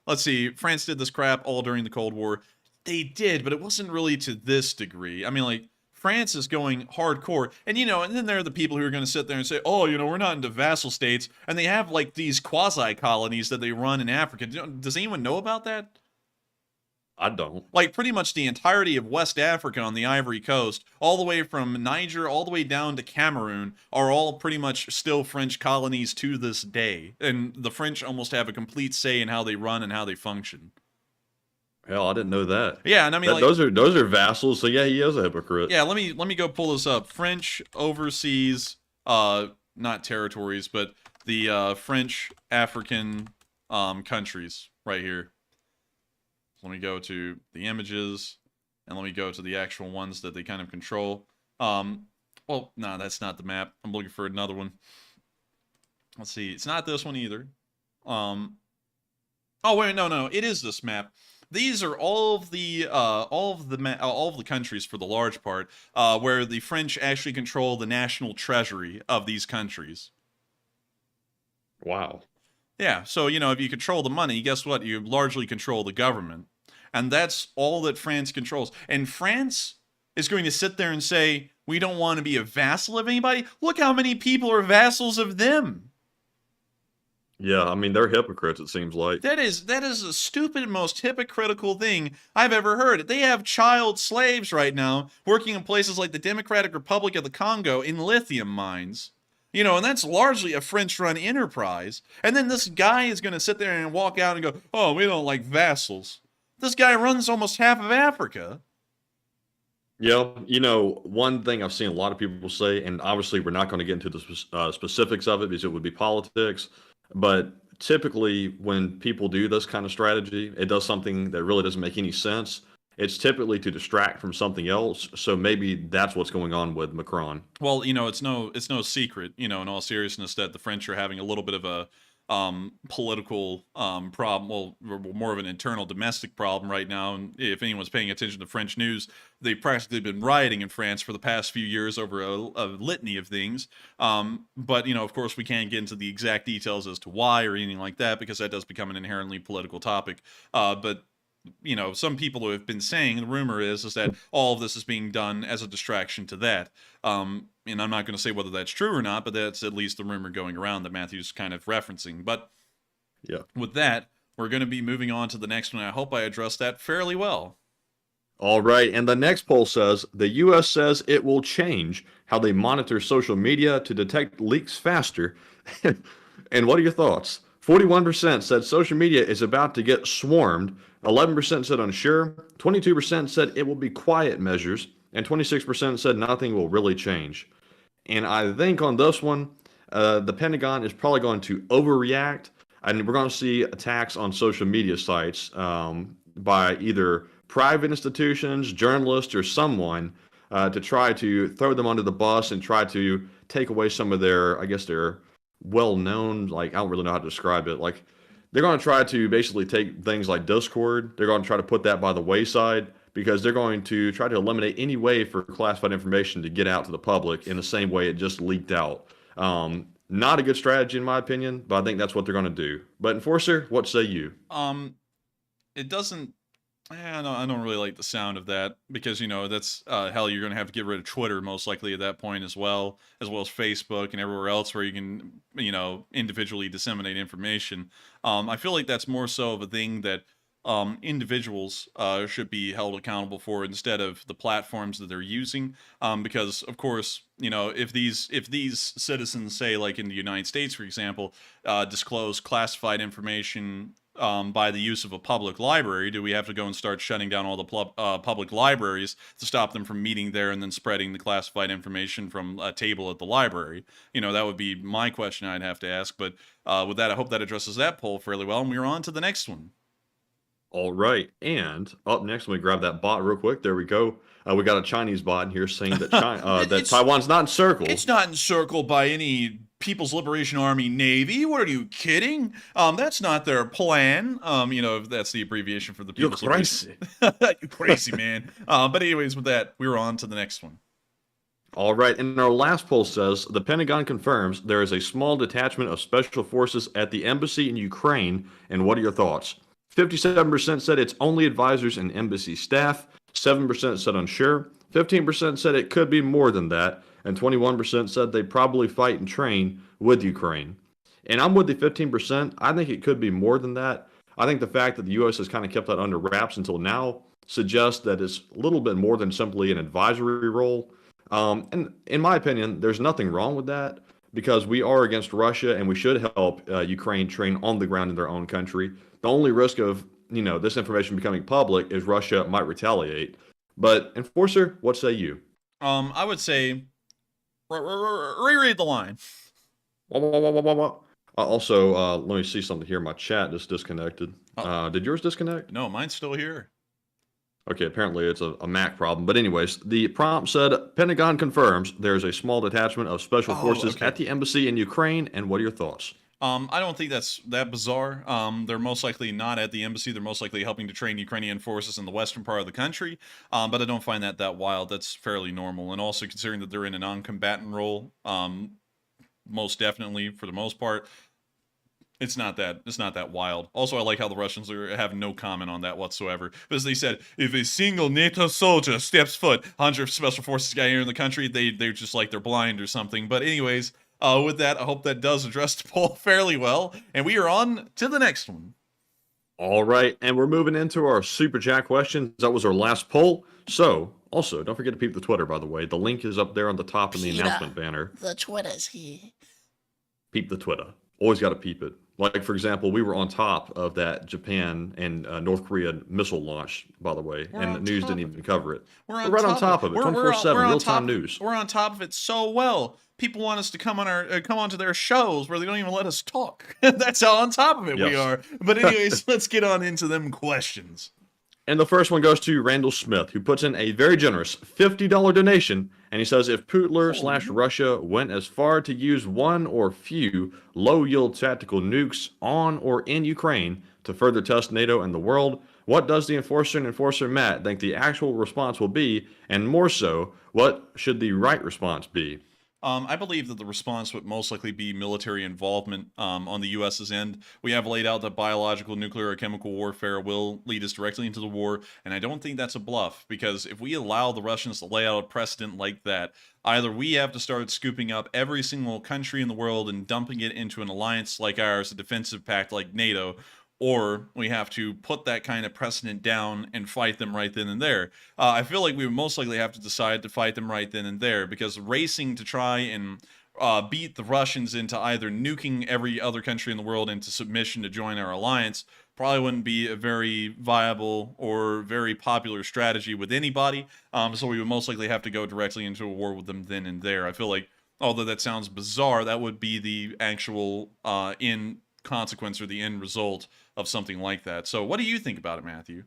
Speaker 3: Let's see. France did this crap all during the Cold War. They did, but it wasn't really to this degree. I mean, like, France is going hardcore. And, you know, and then there are the people who are going to sit there and say, oh, you know, we're not into vassal states. And they have, like, these quasi-colonies that they run in Africa. Does anyone know about that?
Speaker 4: I don't.
Speaker 3: Like, pretty much the entirety of West Africa on the Ivory Coast, all the way from Niger, all the way down to Cameroon, are all pretty much still French colonies to this day. And the French almost have a complete say in how they run and how they function.
Speaker 4: Hell, I didn't know that.
Speaker 3: Yeah, and I mean, like,
Speaker 4: those are vassals, so yeah, he is a hypocrite.
Speaker 3: Yeah, let me go pull this up. French overseas, not territories, but the French African countries right here. Let me go to the images, and let me go to the actual ones that they kind of control. Well, no, that's not the map. I'm looking for another one. Let's see. It's not this one either. Oh wait, no, it is this map. These are all of the countries for the large part, where the French actually control the national treasury of these countries.
Speaker 4: Wow.
Speaker 3: Yeah, so, you know, if you control the money, guess what? You largely control the government. And that's all that France controls. And France is going to sit there and say, we don't want to be a vassal of anybody. Look how many people are vassals of them.
Speaker 4: Yeah, I mean, they're hypocrites, it seems like.
Speaker 3: That is the stupid, most hypocritical thing I've ever heard. They have child slaves right now working in places like the Democratic Republic of the Congo in lithium mines. You know, and that's largely a French-run enterprise. And then this guy is going to sit there and walk out and go, oh, we don't like vassals. This guy runs almost half of Africa.
Speaker 4: Yeah, you know, one thing I've seen a lot of people say, and obviously we're not going to get into the specifics of it because it would be politics, but typically when people do this kind of strategy, it does something that really doesn't make any sense. It's typically to distract from something else. So maybe that's what's going on with Macron.
Speaker 3: Well, you know, it's no secret, you know, in all seriousness, that the French are having a little bit of a political problem, well, more of an internal domestic problem right now. And if anyone's paying attention to French news, they've practically been rioting in France for the past few years over a litany of things. But, you know, of course, we can't get into the exact details as to why or anything like that, because that does become an inherently political topic. But you know, some people who have been saying, the rumor is that all of this is being done as a distraction to that. And I'm not going to say whether that's true or not, but that's at least the rumor going around that Matthew's kind of referencing. But
Speaker 4: yeah,
Speaker 3: with that, we're going to be moving on to the next one. I hope I addressed that fairly well.
Speaker 4: All right, and the next poll says, the U.S. says it will change how they monitor social media to detect leaks faster. And what are your thoughts? 41% said social media is about to get swarmed. 11% said unsure. 22% said it will be quiet measures. And 26% said nothing will really change. And I think on this one, the Pentagon is probably going to overreact. And we're going to see attacks on social media sites by either private institutions, journalists, or someone to try to throw them under the bus and try to take away some of their, I guess, their well-known, like, I don't really know how to describe it. Like, they're going to try to basically take things like Discord. They're going to try to put that by the wayside because they're going to try to eliminate any way for classified information to get out to the public in the same way it just leaked out. Not a good strategy in my opinion, but I think that's what they're going to do. But Enforcer, what say you?
Speaker 3: It doesn't. I don't really like the sound of that because, you know, that's hell, you're going to have to get rid of Twitter most likely at that point as well as Facebook and everywhere else where you can, you know, individually disseminate information. I feel like that's more so of a thing that individuals should be held accountable for instead of the platforms that they're using. Because, of course, you know, if these citizens, say, like in the United States, for example, disclose classified information by the use of a public library? Do we have to go and start shutting down all the public libraries to stop them from meeting there and then spreading the classified information from a table at the library? You know, that would be my question I'd have to ask. But with that, I hope that addresses that poll fairly well. And we're on to the next one.
Speaker 4: All right. And up next, let me grab that bot real quick. There we go. We got a Chinese bot in here saying that that Taiwan's not encircled.
Speaker 3: It's not encircled by any People's Liberation Army Navy. What are you kidding? That's not their plan. You know, that's the abbreviation for the People's
Speaker 4: Liberation.
Speaker 3: You crazy, man. But anyways, with that, we're on to the next one.
Speaker 4: All right, and our last poll says, the Pentagon confirms there is a small detachment of special forces at the embassy in Ukraine, and what are your thoughts? 57% said it's only advisors and embassy staff, 7% said unsure, 15% said it could be more than that, and 21% said they probably fight and train with Ukraine. And I'm with the 15%. I think it could be more than that. I think the fact that the U.S. has kind of kept that under wraps until now suggests that it's a little bit more than simply an advisory role. And in my opinion, there's nothing wrong with that because we are against Russia and we should help Ukraine train on the ground in their own country. The only risk of, you know, this information becoming public is Russia might retaliate. But Enforcer, what say you?
Speaker 3: I would say reread the line.
Speaker 4: Also, let me see something here. My chat just disconnected. Did yours disconnect?
Speaker 3: No, mine's still here.
Speaker 4: Okay, apparently it's a Mac problem. But anyways, the prompt said, Pentagon confirms there's a small detachment of special forces at the embassy in Ukraine. And what are your thoughts?
Speaker 3: I don't think that's that bizarre. They're most likely not at the embassy. They're most likely helping to train Ukrainian forces in the western part of the country. But I don't find that wild. That's fairly normal. And also considering that they're in a non-combatant role, most definitely, for the most part, it's not that wild. Also, I like how the Russians have no comment on that whatsoever. Because they said, if a single NATO soldier steps foot, 100 special forces guy here in the country, they're just like they're blind or something. But anyways, with that, I hope that does address the poll fairly well. And we are on to the next one.
Speaker 4: All right, and we're moving into our Super Chat questions. That was our last poll. So, also, don't forget to peep the Twitter, by the way. The link is up there on the top in the announcement banner.
Speaker 12: The Twitter's here.
Speaker 4: Peep the Twitter. Always got to peep it. Like, for example, we were on top of that Japan and North Korea missile launch, by the way, and the news didn't even cover it. We're right on top of it, 24/7, real-time news.
Speaker 3: We're on top of it so well. People want us to come onto their shows where they don't even let us talk. That's how on top of it we are. But anyways, let's get on into them questions.
Speaker 4: And the first one goes to Randall Smith, who puts in a very generous $50 donation. And he says, if Putler/Russia went as far to use one or few low-yield tactical nukes on or in Ukraine to further test NATO and the world, what does the Enforcer and Enforcer Matt think the actual response will be? And more so, what should the right response be?
Speaker 3: I believe that the response would most likely be military involvement on the U.S.'s end. We have laid out that biological, nuclear, or chemical warfare will lead us directly into the war, and I don't think that's a bluff, because if we allow the Russians to lay out a precedent like that, either we have to start scooping up every single country in the world and dumping it into an alliance like ours, a defensive pact like NATO, or we have to put that kind of precedent down and fight them right then and there. I feel like we would most likely have to decide to fight them right then and there, because racing to try and beat the Russians into either nuking every other country in the world into submission to join our alliance probably wouldn't be a very viable or very popular strategy with anybody. So we would most likely have to go directly into a war with them then and there. I feel like, although that sounds bizarre, that would be the actual end consequence or the end result of something like that. So what do you think about it, Matthew?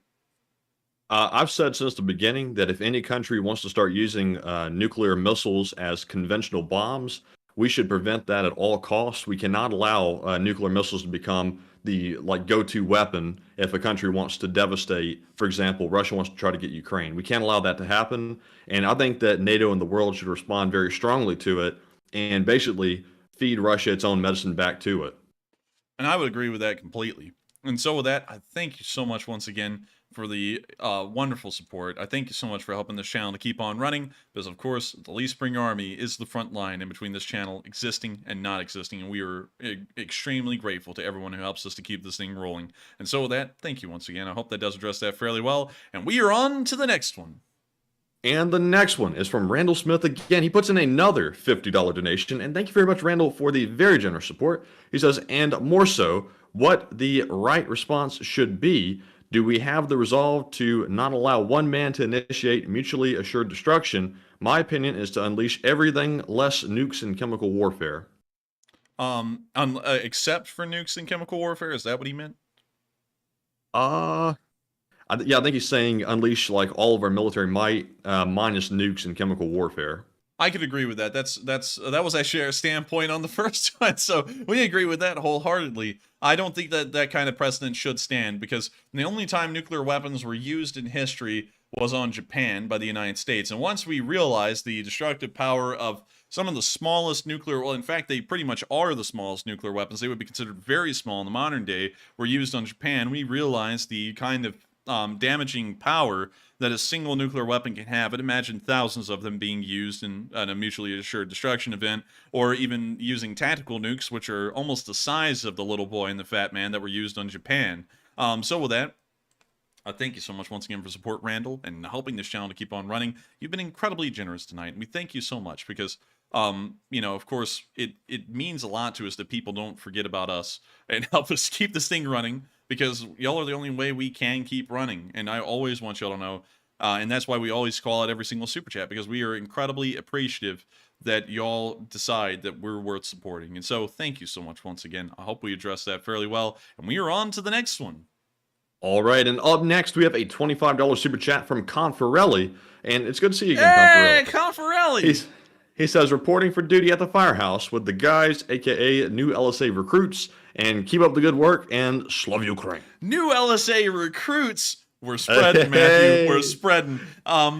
Speaker 4: I've said since the beginning that if any country wants to start using nuclear missiles as conventional bombs, we should prevent that at all costs. We cannot allow nuclear missiles to become the go-to weapon if a country wants to devastate. For example, Russia wants to try to get Ukraine. We can't allow that to happen. And I think that NATO and the world should respond very strongly to it and basically feed Russia its own medicine back to it.
Speaker 3: And I would agree with that completely. And so with that, I thank you so much once again for the wonderful support. I thank you so much for helping this channel to keep on running, because of course, the Leaf Spring Army is the front line in between this channel existing and not existing, and we are extremely grateful to everyone who helps us to keep this thing rolling. And so with that, thank you once again. I hope that does address that fairly well, and we are on to the next one.
Speaker 4: And the next one is from Randall Smith again. He puts in another $50 donation. And thank you very much, Randall, for the very generous support. He says, and more so, what the right response should be. Do we have the resolve to not allow one man to initiate mutually assured destruction? My opinion is to unleash everything less nukes and chemical warfare.
Speaker 3: Except for nukes and chemical warfare? Is that what he meant?
Speaker 4: Yeah, I think he's saying unleash like all of our military might, minus nukes and chemical warfare.
Speaker 3: I could agree with that. That was actually our standpoint on the first one, so we agree with that wholeheartedly. I don't think that that kind of precedent should stand, because the only time nuclear weapons were used in history was on Japan by the United States. And once we realized the destructive power of some of the smallest nuclear, well, in fact, they pretty much are the smallest nuclear weapons. They would be considered very small in the modern day, were used on Japan. We realized the kind of damaging power that a single nuclear weapon can have. And imagine thousands of them being used in a mutually assured destruction event, or even using tactical nukes, which are almost the size of the little boy and the fat man that were used on Japan. So with that, thank you so much once again for support, Randall, and helping this channel to keep on running. You've been incredibly generous tonight, and we thank you so much, because you know, of course, it means a lot to us that people don't forget about us and help us keep this thing running, because y'all are the only way we can keep running. And I always want y'all to know, and that's why we always call out every single super chat, because we are incredibly appreciative that y'all decide that we're worth supporting. And so thank you so much once again. I hope we addressed that fairly well, and we are on to the next one.
Speaker 4: All right, and up next we have a $25 super chat from Confarelli, and it's good to see you again,
Speaker 3: Confarelli. Hey, Confarelli!
Speaker 4: He says, reporting for duty at the firehouse with the guys, aka new LSA recruits, and keep up the good work, and Slav Ukraine.
Speaker 3: New LSA recruits? We're spreading, Matthew. We're spreading.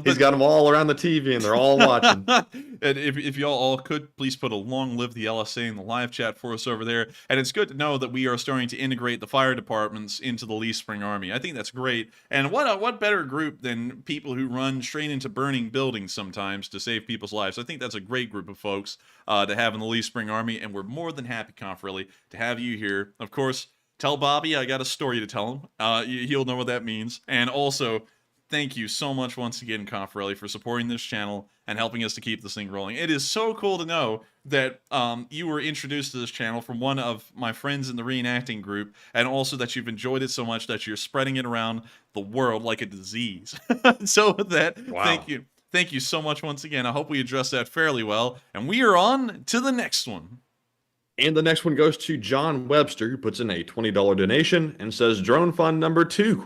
Speaker 4: He's got them all around the TV, and they're all watching.
Speaker 3: And if y'all all could, please put a long live the LSA in the live chat for us over there. And it's good to know that we are starting to integrate the fire departments into the Lee Spring Army. I think that's great. And what better group than people who run straight into burning buildings sometimes to save people's lives. I think that's a great group of folks to have in the Lee Spring Army, and we're more than happy, Confarelli, to have you here. Of course, tell Bobby I got a story to tell him. He'll know what that means. And also, thank you so much once again, Confarelli, for supporting this channel and helping us to keep this thing rolling. It is so cool to know that you were introduced to this channel from one of my friends in the reenacting group, and also that you've enjoyed it so much that you're spreading it around the world like a disease. So with that, wow. Thank you. Thank you so much once again. I hope we addressed that fairly well. And we are on to the next one.
Speaker 4: And the next one goes to John Webster, who puts in a $20 donation and says, Drone Fund number 2, ?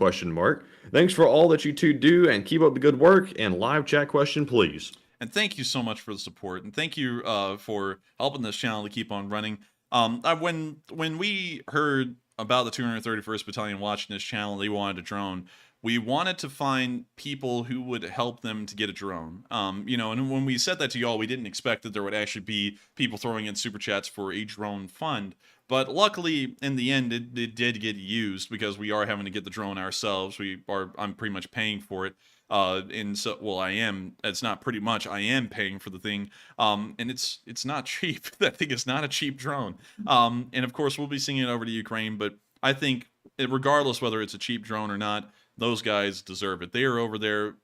Speaker 4: Thanks for all that you two do, and keep up the good work, and live chat question, please.
Speaker 3: And thank you so much for the support, and thank you for helping this channel to keep on running. When we heard about the 231st Battalion watching this channel, they wanted a drone. We wanted to find people who would help them to get a drone. You know, and when we said that to y'all, we didn't expect that there would actually be people throwing in super chats for a drone fund. But luckily, in the end, it did get used, because we are having to get the drone ourselves. I'm pretty much paying for it. And so, well, I am. It's not pretty much. I am paying for the thing. And it's not cheap. That thing is not a cheap drone. And of course, we'll be sending it over to Ukraine. But I think, regardless whether it's a cheap drone or not, those guys deserve it. They are over there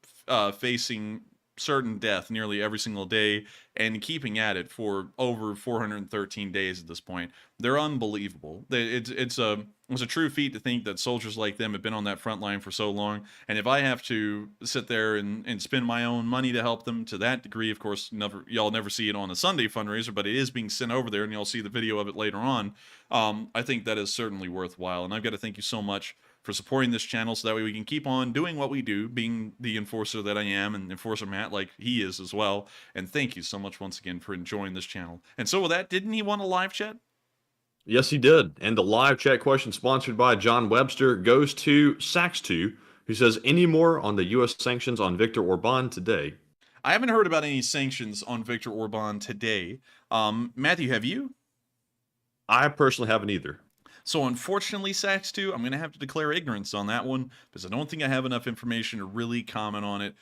Speaker 3: facing certain death nearly every single day and keeping at it for over 413 days at this point. They're unbelievable. It's a true feat to think that soldiers like them have been on that front line for so long. And if I have to sit there and spend my own money to help them to that degree, of course, y'all never see it on a Sunday fundraiser, but it is being sent over there, and y'all see the video of it later on. I think that is certainly worthwhile. And I've got to thank you so much for supporting this channel, so that way we can keep on doing what we do, being the enforcer that I am, and Enforcer Matt like he is as well. And thank you so much once again for enjoying this channel. And so with that, didn't he want a live chat?
Speaker 4: Yes, he did. And the live chat question, sponsored by John Webster, goes to Sax2, who says, any more on the U.S. sanctions on Viktor Orban today?
Speaker 3: I haven't heard about any sanctions on Viktor Orban today. Matthew, have you?
Speaker 4: I personally haven't either.
Speaker 3: So unfortunately, Sax2, I'm going to have to declare ignorance on that one, because I don't think I have enough information to really comment on it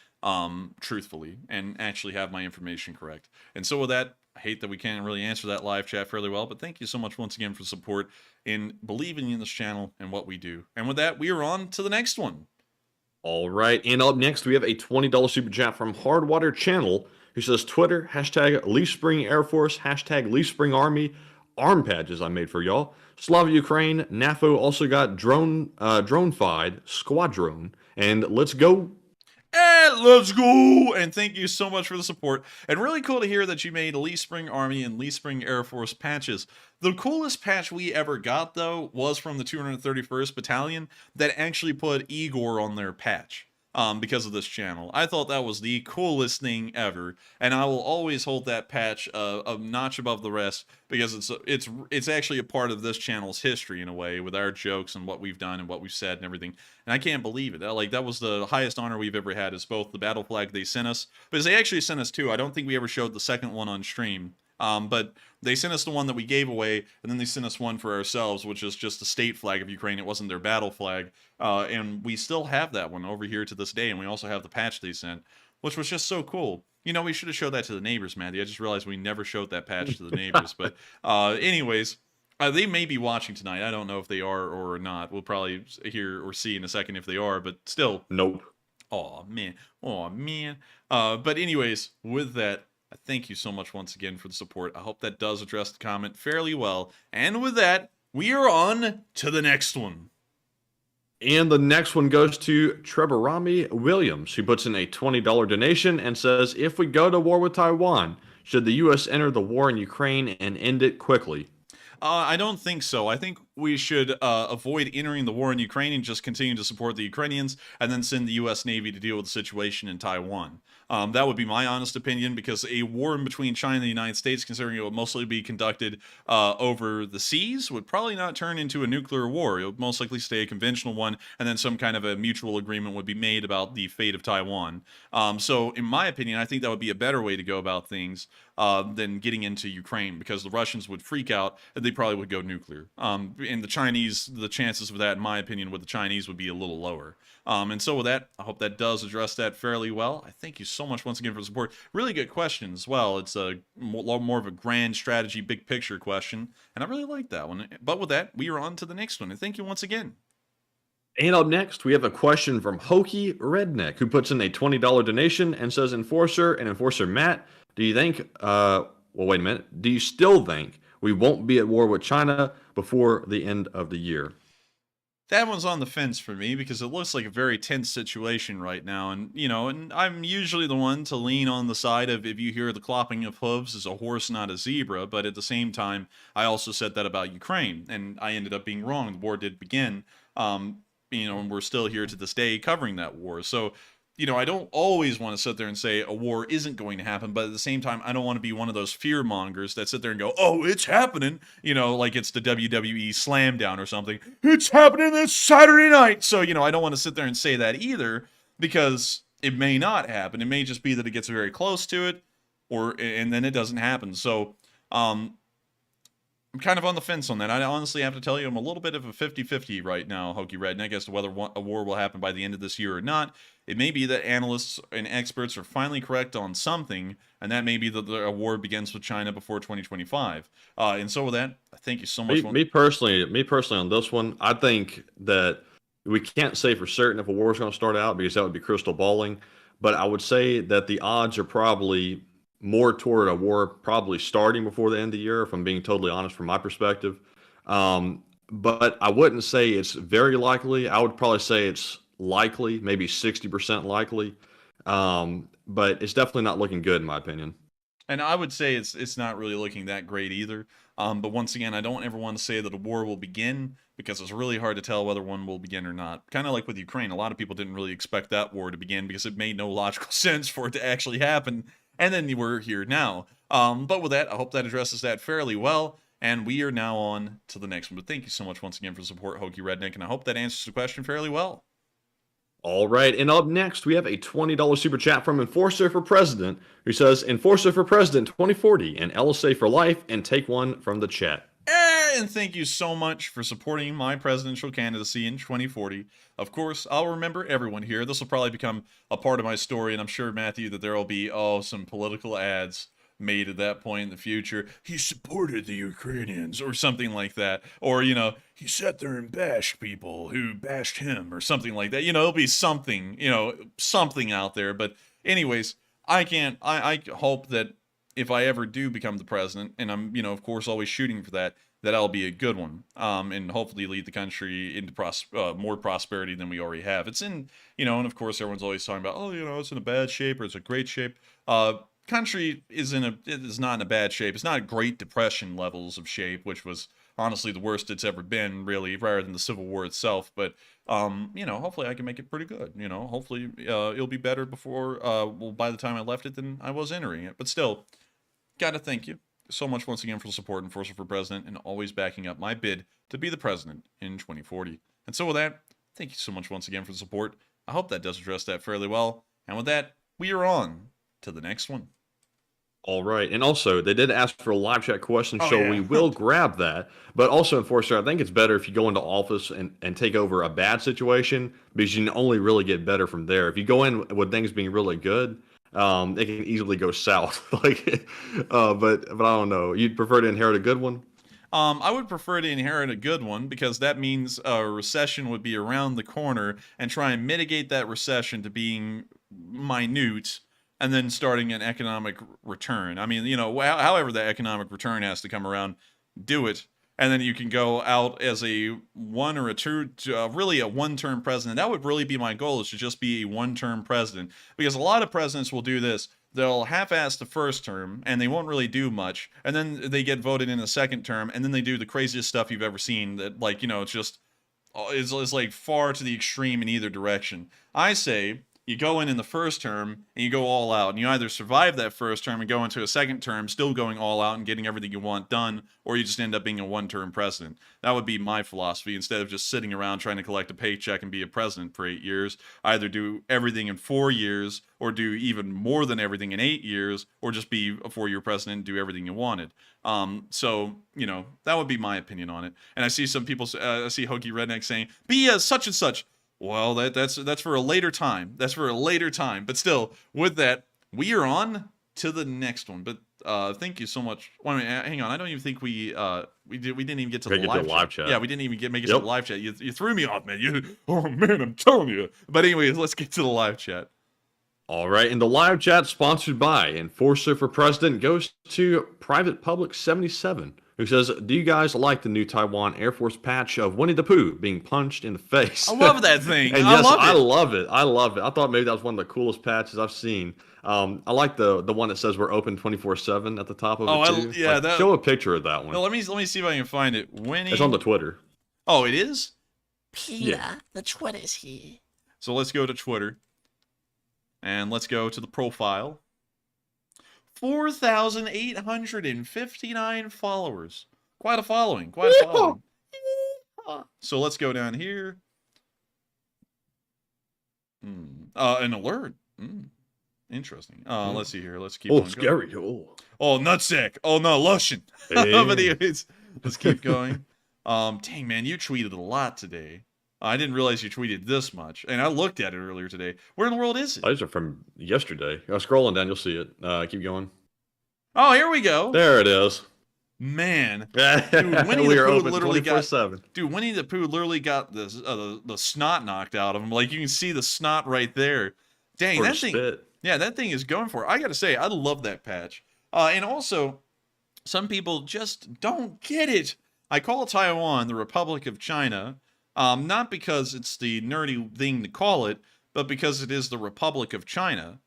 Speaker 3: truthfully and actually have my information correct. And so with that, I hate that we can't really answer that live chat fairly well, but thank you so much once again for support in believing in this channel and what we do. And with that, we are on to the next one.
Speaker 4: All right, and up next, we have a $20 super chat from Hardwater Channel, who says, Twitter, hashtag Leaf Spring Air Force, hashtag Leaf Spring Army, arm patches I made for y'all. Slava Ukraine, NAFO also got drone-fied squadron, and let's go.
Speaker 3: And let's go! And thank you so much for the support. And really cool to hear that you made Leaf Spring Army and Leaf Spring Air Force patches. The coolest patch we ever got, though, was from the 231st Battalion that actually put Igor on their patch. Because of this channel. I thought that was the coolest thing ever, and I will always hold that patch a notch above the rest because it's actually a part of this channel's history in a way, with our jokes and what we've done and what we've said and everything. And I can't believe it. Like, that was the highest honor we've ever had, is both the battle flag they sent us, because they actually sent us two. I don't think we ever showed the second one on stream. But they sent us the one that we gave away, and then they sent us one for ourselves, which is just the state flag of Ukraine. It wasn't their battle flag. And we still have that one over here to this day, and we also have the patch they sent, which was just so cool. You know, we should have showed that to the neighbors, Matthew. I just realized we never showed that patch to the neighbors. But anyways, they may be watching tonight. I don't know if they are or not. We'll probably hear or see in a second if they are, but still.
Speaker 4: Nope.
Speaker 3: Aw, man. Aw, man. But anyways, with that, I thank you so much once again for the support. I hope that does address the comment fairly well. And with that, we are on to the next one.
Speaker 4: And the next one goes to Treborami Williams, who puts in a $20 donation and says, if we go to war with Taiwan, should the U.S. enter the war in Ukraine and end it quickly?
Speaker 3: I don't think so. I think we should avoid entering the war in Ukraine and just continue to support the Ukrainians and then send the U.S. Navy to deal with the situation in Taiwan. That would be my honest opinion, because a war in between China and the United States, considering it would mostly be conducted over the seas, would probably not turn into a nuclear war. It would most likely stay a conventional one, and then some kind of a mutual agreement would be made about the fate of Taiwan. So in my opinion, I think that would be a better way to go about things than getting into Ukraine, because the Russians would freak out and they probably would go nuclear. And the Chinese, the chances of that, in my opinion, with the Chinese would be a little lower. And so with that, I hope that does address that fairly well. I thank you so much once again for the support. Really good question as well. It's a more of a grand strategy, big picture question, and I really like that one. But with that, we are on to the next one, and thank you once again.
Speaker 4: And up next, we have a question from Hokey Redneck, who puts in a $20 donation and says, Enforcer and Enforcer Matt, do you think, well, wait a minute, do you still think we won't be at war with China before the end of the year?
Speaker 3: That one's on the fence for me, because it looks like a very tense situation right now. And, you know, and I'm usually the one to lean on the side of, if you hear the clopping of hooves, is a horse, not a zebra. But at the same time, I also said that about Ukraine, and I ended up being wrong. The war did begin, you know, and we're still here to this day covering that war. So, you know, I don't always want to sit there and say a war isn't going to happen, but at the same time, I don't want to be one of those fear mongers that sit there and go, oh, it's happening, you know, like it's the WWE Slam Down or something. It's happening this Saturday night. So, you know, I don't want to sit there and say that either, because it may not happen. It may just be that it gets very close to it, and then it doesn't happen. So, I'm kind of on the fence on that. I honestly have to tell you, I'm a little bit of a 50-50 right now, Hokey Redneck, as to whether a war will happen by the end of this year or not. It may be that analysts and experts are finally correct on something, and that may be that the war begins with China before 2025. And so with that, thank you so much.
Speaker 4: Me personally on this one, I think that we can't say for certain if a war is going to start out, because that would be crystal balling. But I would say that the odds are probably more toward a war probably starting before the end of the year, if I'm being totally honest from my perspective. But I wouldn't say it's very likely. I would probably say it's likely, maybe 60% likely. But it's definitely not looking good in my opinion.
Speaker 3: And I would say it's not really looking that great either. But once again, I don't ever want to say that a war will begin, because it's really hard to tell whether one will begin or not. Kind of like with Ukraine, a lot of people didn't really expect that war to begin because it made no logical sense for it to actually happen. And then we're here now. But with that, I hope that addresses that fairly well. And we are now on to the next one. But thank you so much once again for the support, Hokey Redneck. And I hope that answers the question fairly well.
Speaker 4: All right. And up next, we have a $20 super chat from Enforcer for President, who says, Enforcer for President 2040 and LSA for life, and take one from the chat.
Speaker 3: And thank you so much for supporting my presidential candidacy in 2040. Of course, I'll remember everyone here. This will probably become a part of my story, and I'm sure, Matthew, that there will be, some political ads made at that point in the future. He supported the Ukrainians or something like that. Or, you know, he sat there and bashed people who bashed him or something like that. You know, it'll be something, you know, something out there. But anyways, I hope that if I ever do become the president, and I'm, you know, of course, always shooting for that, that I'll be a good one, and hopefully lead the country into more prosperity than we already have. It's in, you know, and of course everyone's always talking about, oh, you know, it's in a bad shape or it's a great shape. Country is not in a bad shape. It's not Great Depression levels of shape, which was honestly the worst it's ever been, really, rather than the Civil War itself. But you know, hopefully I can make it pretty good. You know, hopefully it'll be better before, well, by the time I left it than I was entering it. But still, gotta thank you so much once again for the support and force for president and always backing up my bid to be the president in 2040. And so with that, thank you so much once again for the support. I hope that does address that fairly well. And with that, we are on to the next one.
Speaker 4: All right. And also, they did ask for a live chat question, so we will grab that. But also, Enforcer, I think it's better if you go into office and take over a bad situation, because you can only really get better from there. If you go in with things being really good, it can easily go south. Like, but I don't know. You'd prefer to inherit a good one?
Speaker 3: I would prefer to inherit a good one, because that means a recession would be around the corner, and try and mitigate that recession to being minute, and then starting an economic return. I mean, you know, however the economic return has to come around, do it. And then you can go out as a one or a two, really a one-term president. That would really be my goal, is to just be a one-term president. Because a lot of presidents will do this. They'll half-ass the first term, and they won't really do much. And then they get voted in the second term, and then they do the craziest stuff you've ever seen. That, like, you know, it's just, it's like far to the extreme in either direction. I say, you go in the first term and you go all out, and you either survive that first term and go into a second term still going all out and getting everything you want done, or you just end up being a one-term president. That would be my philosophy. Instead of just sitting around trying to collect a paycheck and be a president for 8 years, either do everything in 4 years, or do even more than everything in 8 years, or just be a 4-year president and do everything you wanted. So, you know, that would be my opinion on it. And I see some people, I see Hokey Redneck saying, be a such and such. Well, that's for a later time. That's for a later time. But still, with that, we are on to the next one. But thank you so much. Wait a minute, hang on. I don't even think we didn't even get to the live chat. Yeah, we didn't even make it to the live chat. You threw me off, man. Oh man, I'm telling you. But anyways, let's get to the live chat.
Speaker 4: All right, and the live chat sponsored by Enforcer for President goes to Private Public 77. Who says, do you guys like the new Taiwan Air Force patch of Winnie the Pooh being punched in the face?
Speaker 3: I love that thing.
Speaker 4: And yes, I love it. I love it. I thought maybe that was one of the coolest patches I've seen. I like the one that says we're open 24/7 at the top of it too.
Speaker 3: Yeah,
Speaker 4: like, show a picture of that one.
Speaker 3: No, let me see if I can find it. Winnie.
Speaker 4: It's on the Twitter.
Speaker 3: Oh, it is?
Speaker 12: Peter, the Twitter's here.
Speaker 3: So let's go to Twitter. And let's go to the profile. 4,859 followers. Quite a following. Quite a following. So let's go down here. An alert. Interesting. Let's see here. Let's keep on
Speaker 4: scary.
Speaker 3: Going. Oh, nutsack. Oh, no, lotion. Hey. But anyways, let's keep going. Dang, man, you tweeted a lot today. I didn't realize you tweeted this much, and I looked at it earlier today. Where in the world is it?
Speaker 4: These are from yesterday. Scrolling down, you'll see it. Keep going.
Speaker 3: Oh, here we go.
Speaker 4: There it is.
Speaker 3: Man, dude, Winnie
Speaker 4: we
Speaker 3: the
Speaker 4: are
Speaker 3: Pooh
Speaker 4: open
Speaker 3: literally
Speaker 4: 24/7.
Speaker 3: Dude, Winnie the Pooh literally got the snot knocked out of him. Like, you can see the snot right there. Dang, that thing.
Speaker 4: Spit.
Speaker 3: Yeah, that thing is going for it. I gotta say, I love that patch. And also, some people just don't get it. I call Taiwan the Republic of China. Not because it's the nerdy thing to call it, but because it is the Republic of China.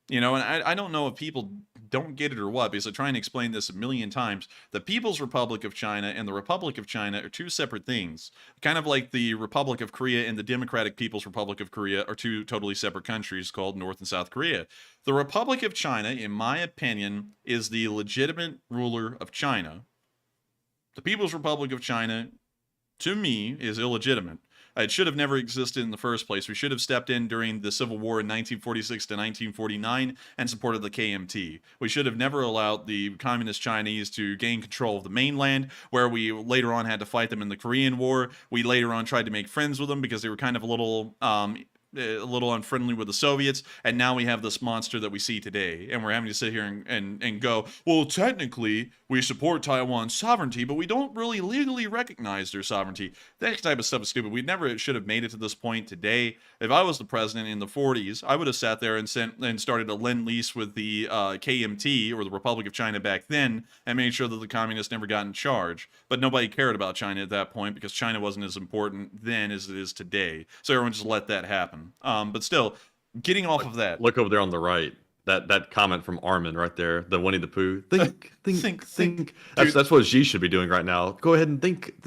Speaker 3: You know, and I don't know if people don't get it or what, because I try and explain this a million times. The People's Republic of China and the Republic of China are two separate things. Kind of like the Republic of Korea and the Democratic People's Republic of Korea are two totally separate countries called North and South Korea. The Republic of China, in my opinion, is the legitimate ruler of China. The People's Republic of China, to me, is illegitimate. It should have never existed in the first place. We should have stepped in during the Civil War in 1946 to 1949 and supported the KMT. We should have never allowed the communist Chinese to gain control of the mainland, where we later on had to fight them in the Korean War. We later on tried to make friends with them because they were kind of a little, a little unfriendly with the Soviets, and now we have this monster that we see today, and we're having to sit here and go, well, technically, we support Taiwan's sovereignty, but we don't really legally recognize their sovereignty. That type of stuff is stupid. We never should have made it to this point today. If I was the president in the 40s, I would have sat there and started a lend-lease with the KMT, or the Republic of China back then, and made sure that the communists never got in charge. But nobody cared about China at that point, because China wasn't as important then as it is today. So everyone just let that happen. But still, getting off of that.
Speaker 4: Look over there on the right. That comment from Armin right there, the Winnie the Pooh. Think. That's what Xi should be doing right now. Go ahead and think.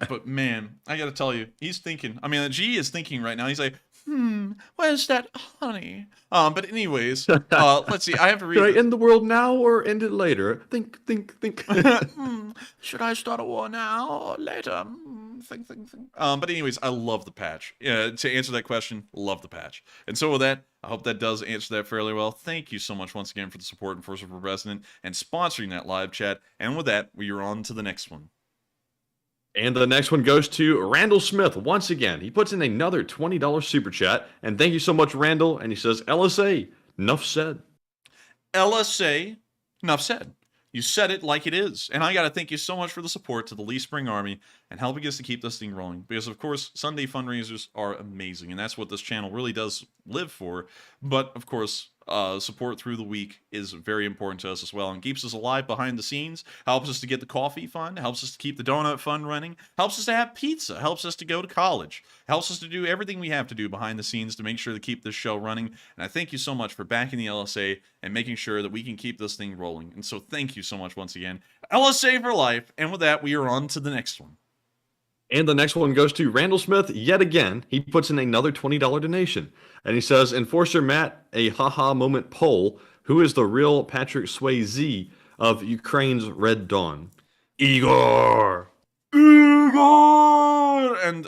Speaker 3: But man, I gotta tell you, he's thinking. I mean, Xi is thinking right now. He's like, where's that honey? But anyways, let's see. I have to read.
Speaker 4: Should I end the world now or end it later? Think.
Speaker 3: Should I start a war now or later? Think. But anyways, I love the patch. To answer that question, love the patch. And so with that, I hope that does answer that fairly well. Thank you so much once again for the support and Force for President and sponsoring that live chat. And with that, we are on to the next one.
Speaker 4: And the next one goes to Randall Smith once again. He puts in another $20 super chat. And thank you so much, Randall. And he says, LSA, enough said.
Speaker 3: LSA, enough said. You said it like it is. And I got to thank you so much for the support to the Lee Spring Army and helping us to keep this thing rolling. Because, of course, Sunday fundraisers are amazing. And that's what this channel really does live for. But, of course, support through the week is very important to us as well and keeps us alive behind the scenes, helps us to get the coffee fund, helps us to keep the donut fund running, helps us to have pizza, helps us to go to college, helps us to do everything we have to do behind the scenes to make sure to keep this show running. And I thank you so much for backing the LSA and making sure that we can keep this thing rolling. And so thank you so much once again. LSA for life. And with that, we are on to the next one.
Speaker 4: And the next one goes to Randall Smith yet again. He puts in another $20 donation. And he says, Enforcer Matt, a haha moment poll. Who is the real Patrick Swayze of Ukraine's Red Dawn? Igor!
Speaker 3: And,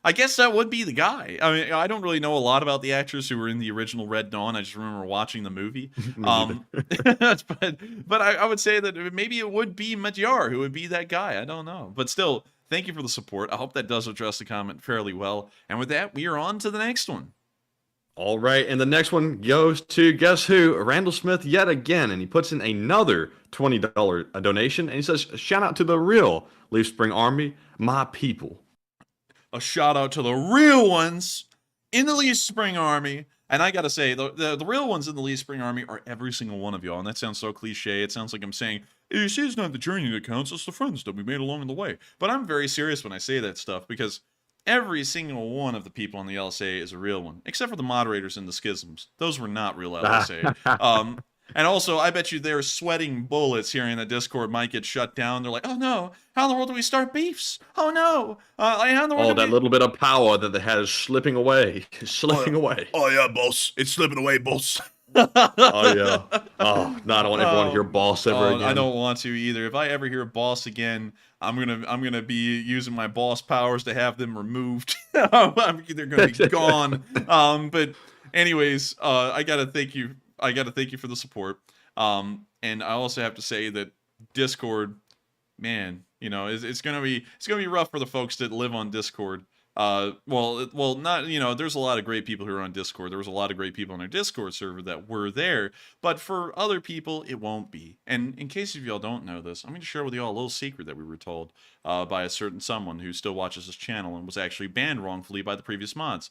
Speaker 3: I guess that would be the guy. I mean, I don't really know a lot about the actors who were in the original Red Dawn. I just remember watching the movie. But I would say that maybe it would be Madjar who would be that guy. I don't know. But still, thank you for the support. I hope that does address the comment fairly well. And with that, we are on to the next one.
Speaker 4: All right, and the next one goes to, guess who? Randall Smith yet again, and he puts in another $20 donation, and he says, shout out to the real Leaf Spring Army, my people.
Speaker 3: A shout out to the real ones in the Leaf Spring Army. And I gotta say, the real ones in the Leaf Spring Army are every single one of y'all. And that sounds so cliche. It sounds like I'm saying, you see, it's not the journey that counts, it's the friends that we made along the way. But I'm very serious when I say that stuff, because every single one of the people on the LSA is a real one, except for the moderators and the schisms. Those were not real LSA. And also, I bet you they're sweating bullets hearing that Discord might get shut down. They're like, oh no, how in the world do we start beefs? Oh no, how in the world
Speaker 4: that little bit of power that they had is slipping away. Away.
Speaker 1: Oh yeah, boss. It's slipping away, boss.
Speaker 4: Oh yeah. Oh no, I don't want everyone to hear boss ever again.
Speaker 3: I don't want to either. If I ever hear boss again, I'm gonna be using my boss powers to have them removed. They're gonna be gone. But anyways, I gotta thank you for the support. And I also have to say that Discord, man, you know, it's gonna be rough for the folks that live on Discord. Well, not, you know, there's a lot of great people who are on Discord. There was a lot of great people on our Discord server that were there, but for other people, it won't be. And in case of y'all don't know this, I'm going to share with y'all a little secret that we were told by a certain someone who still watches this channel and was actually banned wrongfully by the previous mods.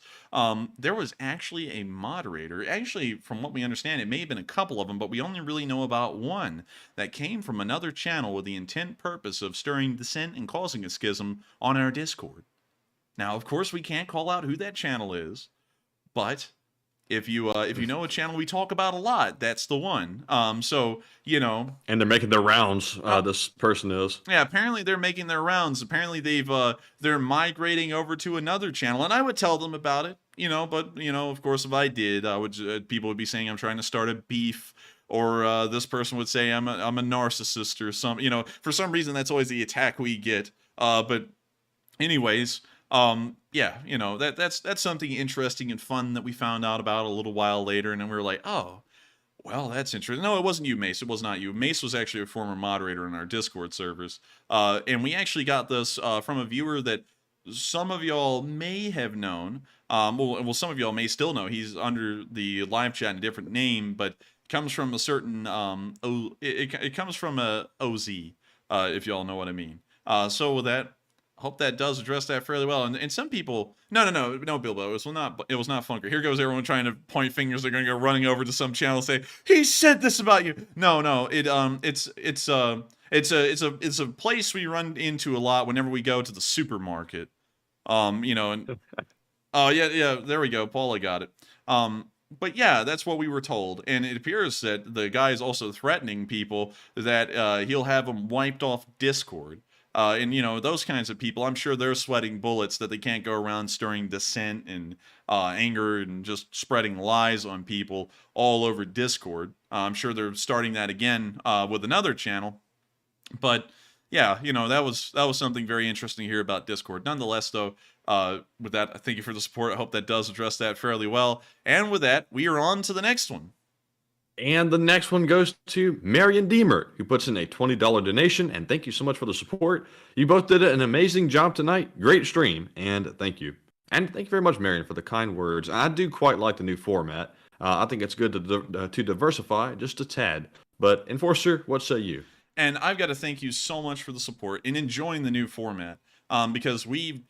Speaker 3: There was actually a moderator, actually, from what we understand, it may have been a couple of them, but we only really know about one that came from another channel with the intent purpose of stirring dissent and causing a schism on our Discord. Now, of course, we can't call out who that channel is, but if you know a channel we talk about a lot, that's the one. So, you know,
Speaker 4: and they're making their rounds. This person is.
Speaker 3: Yeah, apparently they're making their rounds. Apparently they're migrating over to another channel, and I would tell them about it. You know, but you know, of course, if I did, people would be saying I'm trying to start a beef. Or this person would say I'm a narcissist or some. You know, for some reason that's always the attack we get. But anyways. Yeah, you know, that's something interesting and fun that we found out about a little while later, and then we were like, oh, well, that's interesting. No, it wasn't you, Mace. It was not you. Mace was actually a former moderator in our Discord servers. And we actually got this from a viewer that some of y'all may have known, well, some of y'all may still know, he's under the live chat in a different name, but comes from a certain, it comes from a OZ, if y'all know what I mean. So with that, hope that does address that fairly well. And some people, no, Bilbo, it was not Funker. Here goes everyone trying to point fingers. They're going to go running over to some channel and say, he said this about you. No, it's a place we run into a lot whenever we go to the supermarket. And oh yeah, there we go. Paula got it. But yeah, that's what we were told, and it appears that the guy is also threatening people that he'll have them wiped off Discord. And those kinds of people, I'm sure they're sweating bullets that they can't go around stirring dissent and anger and just spreading lies on people all over Discord. I'm sure they're starting that again with another channel. But yeah, that was something very interesting to hear about Discord. Nonetheless, though, with that, thank you for the support. I hope that does address that fairly well. And with that, we are on to the next one.
Speaker 4: And the next one goes to Marion Deemer, who puts in a $20 donation. And thank you so much for the support. You both did an amazing job tonight. Great stream. And thank you. And thank you very much, Marion, for the kind words. I do quite like the new format. I think it's good to diversify just a tad. But Enforcer, what say you?
Speaker 3: And I've got to thank you so much for the support in enjoying the new format. Because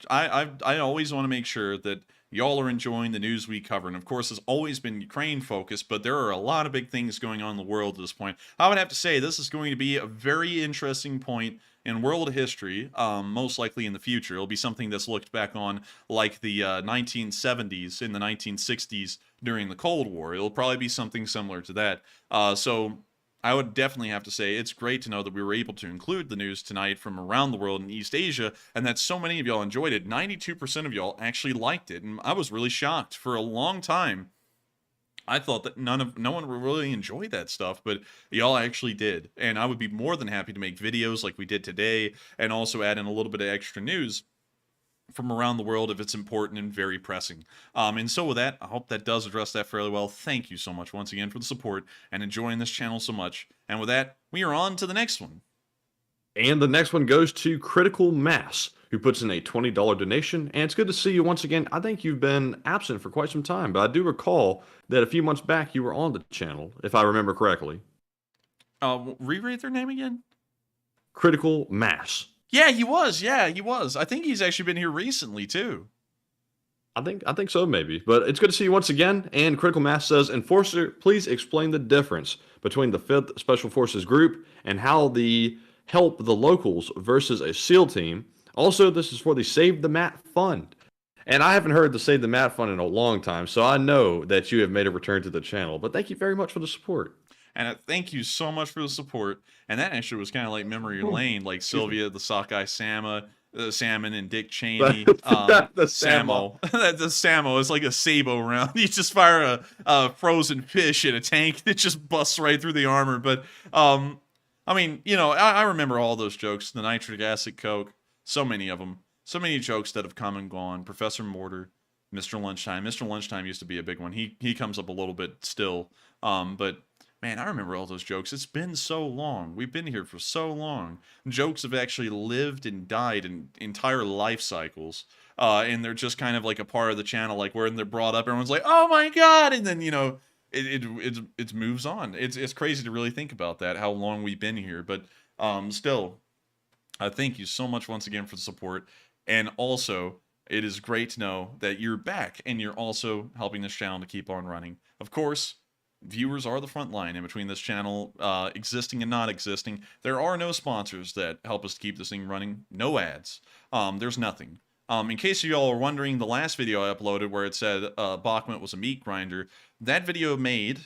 Speaker 3: I always want to make sure that y'all are enjoying the news we cover. And of course, it's always been Ukraine focused, but there are a lot of big things going on in the world at this point. I would have to say this is going to be a very interesting point in world history, most likely in the future. It'll be something that's looked back on like the 1970s and the 1960s during the Cold War. It'll probably be something similar to that. So I would definitely have to say it's great to know that we were able to include the news tonight from around the world in East Asia, and that so many of y'all enjoyed it. 92% of y'all actually liked it, and I was really shocked. For a long time, I thought that no one would really enjoy that stuff, but y'all actually did. And I would be more than happy to make videos like we did today, and also add in a little bit of extra news from around the world if it's important and very pressing. And so with that, I hope that does address that fairly well. Thank you so much once again for the support and enjoying this channel so much. And with that, we are on to the next one.
Speaker 4: And the next one goes to Critical Mass, who puts in a $20 donation. And it's good to see you once again. I think you've been absent for quite some time, but I do recall that a few months back you were on the channel, if I remember correctly.
Speaker 3: Reread their name again?
Speaker 4: Critical Mass.
Speaker 3: Yeah, he was. I think he's actually been here recently, too.
Speaker 4: I think so, maybe. But it's good to see you once again. And Critical Mass says, Enforcer, please explain the difference between the 5th Special Forces Group and how they help the locals versus a SEAL team. Also, this is for the Save the Mat Fund. And I haven't heard the Save the Mat Fund in a long time, so I know that you have made a return to the channel. But thank you very much for the support.
Speaker 3: And thank you so much for the support. And that actually was kind of like memory lane, like Sylvia, the sockeye salmon, and Dick Cheney.
Speaker 4: the
Speaker 3: Samo. The Samo is like a Sabo round. You just fire a frozen fish in a tank that just busts right through the armor. But, I mean, I remember all those jokes. The nitric acid Coke. So many of them. So many jokes that have come and gone. Professor Mortar. Mr. Lunchtime. Mr. Lunchtime used to be a big one. He comes up a little bit still. But man, I remember all those jokes. It's been so long. We've been here for so long. Jokes have actually lived and died in entire life cycles. And they're just kind of like a part of the channel. Like when they're brought up, everyone's like, oh my God. And then, it moves on. It's crazy to really think about that, how long we've been here. But still, thank you so much once again for the support. And also, it is great to know that you're back and you're also helping this channel to keep on running. Of course, viewers are the front line in between this channel existing and not existing. There are no sponsors that help us to keep this thing running. No ads. There's nothing. In case you all are wondering, the last video I uploaded where it said Bakhmut was a meat grinder, that video made,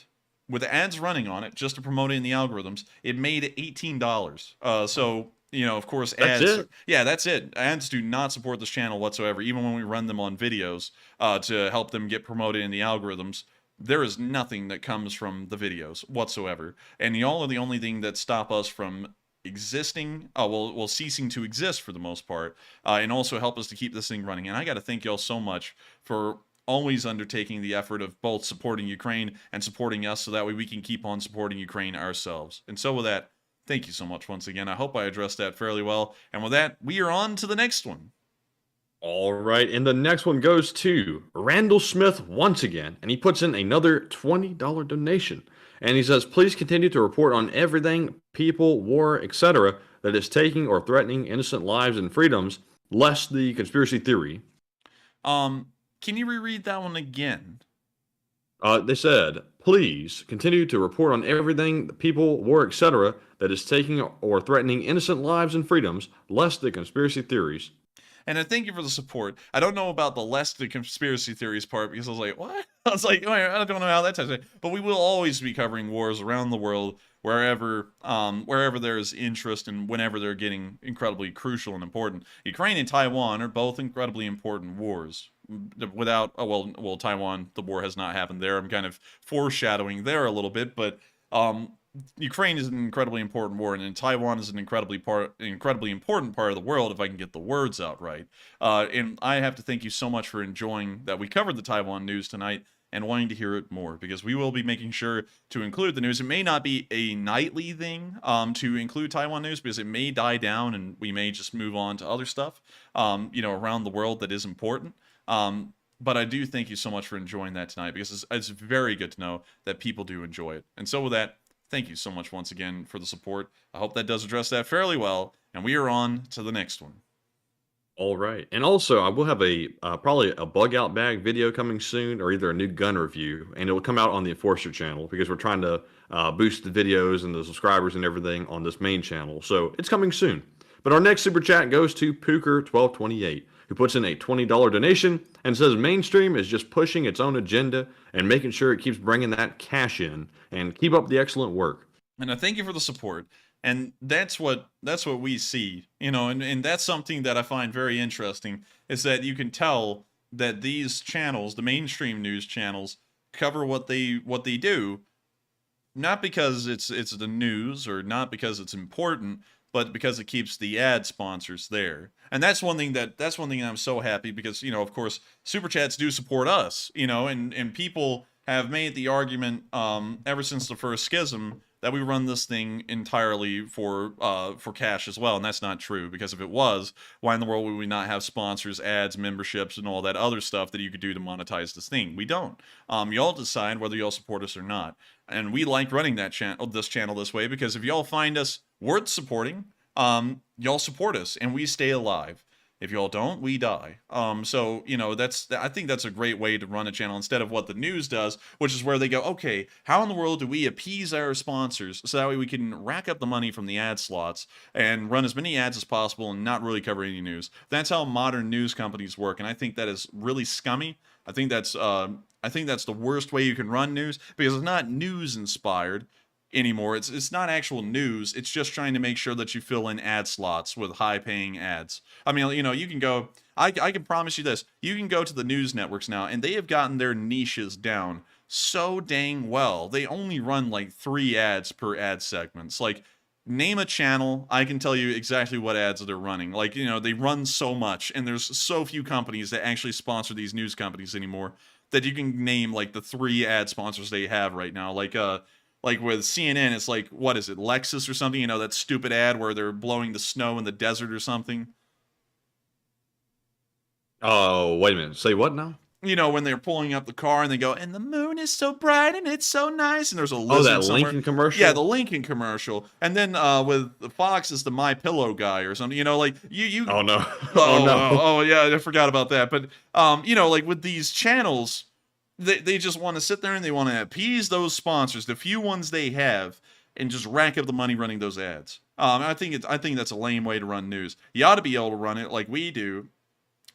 Speaker 3: with ads running on it, just to promote it in the algorithms, it made $18. So, of course, ads...
Speaker 4: That's it.
Speaker 3: Yeah, that's it. Ads do not support this channel whatsoever, even when we run them on videos to help them get promoted in the algorithms. There is nothing that comes from the videos whatsoever. And y'all are the only thing that stop us from existing, ceasing to exist for the most part, and also help us to keep this thing running. And I got to thank y'all so much for always undertaking the effort of both supporting Ukraine and supporting us so that way we can keep on supporting Ukraine ourselves. And so with that, thank you so much once again. I hope I addressed that fairly well. And with that, we are on to the next one.
Speaker 4: All right, and the next one goes to Randall Smith once again, and he puts in another $20 donation. And he says, please continue to report on everything, people, war, etc., that is taking or threatening innocent lives and freedoms, lest the conspiracy theory.
Speaker 3: Can you reread that one again?
Speaker 4: They said, please continue to report on everything, people, war, etc., that is taking or threatening innocent lives and freedoms, lest the conspiracy theories.
Speaker 3: And I thank you for the support. I don't know about the less the conspiracy theories part because I was like, what? I was like, I don't know how that ties in. But we will always be covering wars around the world wherever there's interest and whenever they're getting incredibly crucial and important. Ukraine and Taiwan are both incredibly important wars. Without, well, Taiwan, the war has not happened there. I'm kind of foreshadowing there a little bit, but Ukraine is an incredibly important war, and Taiwan is an incredibly important part of the world, if I can get the words out right. And I have to thank you so much for enjoying that we covered the Taiwan news tonight and wanting to hear it more, because we will be making sure to include the news. It may not be a nightly thing to include Taiwan news, because it may die down and we may just move on to other stuff, around the world that is important. But I do thank you so much for enjoying that tonight, because it's very good to know that people do enjoy it. And so with that, thank you so much once again for the support. I hope that does address that fairly well, and we are on to the next one.
Speaker 4: All right. And also, I will have a probably a bug out bag video coming soon, or either a new gun review, and it will come out on the Enforcer channel, because we're trying to boost the videos and the subscribers and everything on this main channel. So it's coming soon. But our next super chat goes to Pooker1228, who puts in a $20 donation and says mainstream is just pushing its own agenda and making sure it keeps bringing that cash in, and keep up the excellent work.
Speaker 3: And I thank you for the support. And that's what we see, and that's something that I find very interesting, is that you can tell that these channels, the mainstream news channels, cover what they do, not because it's the news or not because it's important, but because it keeps the ad sponsors there. And that's one thing that I'm so happy, because, of course, Super Chats do support us, and people have made the argument ever since the first schism that we run this thing entirely for cash as well, and that's not true, because if it was, why in the world would we not have sponsors, ads, memberships, and all that other stuff that you could do to monetize this thing? We don't. Y'all decide whether y'all support us or not, and we like running this channel this way, because if y'all find us worth supporting, y'all support us and we stay alive. If y'all don't, we die. So, I think that's a great way to run a channel, instead of what the news does, which is where they go, okay, how in the world do we appease our sponsors so that way we can rack up the money from the ad slots and run as many ads as possible and not really cover any news? That's how modern news companies work, and I think that is really scummy. I think that's the worst way you can run news, because it's not news inspired anymore. It's not actual news. It's just trying to make sure that you fill in ad slots with high-paying ads. I mean, you can go, I can promise you this, you can go to the news networks now, and they have gotten their niches down so dang well. They only run like 3 ads per ad segments. Like, name a channel, I can tell you exactly what ads they're running. Like, they run so much, and there's so few companies that actually sponsor these news companies anymore, that you can name like the 3 ad sponsors they have right now. Like with CNN, it's like, what is it, Lexus or something? That stupid ad where they're blowing the snow in the desert or something.
Speaker 4: Oh, wait a minute. Say what now?
Speaker 3: When they're pulling up the car and they go, and the moon is so bright and it's so nice, and there's a lizard
Speaker 4: that
Speaker 3: somewhere.
Speaker 4: Lincoln commercial?
Speaker 3: Yeah, the Lincoln commercial. And then with the Fox is the My Pillow guy or something. Like you.
Speaker 4: Oh no.
Speaker 3: Oh no. Oh yeah, I forgot about that. But like with these channels, They just want to sit there and they want to appease those sponsors, the few ones they have, and just rack up the money running those ads. I think that's a lame way to run news. You ought to be able to run it like we do,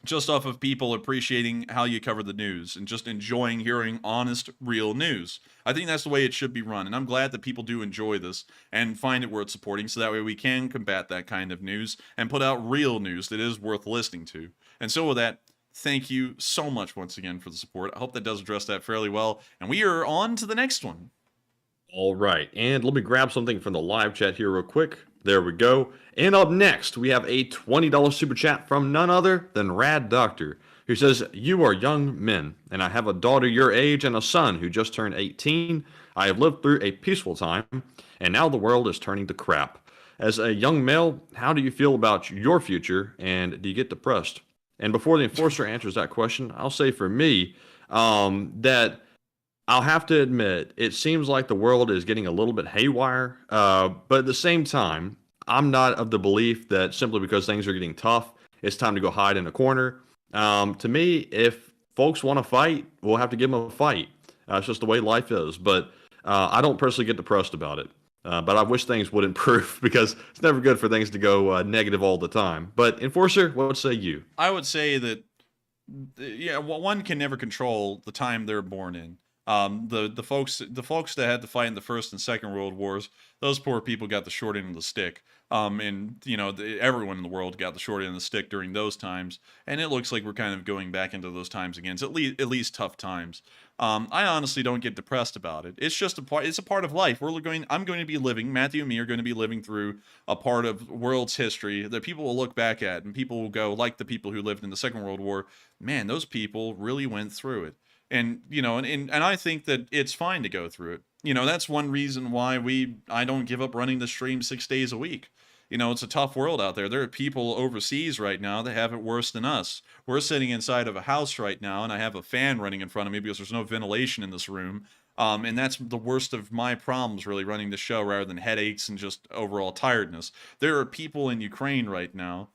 Speaker 3: just off of people appreciating how you cover the news and just enjoying hearing honest, real news. I think that's the way it should be run, and I'm glad that people do enjoy this and find it worth supporting, so that way we can combat that kind of news and put out real news that is worth listening to. And so with that, thank you so much once again for the support. I hope that does address that fairly well. And we are on to the next one.
Speaker 4: All right. And let me grab something from the live chat here real quick. There we go. And up next, we have a $20 super chat from none other than Rad Doctor, who says, you are young men, and I have a daughter your age and a son who just turned 18. I have lived through a peaceful time, and now the world is turning to crap. As a young male, how do you feel about your future, and do you get depressed? And before the enforcer answers that question, I'll say for me that I'll have to admit, it seems like the world is getting a little bit haywire. But at the same time, I'm not of the belief that simply because things are getting tough, it's time to go hide in a corner. To me, if folks want to fight, we'll have to give them a fight. It's just the way life is. But I don't personally get depressed about it. But I wish things would improve because it's never good for things to go negative all the time. But Enforcer, what say you?
Speaker 3: I would say that, yeah, one can never control the time they're born in. The folks that had to fight in the First and Second World Wars, those poor people got the short end of the stick. And you know, everyone in the world got the short end of the stick during those times. And it looks like we're kind of going back into those times again. It's at least tough times. I honestly don't get depressed about it. It's just it's a part of life. I'm going to be living, Matthew and me are going to be living through a part of world's history that people will look back at, and people will go, like the people who lived in the Second World War, man, those people really went through it. And, you know, and I think that it's fine to go through it. You know, that's one reason why I don't give up running the stream 6 days a week. You know, it's a tough world out there. There are people overseas right now that have it worse than us. We're sitting inside of a house right now, and I have a fan running in front of me because there's no ventilation in this room. And that's the worst of my problems, really, running the show, rather than headaches and just overall tiredness. There are people in Ukraine right now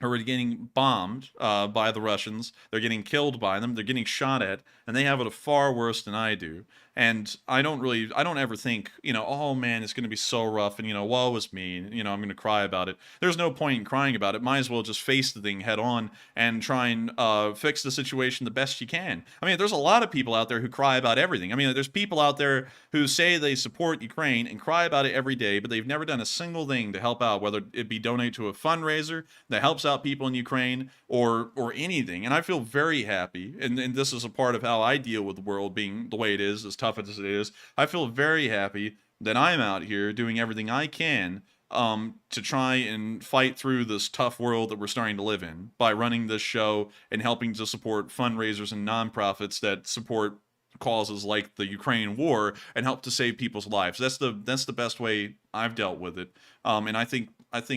Speaker 3: who are getting bombed by the Russians. They're getting killed by them. They're getting shot at, and they have it far worse than I do. And I don't ever think, you know, oh man, it's going to be so rough, and, you know, woe is me, and, you know, I'm going to cry about it. There's no point in crying about it. Might as well just face the thing head on and try and fix the situation the best you can. I mean, there's a lot of people out there who cry about everything. I mean, there's people out there who say they support Ukraine and cry about it every day, but they've never done a single thing to help out, whether it be donate to a fundraiser that helps out people in Ukraine or anything. And I feel very happy, and this is a part of how I deal with the world being the way it is, as tough as it is. I feel very happy that I'm out here doing everything I can to try and fight through this tough world that we're starting to live in by running this show and helping to support fundraisers and nonprofits that support causes like the Ukraine war and help to save people's lives. That's the best way I've dealt with it. And I think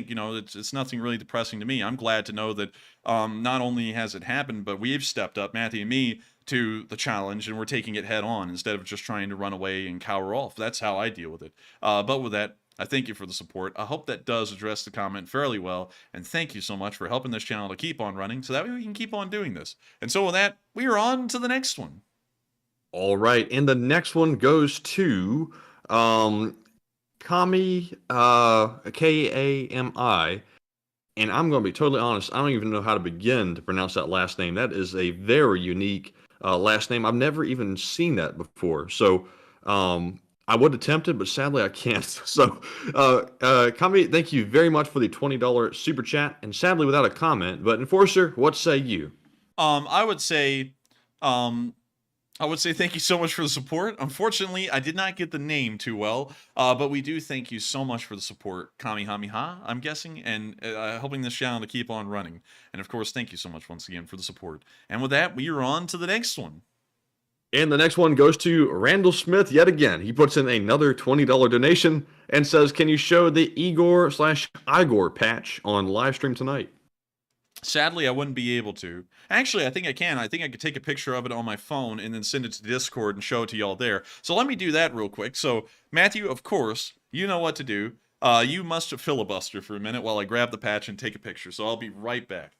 Speaker 3: you know, it's nothing really depressing to me. I'm glad to know that not only has it happened, but we've stepped up, Matthew and me, to the challenge, and we're taking it head on instead of just trying to run away and cower off. That's how I deal with it. But with that, I thank you for the support. I hope that does address the comment fairly well, and thank you so much for helping this channel to keep on running so that way we can keep on doing this. And so with that, we are on to the next one.
Speaker 4: All right, and the next one goes to Kami, Kami, and I'm going to be totally honest, I don't even know how to begin to pronounce that last name. That is a very unique last name. I've never even seen that before. So I would attempt it, but sadly I can't. So Kami, thank you very much for the $20 super chat, and sadly without a comment. But Enforcer, what say you?
Speaker 3: I would say thank you so much for the support. Unfortunately, I did not get the name too well, but we do thank you so much for the support, Kamehameha, I'm guessing, and helping this channel to keep on running. And of course, thank you so much once again for the support. And with that, we are on to the next one.
Speaker 4: And the next one goes to Randall Smith yet again. He puts in another $20 donation and says, can you show the Igor/Igor patch on live stream tonight?
Speaker 3: Sadly, I wouldn't be able to. Actually, I think I can. I think I could take a picture of it on my phone and then send it to Discord and show it to y'all there. So let me do that real quick. So, Matthew, of course, you know what to do. You must filibuster for a minute while I grab the patch and take a picture. So I'll be right back.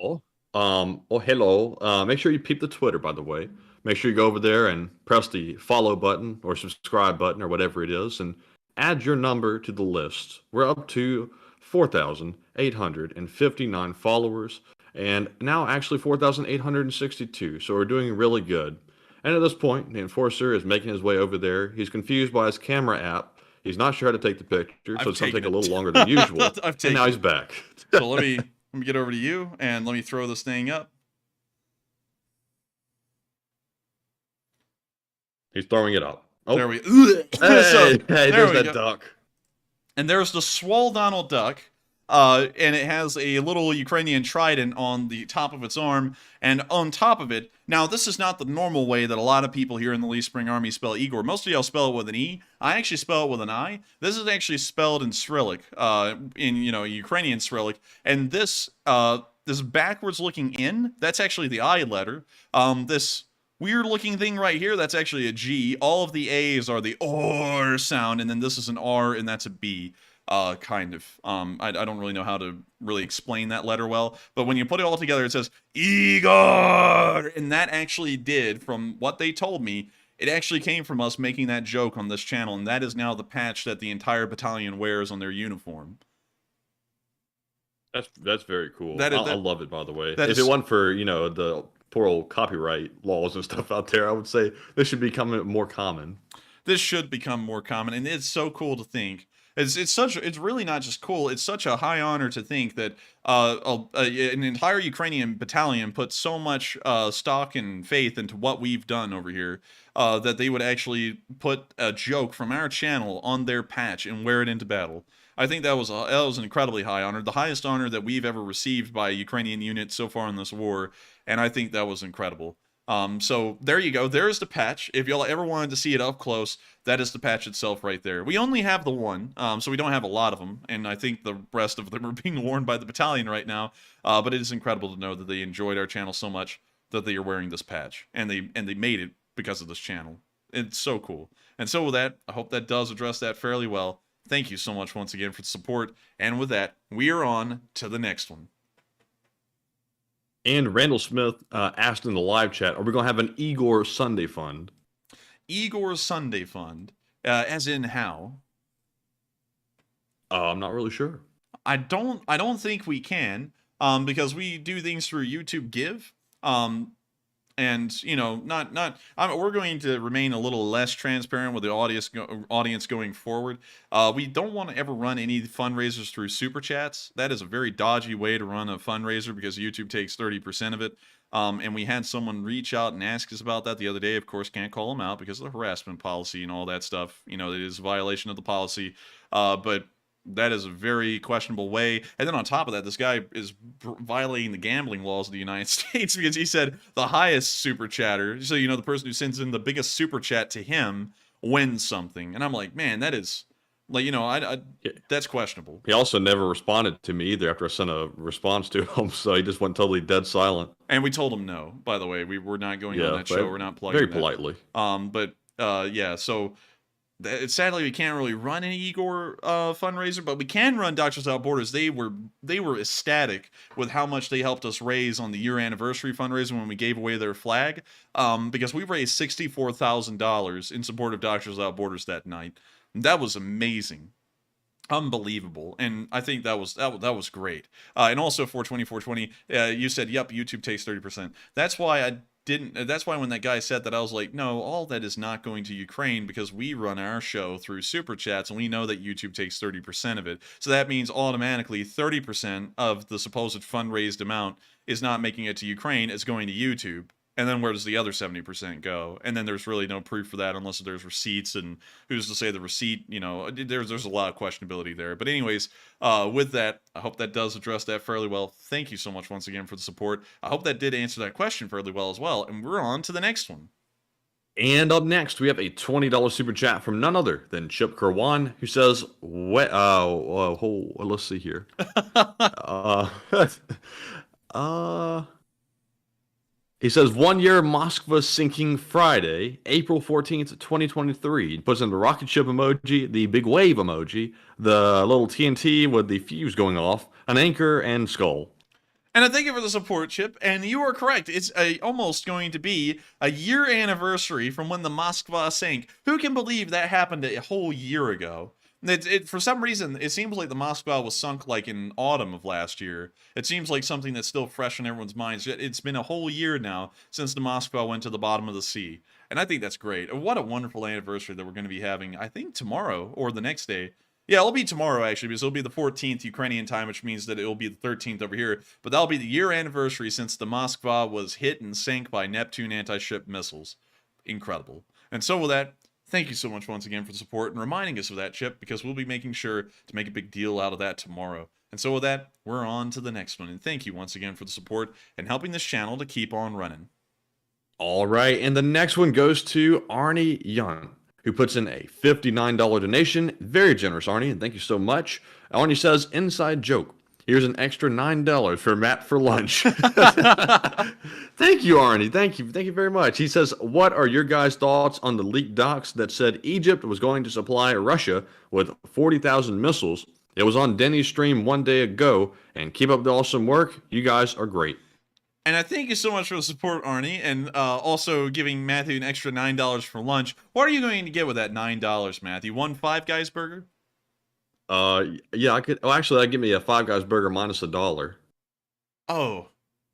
Speaker 4: Oh, hello. Make sure you peep the Twitter, by the way. Make sure you go over there and press the follow button or subscribe button or whatever it is and add your number to the list. We're up to 4,859 followers, and now actually 4,862, so we're doing really good. And at this point, the Enforcer is making his way over there. He's confused by his camera app. He's not sure how to take the picture, so it's going to take a little longer than usual. And now he's back.
Speaker 3: So let me get over to you, and let me throw this thing up.
Speaker 4: He's throwing it up. Oh.
Speaker 3: There we go.
Speaker 4: Hey, there's that duck.
Speaker 3: And there's the Swole Donald Duck, and it has a little Ukrainian trident on the top of its arm, and on top of it, now this is not the normal way that a lot of people here in the Leaf Spring Army spell Igor. Most of y'all spell it with an E. I actually spell it with an I. This is actually spelled in Cyrillic, in, you know, Ukrainian Cyrillic, and this this backwards looking N, that's actually the I letter. This weird looking thing right here, that's actually a G. All of the A's are the OR sound, and then this is an R, and that's a B. Kind of. I don't really know how to really explain that letter well, but when you put it all together, it says Igor, and that actually did, from what they told me, it actually came from us making that joke on this channel, and that is now the patch that the entire battalion wears on their uniform.
Speaker 4: That's very cool.
Speaker 3: I
Speaker 4: love it, by the way. If it wasn't for, you know, the poor old copyright laws and stuff out there, I would say this should become more common.
Speaker 3: This should become more common, and it's so cool to think. It's really not just cool. It's such a high honor to think that an entire Ukrainian battalion put so much stock and faith into what we've done over here that they would actually put a joke from our channel on their patch and wear it into battle. I think that was an incredibly high honor, the highest honor that we've ever received by a Ukrainian unit so far in this war, and I think that was incredible. So there you go. There's the patch. If y'all ever wanted to see it up close, that is the patch itself right there. We only have the one, so we don't have a lot of them, and I think the rest of them are being worn by the battalion right now. But it is incredible to know that they enjoyed our channel so much that they are wearing this patch, and they made it because of this channel. It's so cool. And so with that, I hope that does address that fairly well. Thank you so much once again for the support. And with that, we are on to the next one.
Speaker 4: And Randall Smith asked in the live chat, are we going to have an Igor Sunday Fund?
Speaker 3: Igor Sunday Fund? As in how?
Speaker 4: I'm not really sure.
Speaker 3: I don't think we can, because we do things through YouTube Give. And, you know, we're going to remain a little less transparent with the audience going forward. We don't want to ever run any fundraisers through Super Chats. That is a very dodgy way to run a fundraiser because YouTube takes 30% of it. And we had someone reach out and ask us about that the other day. Of course, can't call them out because of the harassment policy and all that stuff. You know, it is a violation of the policy. But that is a very questionable way. And then on top of that, this guy is violating the gambling laws of the United States because he said the highest super chatter, so you know, the person who sends in the biggest super chat to him wins something. And I'm like, man, that is, like, you know, that's questionable.
Speaker 4: He also never responded to me either after I sent a response to him, so he just went totally dead silent.
Speaker 3: And we told him no, by the way. We're not going on that show. We're not plugging
Speaker 4: very politely.
Speaker 3: Yeah, so sadly we can't really run an Igor fundraiser, but we can run Doctors Without Borders. They were ecstatic with how much they helped us raise on the year anniversary fundraiser when we gave away their flag, because we raised $64,000 in support of Doctors Without Borders that night. That was amazing, unbelievable, and I think that was great. And also 420, you said, yep, YouTube takes 30%. That's why that's why when that guy said that, I was like, no, all that is not going to Ukraine because we run our show through Super Chats and we know that YouTube takes 30% of it. So that means automatically 30% of the supposed fundraised amount is not making it to Ukraine, it's going to YouTube. And then where does the other 70% go? And then there's really no proof for that unless there's receipts, and who's to say the receipt, you know, there's a lot of questionability there. But anyways, with that, I hope that does address that fairly well. Thank you so much once again for the support. I hope that did answer that question fairly well as well. And we're on to the next one.
Speaker 4: And up next, we have a $20 super chat from none other than Chip Kerwan, who says, let's see here. He says, 1 year Moskva sinking Friday, April 14th, 2023. He puts in the rocket ship emoji, the big wave emoji, the little TNT with the fuse going off, an anchor, and skull.
Speaker 3: And I thank you for the support, Chip. And you are correct. It's almost going to be a year anniversary from when the Moskva sank. Who can believe that happened a whole year ago? For some reason, it seems like the Moskva was sunk like in autumn of last year. It seems like something that's still fresh in everyone's minds. It's been a whole year now since the Moskva went to the bottom of the sea. And I think that's great. What a wonderful anniversary that we're going to be having, I think, tomorrow or the next day. Yeah, it'll be tomorrow, actually, because it'll be the 14th Ukrainian time, which means that it'll be the 13th over here. But that'll be the year anniversary since the Moskva was hit and sank by Neptune anti-ship missiles. Incredible. And so with that, thank you so much once again for the support and reminding us of that, Chip, because we'll be making sure to make a big deal out of that tomorrow. And so with that, we're on to the next one. And thank you once again for the support and helping this channel to keep on running.
Speaker 4: All right, and the next one goes to Arnie Young, who puts in a $59 donation. Very generous, Arnie, and thank you so much. Arnie says, inside joke. Here's an extra $9 for Matt for lunch. Thank you, Arnie. Thank you very much. He says, what are your guys' thoughts on the leaked docs that said Egypt was going to supply Russia with 40,000 missiles? It was on Denny's stream one day ago, and keep up the awesome work. You guys are great.
Speaker 3: And I thank you so much for the support, Arnie, and also giving Matthew an extra $9 for lunch. What are you going to get with that $9, Matthew? One Five Guys burger?
Speaker 4: Yeah, I could. Oh, actually, that'd give me a Five Guys burger minus $1.
Speaker 3: Oh,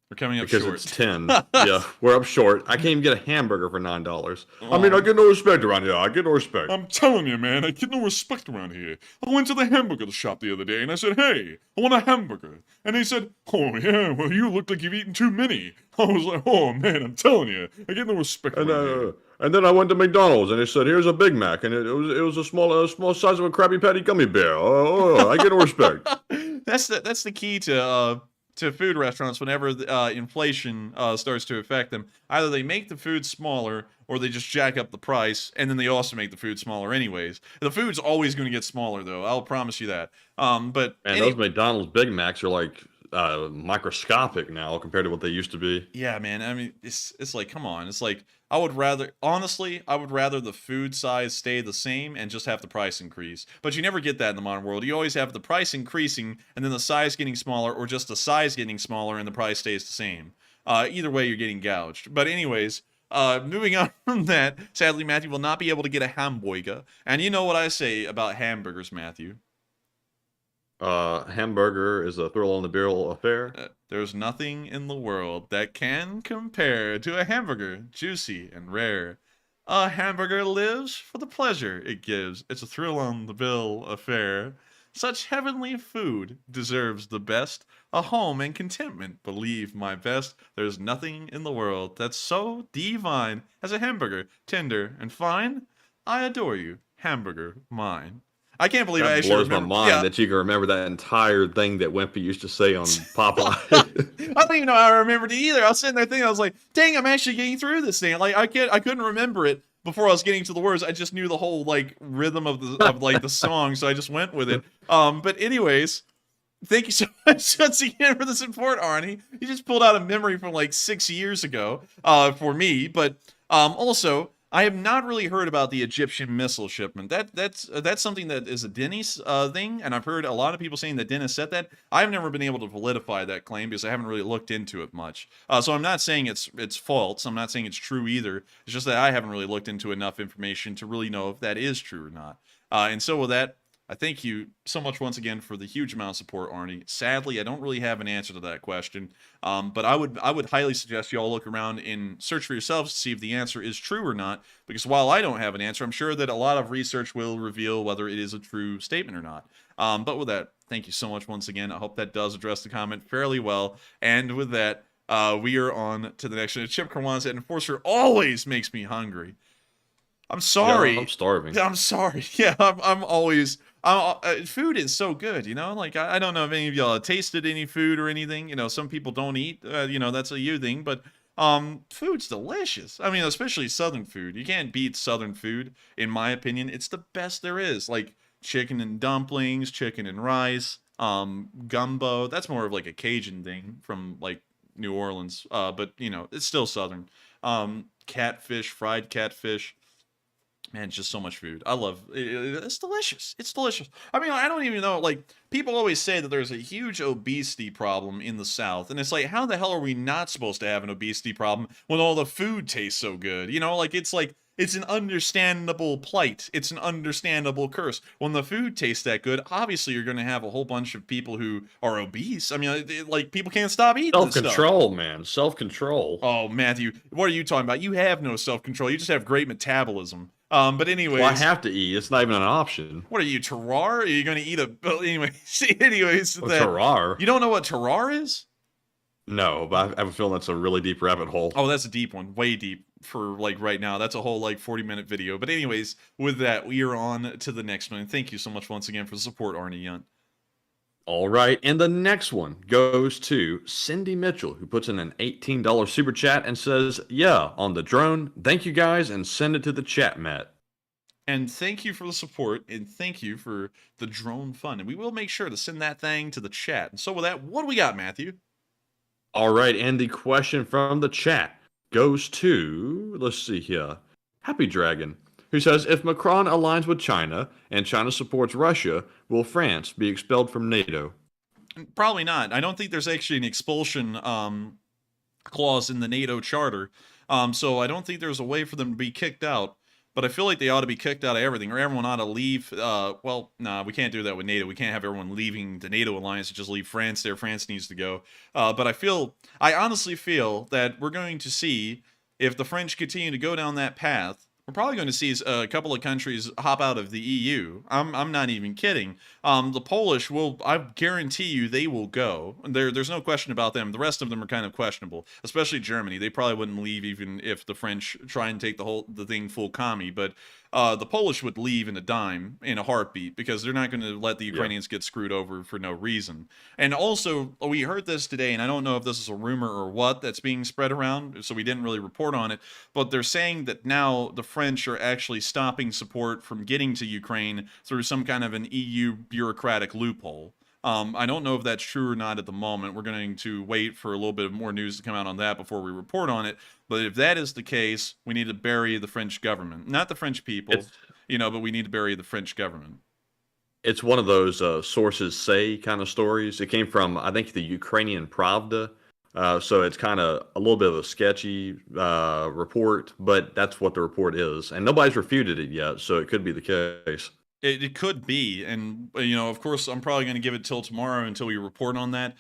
Speaker 3: we're coming up
Speaker 4: because
Speaker 3: short.
Speaker 4: It's 10. Yeah, we're up short. I can't even get a hamburger for $9. I mean, I get no respect around here. I get no respect.
Speaker 1: I'm telling you, man, I get no respect around here. I went to the hamburger shop the other day and I said, hey, I want a hamburger. And they said, oh, yeah, well, you look like you've eaten too many. I was like, oh, man, I'm telling you, I get no respect around here.
Speaker 4: And then I went to McDonald's and they said, here's a Big Mac. And it was a small size of a Krabby Patty gummy bear. I get no respect.
Speaker 3: That's the key to food restaurants whenever inflation starts to affect them. Either they make the food smaller or they just jack up the price, and then they also make the food smaller anyways. The food's always going to get smaller, though. I'll promise you that.
Speaker 4: Those McDonald's Big Macs are like microscopic now compared to what they used to be.
Speaker 3: Yeah, man. I mean, it's like, come on. It's like, I would rather the food size stay the same and just have the price increase. But you never get that in the modern world. You always have the price increasing and then the size getting smaller, or just the size getting smaller and the price stays the same. Either way, you're getting gouged. But anyways, moving on from that, sadly, Matthew will not be able to get a hamburger. And you know what I say about hamburgers, Matthew.
Speaker 4: Hamburger is a thrill on the barrel affair.
Speaker 3: There's nothing in the world that can compare to a hamburger, juicy and rare. A hamburger lives for the pleasure it gives. It's a thrill on the bill affair. Such heavenly food deserves the best. A home and contentment, believe my best. There's nothing in the world that's so divine as a hamburger, tender and fine. I adore you, hamburger mine. I can't believe I actually remember.
Speaker 4: Blows my mind that you can remember that entire thing that Wimpy used to say on Popeye.
Speaker 3: I don't even know how I remembered it either. I was sitting there thinking, I was like, dang, I'm actually getting through this thing. Like, I couldn't remember it before I was getting to the words. I just knew the whole like rhythm of the song, so I just went with it. But anyways, thank you so much once again for the support, Arnie. You just pulled out a memory from like 6 years ago for me. But also, I have not really heard about the Egyptian missile shipment. That's something that is a Dennis thing, and I've heard a lot of people saying that Dennis said that. I've never been able to validify that claim because I haven't really looked into it much. So I'm not saying it's false. I'm not saying it's true either. It's just that I haven't really looked into enough information to really know if that is true or not. And so with that, I thank you so much once again for the huge amount of support, Arnie. Sadly, I don't really have an answer to that question, but I would highly suggest you all look around and search for yourselves to see if the answer is true or not, because while I don't have an answer, I'm sure that a lot of research will reveal whether it is a true statement or not. But with that, thank you so much once again. I hope that does address the comment fairly well. And with that, we are on to the next one. Chip Kerwan said, Enforcer always makes me hungry. I'm sorry.
Speaker 4: Yeah, I'm starving.
Speaker 3: I'm sorry. Yeah, I'm always... food is so good, you know? Like, I don't know if any of y'all have tasted any food or anything. You know, some people don't eat. You know, that's a you thing. But food's delicious. I mean, especially Southern food. You can't beat Southern food, in my opinion. It's the best there is. Like, chicken and dumplings, chicken and rice, gumbo. That's more of like a Cajun thing from, like, New Orleans. But, you know, it's still Southern. Catfish, fried catfish. Man, it's just so much food. I love it. It's delicious. It's delicious. I mean, I don't even know, like, people always say that there's a huge obesity problem in the South. And it's like, how the hell are we not supposed to have an obesity problem when all the food tastes so good? You know, like, it's an understandable plight. It's an understandable curse. When the food tastes that good, obviously you're going to have a whole bunch of people who are obese. I mean, like, people can't stop eating this stuff.
Speaker 4: Self-control, man. Self-control.
Speaker 3: Oh, Matthew, what are you talking about? You have no self-control. You just have great metabolism. But anyways,
Speaker 4: well, I have to eat. It's not even an option.
Speaker 3: What are you, terroir? Are you going to eat a? Anyways,
Speaker 4: terroir.
Speaker 3: You don't know what terroir is?
Speaker 4: No, but I have a feeling that's a really deep rabbit hole.
Speaker 3: Oh, that's a deep one, way deep for like right now. That's a whole like 40-minute video. But anyways, with that, we are on to the next one. Thank you so much once again for the support, Arnie Yunt.
Speaker 4: All right, and the next one goes to Cindy Mitchell, who puts in an $18 super chat and says, yeah, on the drone, thank you guys, and send it to the chat, Matt.
Speaker 3: And thank you for the support, and thank you for the drone fund. And we will make sure to send that thing to the chat. And so with that, what do we got, Matthew?
Speaker 4: All right, and the question from the chat goes to, let's see here, Happy Dragon, who says, if Macron aligns with China and China supports Russia, will France be expelled from NATO?
Speaker 3: Probably not. I don't think there's actually an expulsion clause in the NATO charter. So I don't think there's a way for them to be kicked out. But I feel like they ought to be kicked out of everything, or everyone ought to leave. Well, nah, we can't do that with NATO. We can't have everyone leaving the NATO alliance and just leave France there. France needs to go. But I honestly feel that we're going to see, if the French continue to go down that path, we're probably going to see a couple of countries hop out of the EU. I'm not even kidding. The Polish I guarantee you, they will go. There's no question about them. The rest of them are kind of questionable, especially Germany. They probably wouldn't leave even if the French try and take the thing full commie. But the Polish would leave in a heartbeat, because they're not going to let the Ukrainians get screwed over for no reason. And also, we heard this today, and I don't know if this is a rumor or what that's being spread around, so we didn't really report on it, but they're saying that now the French are actually stopping support from getting to Ukraine through some kind of an EU bureaucratic loophole. I don't know if that's true or not at the moment. We're going to wait for a little bit more news to come out on that before we report on it. But if that is the case, we need to bury the French government. Not the French people, but we need to bury the French government.
Speaker 4: It's one of those sources say kind of stories. It came from, I think, the Ukrainian Pravda. So it's kind of a little bit of a sketchy report, but that's what the report is. And nobody's refuted it yet, so it could be the case.
Speaker 3: It could be, and of course, I'm probably going to give it till tomorrow until we report on that.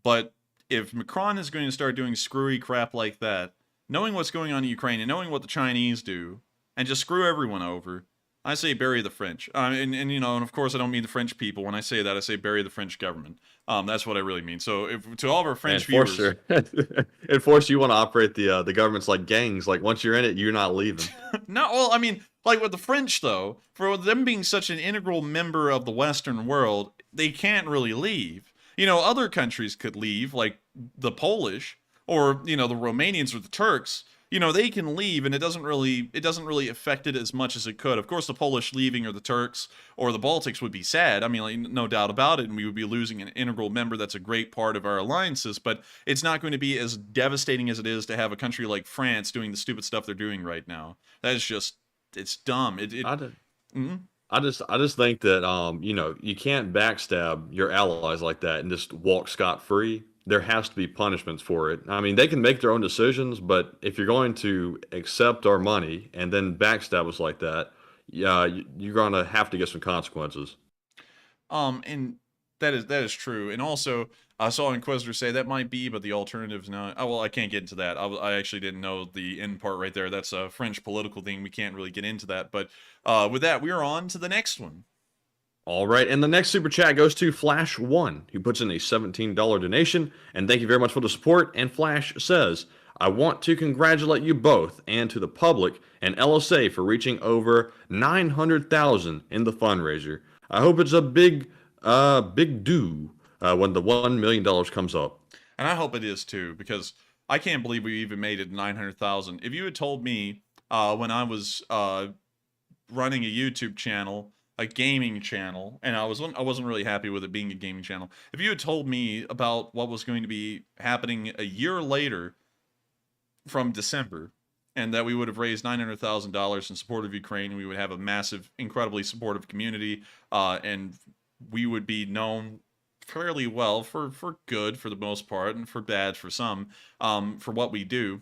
Speaker 3: But if Macron is going to start doing screwy crap like that, knowing what's going on in Ukraine and knowing what the Chinese do, and just screw everyone over, I say bury the French. And of course, I don't mean the French people. When I say that, I say bury the French government. That's what I really mean. So, to all of our French viewers,
Speaker 4: enforce, you want to operate the governments like gangs. Like, once you're in it, you're not leaving.
Speaker 3: No, well, I mean, like with the French, though, for them being such an integral member of the Western world, they can't really leave. Other countries could leave, like the Polish, or the Romanians or the Turks. They can leave, and it doesn't really affect it as much as it could. Of course, the Polish leaving, or the Turks, or the Baltics would be sad. I mean, like, no doubt about it, and we would be losing an integral member that's a great part of our alliances, but it's not going to be as devastating as it is to have a country like France doing the stupid stuff they're doing right now. That is just, it's dumb. I
Speaker 4: just think that, you can't backstab your allies like that and just walk scot-free. There has to be punishments for it. I mean, they can make their own decisions, but if you're going to accept our money and then backstab us like that, you're going to have to get some consequences.
Speaker 3: And that is true. And also, I saw Inquisitor say that might be, but the alternative's not. Oh, well, I can't get into that. I actually didn't know the end part right there. That's a French political thing. We can't really get into that. But with that, we are on to the next one.
Speaker 4: All right, and the next super chat goes to Flash1, who puts in a $17 donation, and thank you very much for the support. And Flash says, I want to congratulate you both and to the public and LSA for reaching over 900,000 in the fundraiser. I hope it's a big do when the $1 million comes up.
Speaker 3: And I hope it is too, because I can't believe we even made it 900,000. If you had told me when I was running a YouTube channel, a gaming channel, and I wasn't really happy with it being a gaming channel. If you had told me about what was going to be happening a year later from December, and that we would have raised $900,000 in support of Ukraine, and we would have a massive, incredibly supportive community, and we would be known fairly well for good for the most part, and for bad for some, for what we do,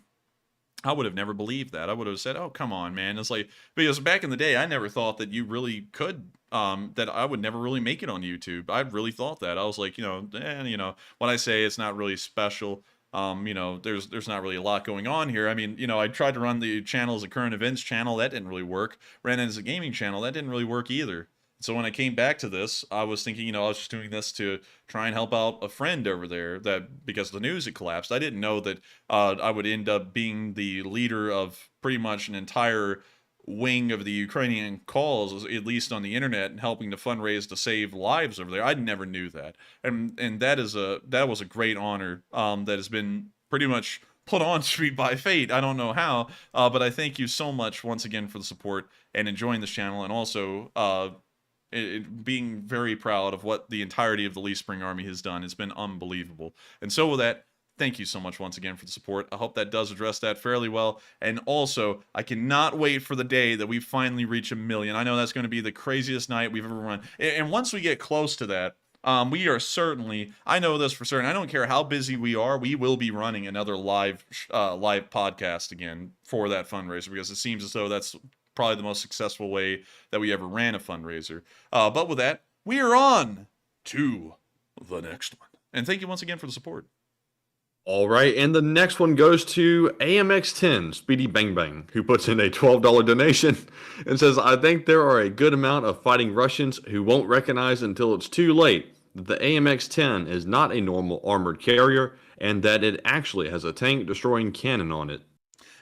Speaker 3: I would have never believed that. I would have said, oh, come on, man. It's like, because back in the day, I never thought that you really could, that I would never really make it on YouTube. I really thought that. I was like, when I say it's not really special, there's not really a lot going on here. I mean, I tried to run the channel as a current events channel. That didn't really work. Ran it as a gaming channel. That didn't really work either. So when I came back to this, I was thinking, I was just doing this to try and help out a friend over there, that because the news had collapsed. I didn't know that I would end up being the leader of pretty much an entire wing of the Ukrainian cause, at least on the internet, and helping to fundraise to save lives over there. I never knew that. And that was a great honor that has been pretty much put on to me by fate. I don't know how, but I thank you so much once again for the support and enjoying this channel, and also being very proud of what the entirety of the Lee Spring Army has done. It's been unbelievable. And so with that, thank you so much once again for the support. I hope that does address that fairly well. And also, I cannot wait for the day that we finally reach 1 million. I know that's going to be the craziest night we've ever run. And once we get close to that, we are certainly, I know this for certain, I don't care how busy we are, we will be running another live podcast again for that fundraiser, because it seems as though that's probably the most successful way that we ever ran a fundraiser. But with that, we are on to the next one. And thank you once again for the support.
Speaker 4: All right, and the next one goes to AMX10 Speedy Bang Bang, who puts in a $12 donation and says, I think there are a good amount of fighting Russians who won't recognize until it's too late that the AMX10 is not a normal armored carrier and that it actually has a tank destroying cannon on it.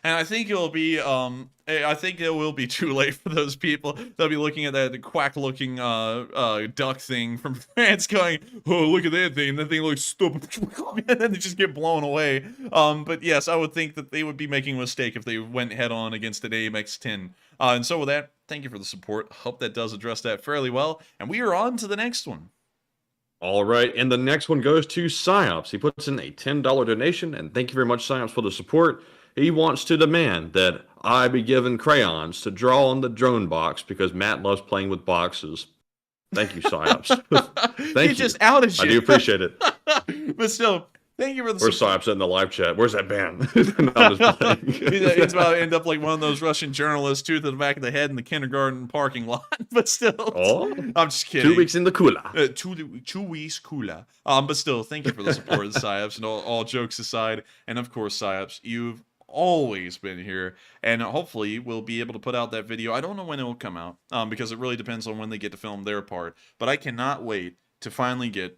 Speaker 3: And I think it'll be, I think it will be too late for those people. They'll be looking at that quack-looking duck thing from France, going, "Oh, look at that thing! That thing looks stupid," and then they just get blown away. But yes, I would think that they would be making a mistake if they went head-on against an AMX-10. And so with that, thank you for the support. Hope that does address that fairly well. And we are on to the next one.
Speaker 4: All right, and the next one goes to Psyops. He puts in a $10 donation, and thank you very much, Psyops, for the support. He wants to demand that I be given crayons to draw on the drone box because Matt loves playing with boxes. Thank you, Psyops. Thank you.
Speaker 3: He just outed you.
Speaker 4: I do appreciate it.
Speaker 3: But still, thank you for the
Speaker 4: support. Where's Psyops in the live chat? Where's that band? No, I'm just playing.
Speaker 3: It's about to end up like one of those Russian journalists, tooth in the back of the head in the kindergarten parking lot. But still, I'm just kidding.
Speaker 4: 2 weeks in the cooler.
Speaker 3: 2 weeks cooler. But still, thank you for the support, Psyops, and all jokes aside. And of course, Psyops, you've always been here, and hopefully we'll be able to put out that video. I don't know when it will come out, because it really depends on when they get to film their part, but I cannot wait to finally get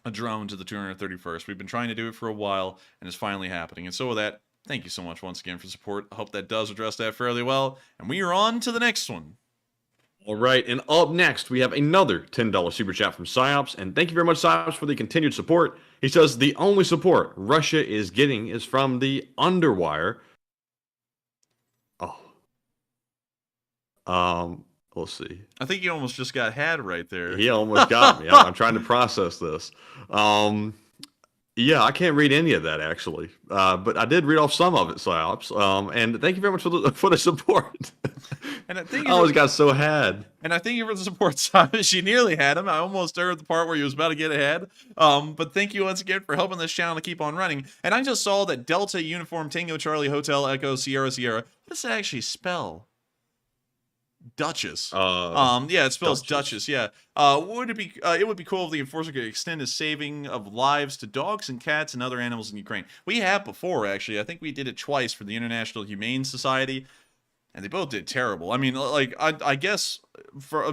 Speaker 3: a drone to the 231st. We've been trying to do it for a while, and it's finally happening. And so with that, thank you so much once again for support. I hope that does address that fairly well, and we are on to the next one.
Speaker 4: All right, and up next, we have another $10 super chat from Psyops, and thank you very much, Psyops, for the continued support. He says the only support Russia is getting is from the underwire. Let's see.
Speaker 3: I think you almost just got had right there.
Speaker 4: He almost got me. I'm trying to process this. Yeah, I can't read any of that, actually. But I did read off some of it, Psyops. And thank you very much for the support.
Speaker 3: And I think
Speaker 4: I always got so had.
Speaker 3: And I thank you for the support, Psyops. She nearly had him. I almost heard the part where he was about to get ahead. But thank you once again for helping this channel to keep on running. And I just saw that Delta Uniform Tango Charlie Hotel Echo Sierra Sierra. What does that actually spell? Duchess. Yeah, it spells Duchess. Yeah. Would it be? It would be cool if the enforcer could extend his saving of lives to dogs and cats and other animals in Ukraine. We have before, actually. I think we did it twice for the International Humane Society, and they both did terrible. I mean, like I guess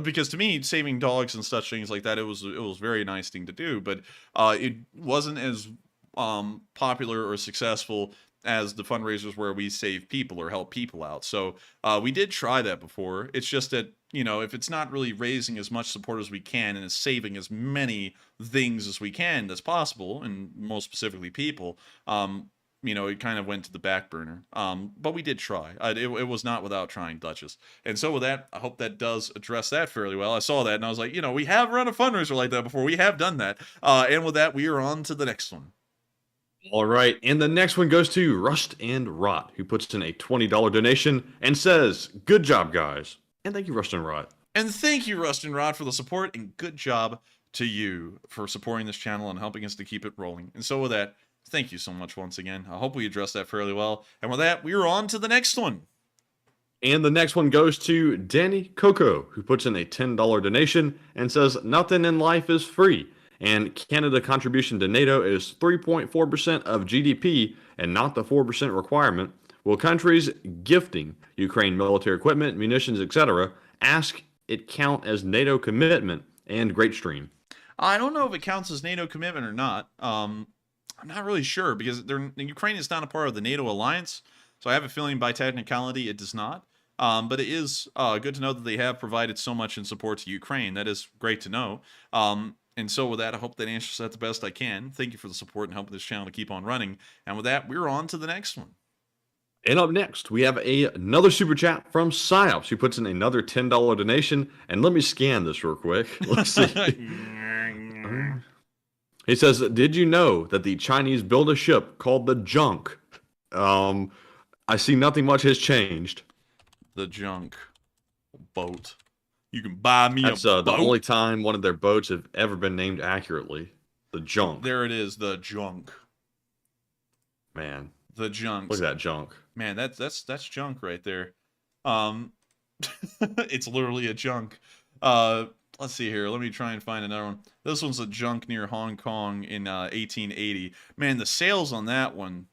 Speaker 3: because to me, saving dogs and such things like that, it was a very nice thing to do, but it wasn't as popular or successful as the fundraisers where we save people or help people out. So we did try that before. It's just that, you know, if it's not really raising as much support as we can and is saving as many things as we can that's possible, and most specifically people, you know, it kind of went to the back burner. But we did try. It was not without trying, Duchess. And so with that, I hope that does address that fairly well. I saw that and I was like, you know, we have run a fundraiser like that before. We have done that. And with that, we are on to the next one.
Speaker 4: All right, and the next one goes to Rust and Rot, who puts in a $20 donation and says, good job, guys. And thank you, Rust and Rot.
Speaker 3: And thank you, Rust and Rot, for the support, and good job to you for supporting this channel and helping us to keep it rolling. And so with that, thank you so much once again. I hope we addressed that fairly well. And with that, we are on to the next one.
Speaker 4: And the next one goes to Danny Coco, who puts in a $10 donation and says, nothing in life is free. And Canada contribution to NATO is 3.4% of GDP and not the 4% requirement. Will countries gifting Ukraine military equipment, munitions, etc. ask it count as NATO commitment? And great stream.
Speaker 3: I don't know if it counts as NATO commitment or not. I'm not really sure because Ukraine is not a part of the NATO alliance. So I have a feeling by technicality it does not. But it is good to know that they have provided so much in support to Ukraine. That is great to know. And so with that, I hope that answers that the best I can. Thank you for the support and helping this channel to keep on running. And with that, we're on to the next one.
Speaker 4: And up next, we have another super chat from Psyops, who puts in another $10 donation. And let me scan this real quick. Let's see. He says, did you know that the Chinese built a ship called the Junk? I see nothing much has changed.
Speaker 3: The Junk boat. You can buy me
Speaker 4: That's
Speaker 3: a boat.
Speaker 4: The only time one of their boats have ever been named accurately. The Junk.
Speaker 3: There it is, the Junk.
Speaker 4: Man.
Speaker 3: The Junk.
Speaker 4: Look at that junk.
Speaker 3: Man, that's junk right there. It's literally a junk. Let's see here. Let me try and find another one. This one's a junk near Hong Kong in 1880. Man, the sails on that one.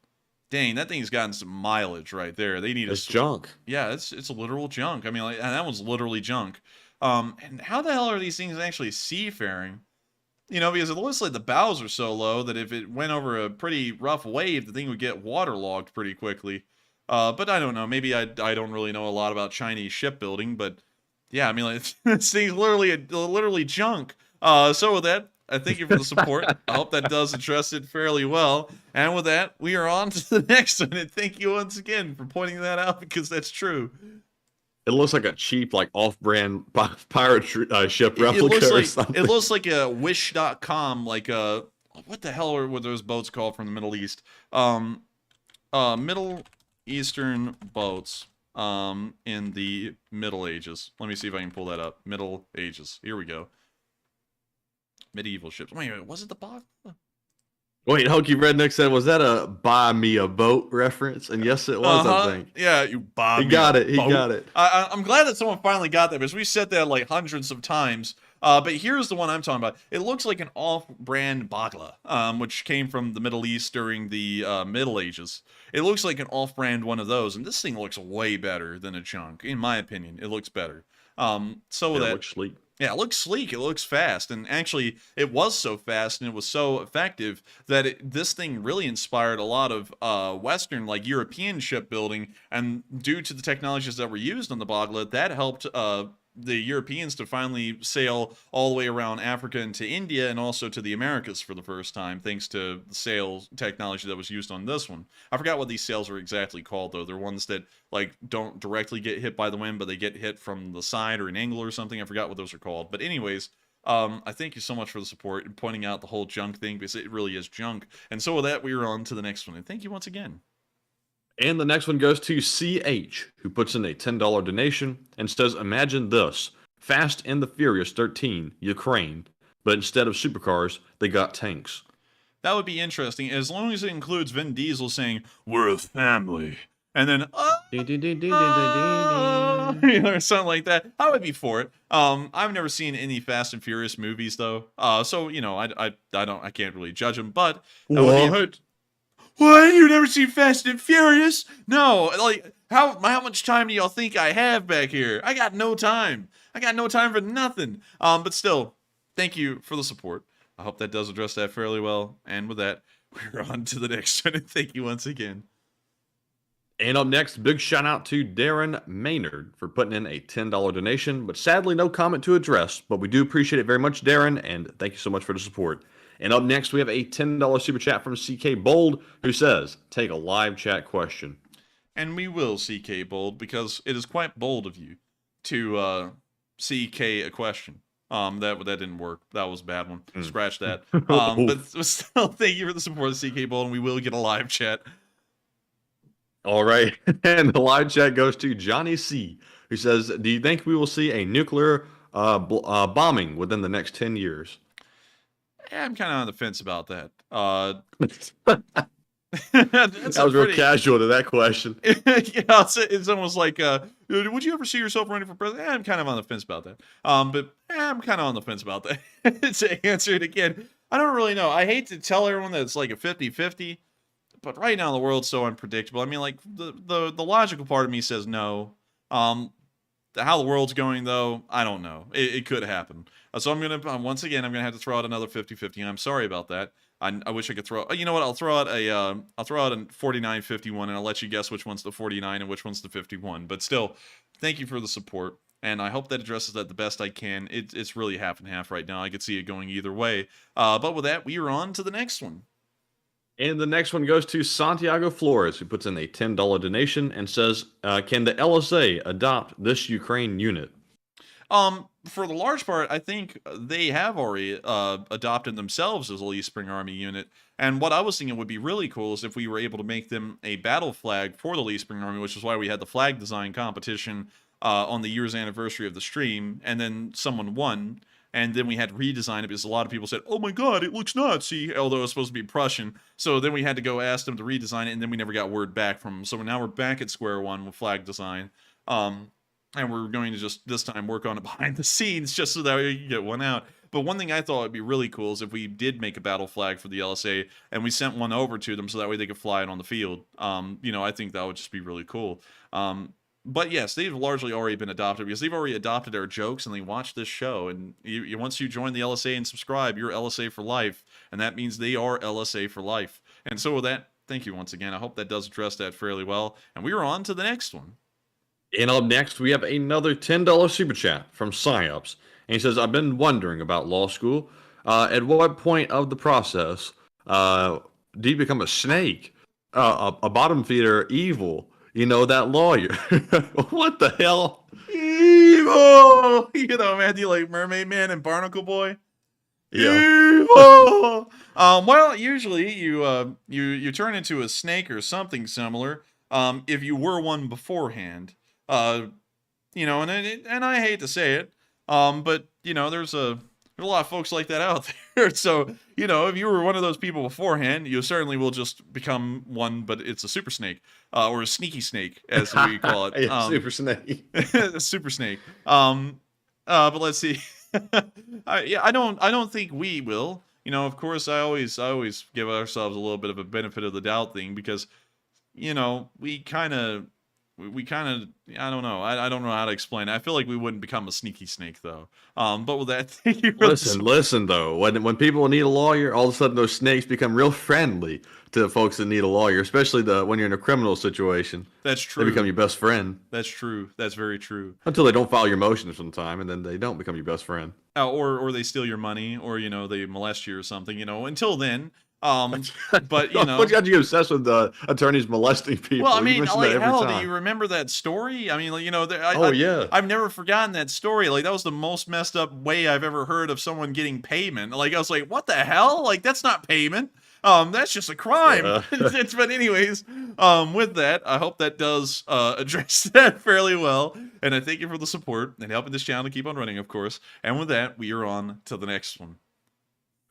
Speaker 3: Dang, that thing's gotten some mileage right there. They need
Speaker 4: It's junk.
Speaker 3: Yeah, it's a literal junk. I mean, like, that one's literally junk. And how the hell are these things actually seafaring? You know, because it looks like the bows are so low that if it went over a pretty rough wave, the thing would get waterlogged pretty quickly. But I don't know. Maybe I don't really know a lot about Chinese shipbuilding, but yeah, I mean, like, this thing's literally junk. So with that, I thank you for the support. I hope that does address it fairly well. And with that, we are on to the next one. And thank you once again for pointing that out, because that's true.
Speaker 4: It looks like a cheap, like, off-brand pirate ship replica or something.
Speaker 3: It looks like a Wish.com, like a... What the hell were those boats called from the Middle East? Middle Eastern boats in the Middle Ages. Let me see if I can pull that up. Middle Ages. Here we go. Medieval ships. Wait, was it the Bakhmut?
Speaker 4: Wait, Hokey Redneck said, was that a buy me a boat reference? And yes, it was, I think.
Speaker 3: Yeah, you buy me
Speaker 4: He got
Speaker 3: a
Speaker 4: it. He
Speaker 3: boat.
Speaker 4: got it.
Speaker 3: I'm glad that someone finally got that, because we said that like hundreds of times. But here's the one I'm talking about. It looks like an off-brand bagla, which came from the Middle East during the Middle Ages. It looks like an off-brand one of those, and this thing looks way better than a junk. In my opinion, it looks better. So
Speaker 4: It
Speaker 3: that
Speaker 4: looks sleek.
Speaker 3: Yeah, it looks sleek. It looks fast. And actually, it was so fast and it was so effective that this thing really inspired a lot of Western, like European shipbuilding. And due to the technologies that were used on the Bagla, that helped the Europeans to finally sail all the way around Africa into India and also to the Americas for the first time, thanks to the sail technology that was used on this one. I forgot what these sails are exactly called, though. They're ones that, like, don't directly get hit by the wind, but they get hit from the side or an angle or something. I forgot what those are called. But anyways, I thank you so much for the support and pointing out the whole junk thing, because it really is junk. And so with that, we are on to the next one. And thank you once again.
Speaker 4: And the next one goes to CH, who puts in a $10 donation and says, imagine this. Fast and the Furious 13, Ukraine. But instead of supercars, they got tanks.
Speaker 3: That would be interesting, as long as it includes Vin Diesel saying, "We're a family." And then, or something like that. I would be for it. I've never seen any Fast and Furious movies, though. So, you know, I can't really judge them, but...
Speaker 4: What?
Speaker 3: What? You never seen Fast and Furious? No, like, how much time do y'all think I have back here? I got no time. I got no time for nothing. But still, thank you for the support. I hope that does address that fairly well. And with that, we're on to the next one. And thank you once again.
Speaker 4: And up next, big shout out to Darren Maynard for putting in a $10 donation, but sadly no comment to address, but we do appreciate it very much, Darren, and thank you so much for the support. And up next, we have a $10 super chat from CK Bold, who says, take a live chat question.
Speaker 3: And we will, CK Bold, because it is quite bold of you to CK a question. That didn't work. That was a bad one. Scratch that. But still, thank you for the support of CK Bold, and we will get a live chat.
Speaker 4: All right. And the live chat goes to Johnny C, who says, do you think we will see a nuclear bombing within the next 10 years?
Speaker 3: Yeah, I'm kind of on the fence about that.
Speaker 4: That was real casual to that question.
Speaker 3: Yeah, it's almost like, would you ever see yourself running for president? I'm kind of on the fence about that. But I'm kind of on the fence about that. To answer it again, I don't really know. I hate to tell everyone that it's like a 50-50, but right now the world's so unpredictable. I mean, like, the logical part of me says no. How the world's going, though, I don't know. It could happen. So I'm going to, once again, I'm going to have to throw out another 50-50, and I'm sorry about that. I wish I could throw, you know what, I'll throw out a 49-51, and I'll let you guess which one's the 49 and which one's the 51. But still, thank you for the support. and I hope that addresses that the best I can. It's really half and half right now. I could see it going either way. But with that, we are on to the next one.
Speaker 4: And the next one goes to Santiago Flores, who puts in a $10 donation and says, can the LSA adopt this Ukraine unit?
Speaker 3: For the large part, I think they have already adopted themselves as a Lee Spring Army unit. And what I was thinking would be really cool is if we were able to make them a battle flag for the Lee Spring Army, which is why we had the flag design competition on the year's anniversary of the stream, and then someone won. And then we had to redesign it because a lot of people said, oh my god, it looks Nazi, although it was supposed to be Prussian. So then we had to go ask them to redesign it, and then we never got word back from them. So now we're back at square one with flag design. And we're going to just, this time, work on it behind the scenes just so that we can get one out. But one thing I thought would be really cool is if we did make a battle flag for the LSA and we sent one over to them so that way they could fly it on the field. I think that would just be really cool. But yes, they've largely already been adopted because they've already adopted our jokes and they watch this show. And once you join the LSA and subscribe, you're LSA for life. And that means they are LSA for life. And so with that, thank you once again. I hope that does address that fairly well. And we are on to the next one.
Speaker 4: And up next, we have another $10 super chat from Psyops. And he says, I've been wondering about law school. At what point of the process do you become a snake, a bottom feeder, evil? That lawyer. What the hell?
Speaker 3: Evil! Man, do you like Mermaid Man and Barnacle Boy?
Speaker 4: Yeah.
Speaker 3: Evil! Well, usually you turn into a snake or something similar. If you were one beforehand. And I hate to say it, but there's a lot of folks like that out there. So, if you were one of those people beforehand, you certainly will just become one, but it's a super snake, or a sneaky snake, as we call it.
Speaker 4: Super snake.
Speaker 3: Super snake. But let's see. I don't think we will. Of course, I always give ourselves a little bit of a benefit of the doubt thing because, we kind of, I don't know. I don't know how to explain it. I feel like we wouldn't become a sneaky snake, though. But with that, thank you for
Speaker 4: listen, though. When people need a lawyer, all of a sudden those snakes become real friendly to folks that need a lawyer, especially when you're in a criminal situation.
Speaker 3: That's true.
Speaker 4: They become your best friend.
Speaker 3: That's true. That's very true.
Speaker 4: Until they don't file your motion sometime, and then they don't become your best friend.
Speaker 3: Or they steal your money, or, they molest you or something, Until then... but
Speaker 4: what got you obsessed with attorneys molesting people?
Speaker 3: Well, I mean, like, hell, do you remember that story? I mean,
Speaker 4: yeah,
Speaker 3: I've never forgotten that story. Like, that was the most messed up way I've ever heard of someone getting payment. Like, I was like, what the hell? Like, that's not payment. That's just a crime.
Speaker 4: Yeah.
Speaker 3: But anyways, with that, I hope that does address that fairly well. And I thank you for the support and helping this channel to keep on running, of course. And with that, we are on to the next one.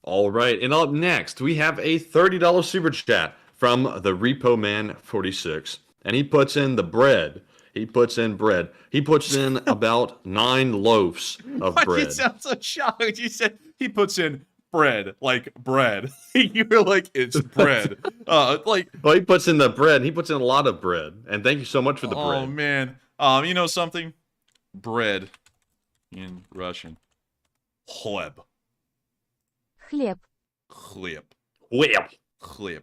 Speaker 4: All right, and up next, we have a $30 super chat from the Repo Man 46, and he puts in the bread. He puts in bread. He puts in about 9 loaves of bread.
Speaker 3: You sound so shocked. You said he puts in bread, like bread. You were like, it's bread.
Speaker 4: Well, he puts in the bread. He puts in a lot of bread, and thank you so much for the bread.
Speaker 3: Oh man, you know something? Bread in Russian, chleb.
Speaker 13: Хлеб.
Speaker 3: Chleb.
Speaker 4: Chleb.
Speaker 3: Chleb.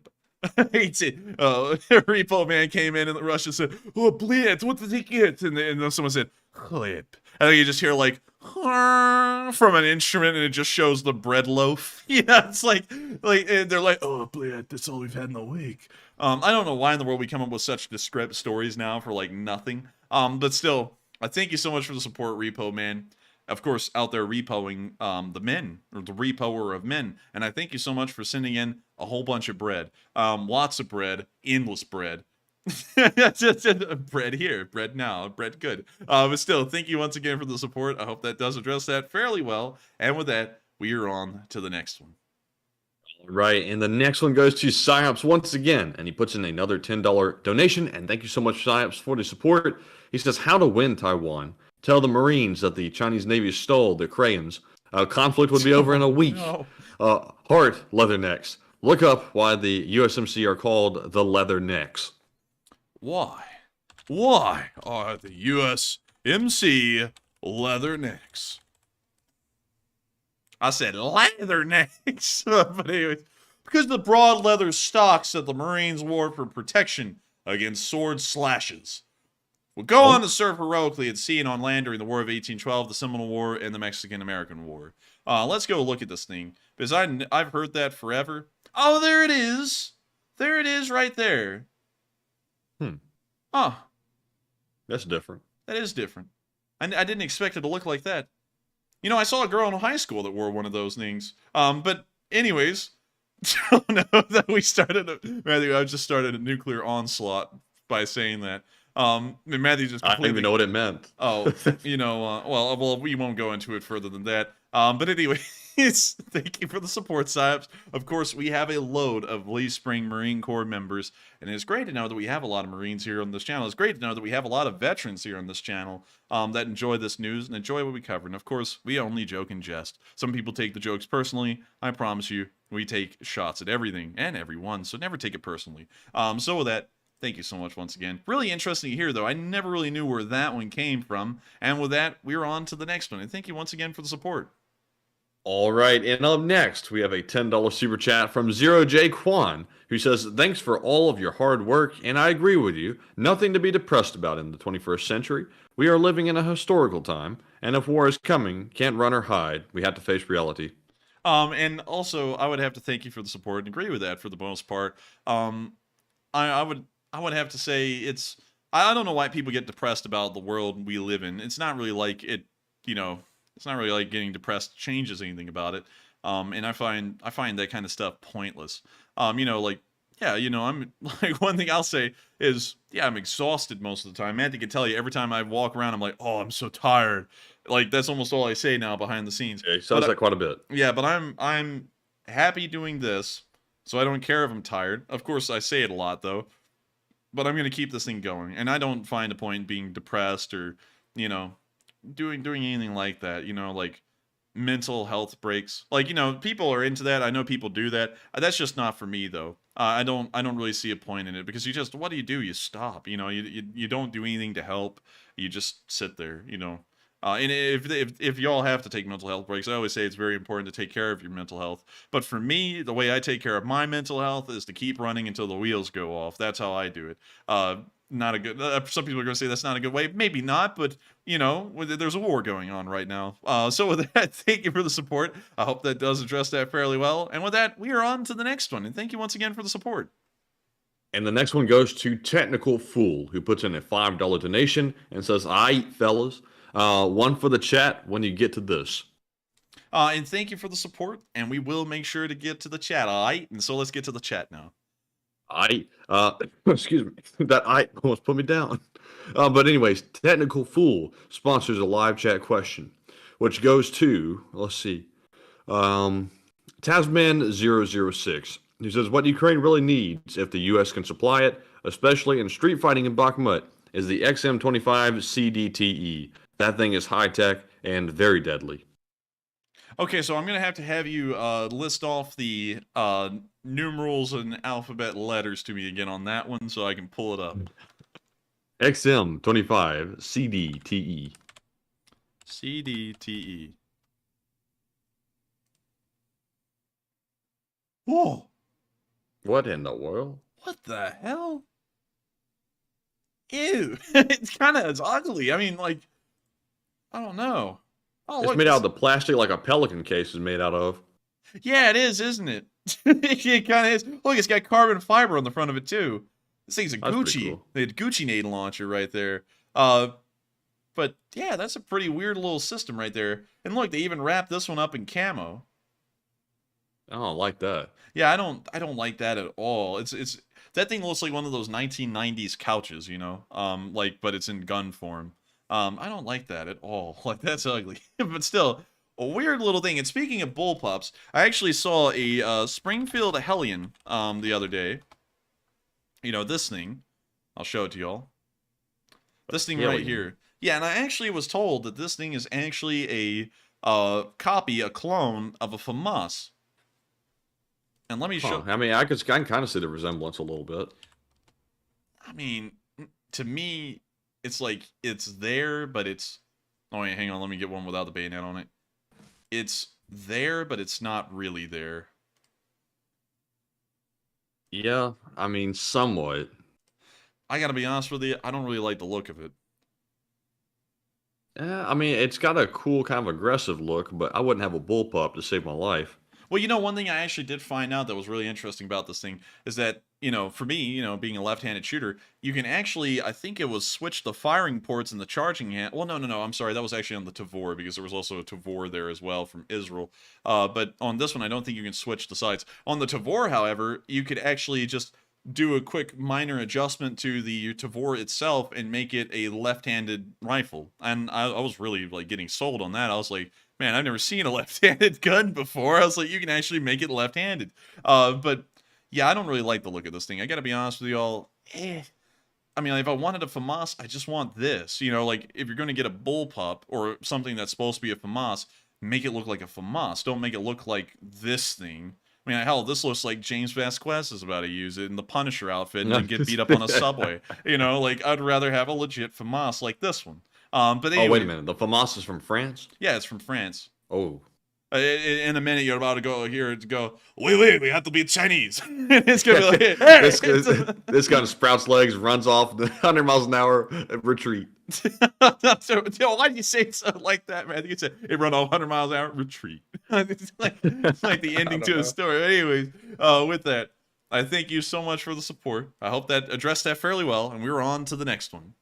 Speaker 3: Repo Man came in and the Russian said, oh, bled, what did he get? And then someone said, chleb. And then you just hear like, from an instrument and it just shows the bread loaf. Yeah, it's like they're like, oh, bled, that's all we've had in a week. I don't know why in the world we come up with such descriptive stories now for like nothing. But still, I thank you so much for the support, Repo Man. Of course, out there repoing the men, or the repoer of men. And I thank you so much for sending in a whole bunch of bread. Lots of bread, endless bread. Bread here, bread now, bread good. But still, thank you once again for the support. I hope that does address that fairly well. And with that, we are on to the next one.
Speaker 4: All right, and the next one goes to Psyops once again. And he puts in another $10 donation. And thank you so much, Psyops, for the support. He says, how to win Taiwan. Tell the Marines that the Chinese Navy stole their crayons. Conflict would be over in a week.
Speaker 3: No.
Speaker 4: Heart, leathernecks. Look up why the USMC are called the Leathernecks.
Speaker 3: Why? Why are the USMC Leathernecks? I said leathernecks. But anyways, because the broad leather stocks that the Marines wore for protection against sword slashes. would go on to serve heroically at sea and on land during the War of 1812, the Seminole War, and the Mexican-American War. Let's go look at this thing, because I've heard that forever. Oh, there it is. There it is right there. Oh.
Speaker 4: That's different.
Speaker 3: That is different. I didn't expect it to look like that. You know, I saw a girl in high school that wore one of those things. But anyways, don't know that we Matthew, I just started a nuclear onslaught by saying that. Matthew just completely...
Speaker 4: I didn't even know what it meant.
Speaker 3: Oh, you know, well, we won't go into it further than that. But anyway, thank you for the support, Psyops. Of course, we have a load of Lee Spring Marine Corps members, and it's great to know that we have a lot of Marines here on this channel. It's great to know that we have a lot of veterans here on this channel that enjoy this news and enjoy what we cover. And of course, we only joke and jest. Some people take the jokes personally. I promise you, we take shots at everything and everyone, so never take it personally. So with that, thank you so much once again. Really interesting to hear, though. I never really knew where that one came from. And with that, we're on to the next one. And thank you once again for the support.
Speaker 4: All right, and up next, we have a $10 super chat from Zero J Kwan, who says, thanks for all of your hard work, and I agree with you. Nothing to be depressed about in the 21st century. We are living in a historical time, and if war is coming, can't run or hide. We have to face reality.
Speaker 3: And also, I would have to thank you for the support and agree with that for the most part. I would have to say I don't know why people get depressed about the world we live in. It's not really like it, you know, it's not really like getting depressed changes anything about it. And I find that kind of stuff pointless. You know, like, yeah, you know, I'm like, one thing I'll say is, yeah, I'm exhausted most of the time. Matthew can tell you, every time I walk around, I'm like, oh, I'm so tired. Like, that's almost all I say now behind the scenes.
Speaker 4: Yeah, he says that quite a bit.
Speaker 3: Yeah, but I'm happy doing this, so I don't care if I'm tired. Of course, I say it a lot, though. But I'm going to keep this thing going. And I don't find a point in being depressed or, you know, doing anything like that. You know, like mental health breaks. Like, you know, people are into that. I know people do that. That's just not for me, though. I don't really see a point in it, because what do? You stop. You know, you don't do anything to help. You just sit there, you know. And if y'all have to take mental health breaks, I always say it's very important to take care of your mental health. But for me, the way I take care of my mental health is to keep running until the wheels go off. That's how I do it. Not a good. Some people are going to say that's not a good way. Maybe not, but you know, there's a war going on right now. So with that, thank you for the support. I hope that does address that fairly well. And with that, we are on to the next one. And thank you once again for the support.
Speaker 4: And the next one goes to Technical Fool, who puts in a $5 donation and says, "Aight, fellas. One for the chat when you get to this."
Speaker 3: And thank you for the support, and we will make sure to get to the chat, all right? And so let's get to the chat now.
Speaker 4: Excuse me, that almost put me down. But anyways, Technical Fool sponsors a live chat question, which goes to, let's see, Tasman006, who says, what Ukraine really needs, if the U.S. can supply it, especially in street fighting in Bakhmut, is the XM25 CDTE. That thing is high-tech and very deadly.
Speaker 3: Okay, so I'm going to have you list off the numerals and alphabet letters to me again on that one so I can pull it up.
Speaker 4: XM25 CDTE.
Speaker 3: CDTE. Whoa.
Speaker 4: What in the world?
Speaker 3: What the hell? Ew. It's ugly. I mean, like, I don't know. Oh,
Speaker 4: it's made out of the plastic like a Pelican case is made out of.
Speaker 3: Yeah, it is, isn't it? It kind of is. Look, it's got carbon fiber on the front of it, too. This thing's a Gucci. Cool. The Gucci-nade launcher right there. But, yeah, that's a pretty weird little system right there. And look, they even wrapped this one up in camo.
Speaker 4: I don't like that.
Speaker 3: Yeah, I don't like that at all. It's that thing looks like one of those 1990s couches, you know? But it's in gun form. I don't like that at all. Like, that's ugly. But still, a weird little thing. And speaking of bullpups, I actually saw a Springfield Hellion the other day. You know, this thing. I'll show it to y'all. This thing right here. Yeah, and I actually was told that this thing is actually a copy, a clone of a FAMAS. And let me show...
Speaker 4: I mean, I can kind of see the resemblance a little bit.
Speaker 3: I mean, to me... It's like, it's there, but it's... Oh, wait, hang on, let me get one without the bayonet on it. It's there, but it's not really there.
Speaker 4: Yeah, I mean, somewhat.
Speaker 3: I gotta be honest with you, I don't really like the look of it.
Speaker 4: I mean, it's got a cool kind of aggressive look, but I wouldn't have a bullpup to save my life.
Speaker 3: Well, one thing I actually did find out that was really interesting about this thing is that, for me, being a left-handed shooter, you can actually, I think it was switch the firing ports and the charging hand. Well, no, I'm sorry. That was actually on the Tavor because there was also a Tavor there as well from Israel. But on this one, I don't think you can switch the sides. On the Tavor, however, you could actually just do a quick minor adjustment to the Tavor itself and make it a left-handed rifle. And I was really like getting sold on that. I was like, man, I've never seen a left-handed gun before. I was like, you can actually make it left-handed. But yeah, I don't really like the look of this thing. I gotta be honest with y'all. I mean, if I wanted a FAMAS, I just want this. Like if you're gonna get a bullpup or something that's supposed to be a FAMAS, make it look like a FAMAS. Don't make it look like this thing. I mean, hell, this looks like James Vasquez is about to use it in the Punisher outfit and then get beat up on a subway. Like I'd rather have a legit FAMAS like this one. But anyway,
Speaker 4: oh, wait a minute. The FAMAS is from France?
Speaker 3: Yeah, it's from France.
Speaker 4: Oh.
Speaker 3: In a minute, you're about to go here to go, wait, we have to be Chinese. It's going to be like, hey!
Speaker 4: This gun sprouts legs, runs off 100 miles an hour, retreat.
Speaker 3: So, why do you say so like that, man? You said it run off 100 miles an hour, retreat. It's like the ending to a story. Anyways, with that, I thank you so much for the support. I hope that addressed that fairly well, and we're on to the next one.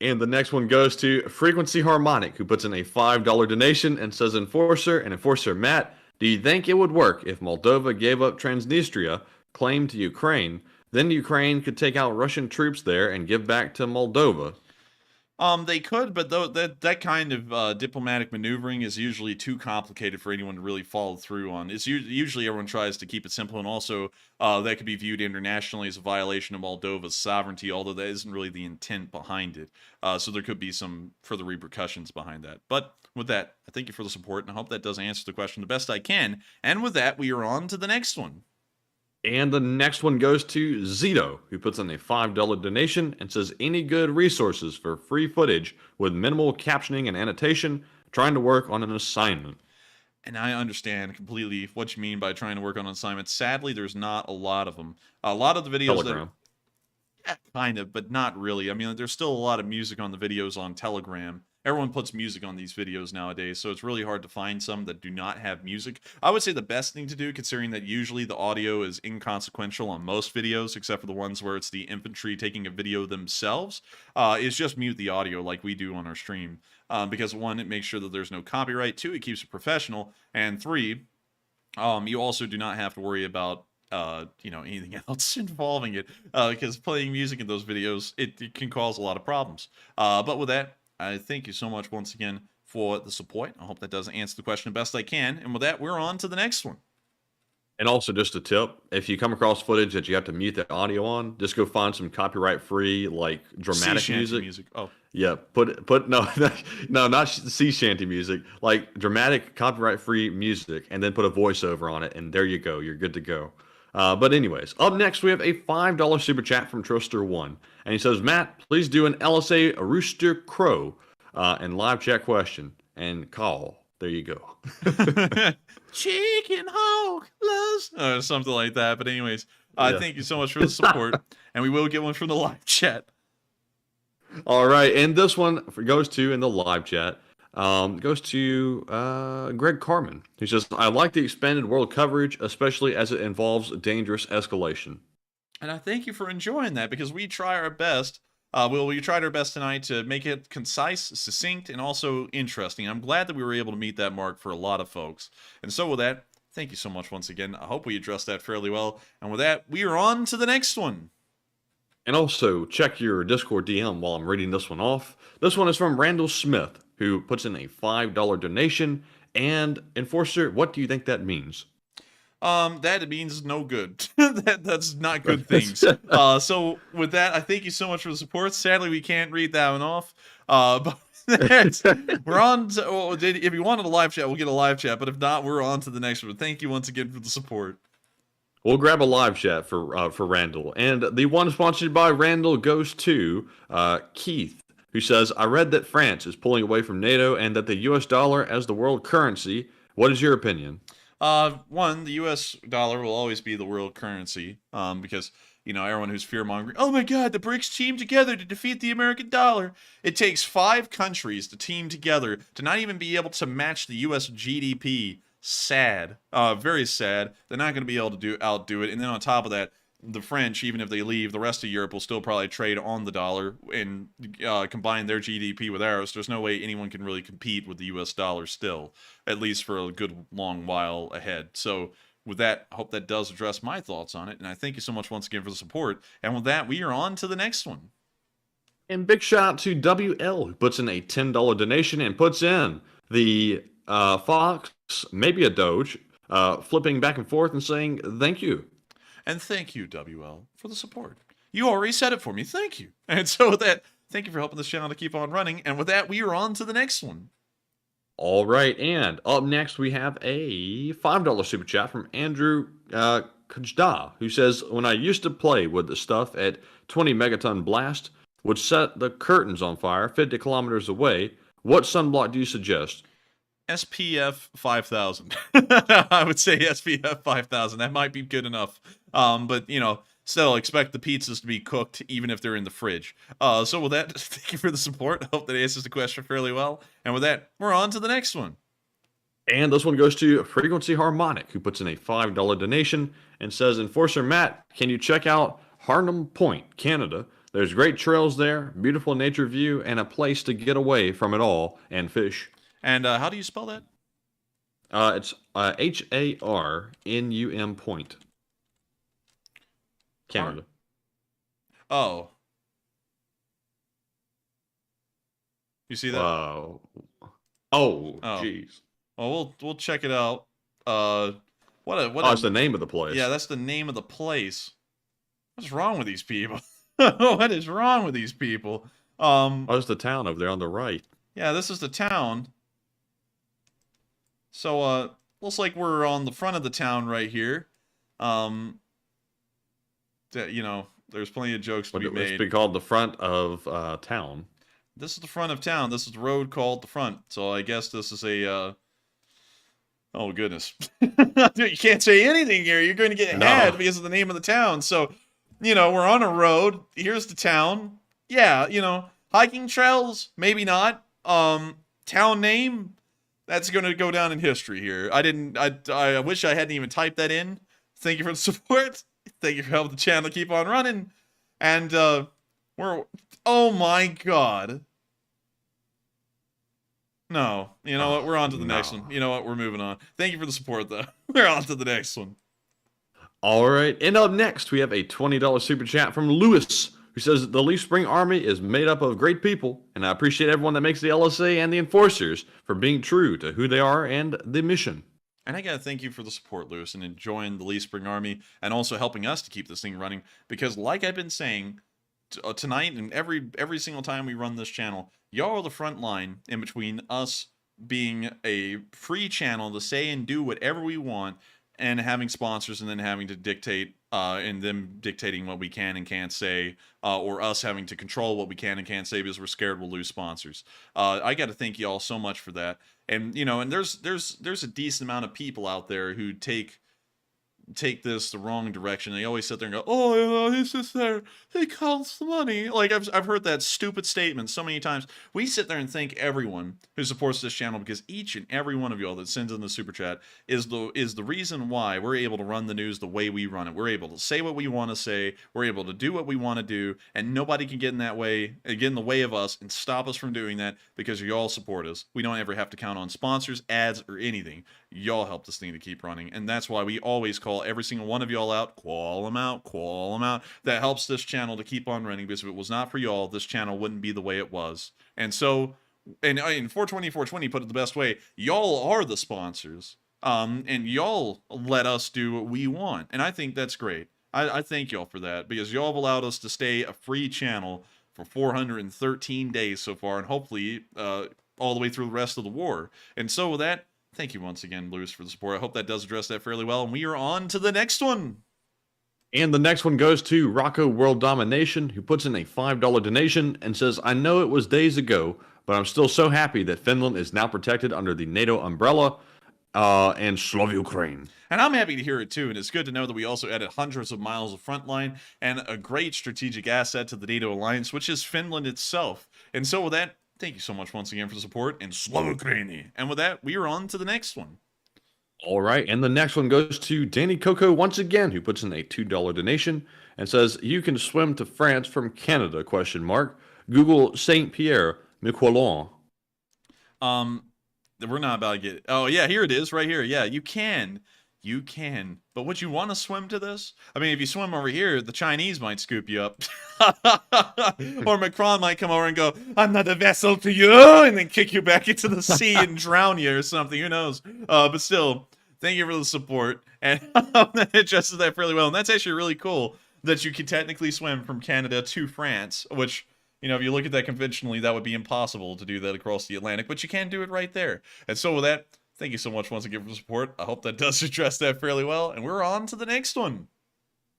Speaker 4: And the next one goes to Frequency Harmonic, who puts in a $5 donation and says, Enforcer Matt, do you think it would work if Moldova gave up Transnistria, claimed to Ukraine, then Ukraine could take out Russian troops there and give back to Moldova?
Speaker 3: They could, but that kind of diplomatic maneuvering is usually too complicated for anyone to really follow through on. It's usually everyone tries to keep it simple, and also that could be viewed internationally as a violation of Moldova's sovereignty, although that isn't really the intent behind it. So there could be some further repercussions behind that. But with that, I thank you for the support, and I hope that does answer the question the best I can. And with that, we are on to the next one.
Speaker 4: And the next one goes to Zito, who puts in a $5 donation and says, any good resources for free footage with minimal captioning and annotation, trying to work on an assignment.
Speaker 3: And I understand completely what you mean by trying to work on an assignment. Sadly, there's not a lot of them. A lot of the videos
Speaker 4: Telegram.
Speaker 3: Kind of, but not really. I mean, there's still a lot of music on the videos on Telegram. Everyone puts music on these videos nowadays, so it's really hard to find some that do not have music. I would say the best thing to do, considering that usually the audio is inconsequential on most videos, except for the ones where it's the infantry taking a video themselves, is just mute the audio like we do on our stream. Because one, it makes sure that there's no copyright. Two, it keeps it professional. And three, you also do not have to worry about anything else involving it, because playing music in those videos, it can cause a lot of problems. But with that, I thank you so much once again for the support. I hope that does answer the question the best I can. And with that, we're on to the next one.
Speaker 4: And also, just a tip, if you come across footage that you have to mute the audio on, just go find some copyright-free, like, dramatic music.
Speaker 3: Oh.
Speaker 4: Yeah, no, not sea shanty music, like dramatic copyright-free music, and then put a voiceover on it, and there you go. You're good to go. But anyways, up next, we have a $5 super chat from Troster1. And he says, Matt, please do an LSA Rooster Crow and live chat question and call. There you go.
Speaker 3: Chicken hawk, something like that. But anyways, thank you so much for the support. And we will get one from the live chat.
Speaker 4: All right. And this one goes to, in the live chat, goes to Greg Carmen, who says, I like the expanded world coverage, especially as it involves dangerous escalation.
Speaker 3: And I thank you for enjoying that, because we try our best. We tried our best tonight to make it concise, succinct, and also interesting. I'm glad that we were able to meet that mark for a lot of folks. And so with that, thank you so much once again. I hope we addressed that fairly well. And with that, we are on to the next one.
Speaker 4: And also, check your Discord DM while I'm reading this one off. This one is from Randall Smith, who puts in a $5 donation. And Enforcer, what do you think that means?
Speaker 3: That means no good. That's not good things. So with that, I thank you so much for the support. Sadly, we can't read that one off. But we're on to, if you wanted a live chat, we'll get a live chat. But if not, we're on to the next one. Thank you once again for the support.
Speaker 4: We'll grab a live chat for Randall. And the one sponsored by Randall goes to Keith, who says, I read that France is pulling away from NATO and that the US dollar as the world currency. What is your opinion?
Speaker 3: One, the U.S. dollar will always be the world currency, because everyone who's fear-mongering, oh my god, the BRICS team together to defeat the American dollar. It takes 5 countries to team together to not even be able to match the U.S. GDP. Sad. Very sad. They're not going to be able to outdo it. And then on top of that, the French, even if they leave, the rest of Europe will still probably trade on the dollar and combine their GDP with ours. There's no way anyone can really compete with the U.S. dollar still, at least for a good long while ahead. So with that, I hope that does address my thoughts on it. And I thank you so much once again for the support. And with that, we are on to the next one.
Speaker 4: And big shout out to WL, who puts in a $10 donation and puts in the Fox, maybe a Doge, flipping back and forth and saying thank you.
Speaker 3: And thank you, WL, for the support. You already said it for me. Thank you. And so with that, thank you for helping this channel to keep on running. And with that, we are on to the next one.
Speaker 4: All right, and up next we have a $5 super chat from Andrew Kajda, who says, when I used to play with the stuff at 20 megaton blast, would set the curtains on fire 50 kilometers away. What sunblock do you suggest?
Speaker 3: SPF 5000. I would say SPF 5000. That might be good enough. But, still expect the pizzas to be cooked even if they're in the fridge. So with that, thank you for the support. I hope that answers the question fairly well. And with that, we're on to the next one.
Speaker 4: And this one goes to Frequency Harmonic, who puts in a $5 donation and says, Enforcer Matt, can you check out Harnham Point, Canada? There's great trails there, beautiful nature view, and a place to get away from it all and fish.
Speaker 3: And how do you spell that?
Speaker 4: It's Harnum Point, Canada.
Speaker 3: Oh. You see that?
Speaker 4: Oh, jeez.
Speaker 3: Well, we'll check it out. It's
Speaker 4: the name of the place.
Speaker 3: Yeah, that's the name of the place. What's wrong with these people? What is wrong with these people?
Speaker 4: It's the town over there on the right.
Speaker 3: Yeah, this is the town. So, looks like we're on the front of the town right here. There's plenty of jokes to be made.
Speaker 4: It's been called the front of town.
Speaker 3: This is the front of town. This is the road called the front. So I guess this is a, oh goodness. You can't say anything here. You're going to get had because of the name of the town. So, we're on a road. Here's the town. Yeah, hiking trails, maybe not. Town name, that's going to go down in history here. I wish I hadn't even typed that in. Thank you for the support. Thank you for helping the channel keep on running. And oh my god. No, you know what? We're on to the next one. You know what? We're moving on. Thank you for the support, though. We're on to the next one.
Speaker 4: All right, and up next, we have a $20 super chat from Lewis, who says, the Leaf Spring Army is made up of great people, and I appreciate everyone that makes the LSA and the Enforcers for being true to who they are and the mission.
Speaker 3: And I gotta thank you for the support, Lewis, and enjoying the Leaf Spring Army, and also helping us to keep this thing running, because like I've been saying, tonight and every single time we run this channel, y'all are the front line in between us being a free channel to say and do whatever we want, and having sponsors and then having to dictate and them dictating what we can and can't say, or us having to control what we can and can't say because we're scared we'll lose sponsors. I got to thank y'all so much for that. And and there's a decent amount of people out there who take this the wrong direction. They always sit there and go, oh, he's just there, he counts the money. Like, I've heard that stupid statement so many times. We sit there and thank everyone who supports this channel, because each and every one of y'all that sends in the super chat is the reason why we're able to run the news the way we run it. We're able to say what we want to say, we're able to do what we want to do, and nobody can get in the way of us and stop us from doing that, because y'all support us. We don't ever have to count on sponsors, ads, or anything. Y'all help this thing to keep running, and that's why we always call every single one of y'all out. Call them out, call them out. That helps this channel to keep on running, because if it was not for y'all, this channel wouldn't be the way it was. And so, and 420 put it the best way, y'all are the sponsors, and y'all let us do what we want, and I think that's great. I thank y'all for that, because y'all have allowed us to stay a free channel for 413 days so far, and hopefully all the way through the rest of the war. And so with that, thank you once again, Lewis, for the support. I hope that does address that fairly well, and we are on to the next one.
Speaker 4: And the next one goes to Rocco World Domination, who puts in a $5 donation and says, I know it was days ago, but I'm still so happy that Finland is now protected under the NATO umbrella. and Slav Ukraine.
Speaker 3: And I'm happy to hear it too, and it's good to know that we also added hundreds of miles of front line and a great strategic asset to the NATO alliance, which is Finland itself. And so with that, thank you so much once again for the support, and Slav Ukraine. And with that, we are on to the next one.
Speaker 4: All right, and the next one goes to Danny Coco once again, who puts in a $2 donation and says, "You can swim to France from Canada, question mark. Google Saint Pierre, Miquelon."
Speaker 3: We're not about to get it. Oh, yeah, here it is, right here. Yeah, you can. You can. But would you want to swim to this? I mean, if you swim over here, the Chinese might scoop you up. Or Macron might come over and go, "I'm not a vessel to you," and then kick you back into the sea and drown you or something. Who knows? But still, thank you for the support. And that addresses that fairly well. And that's actually really cool that you can technically swim from Canada to France, which, you know, if you look at that conventionally, that would be impossible to do that across the Atlantic, but you can do it right there. And so with that, thank you so much once again for the support. I hope that does address that fairly well, and we're on to the next one.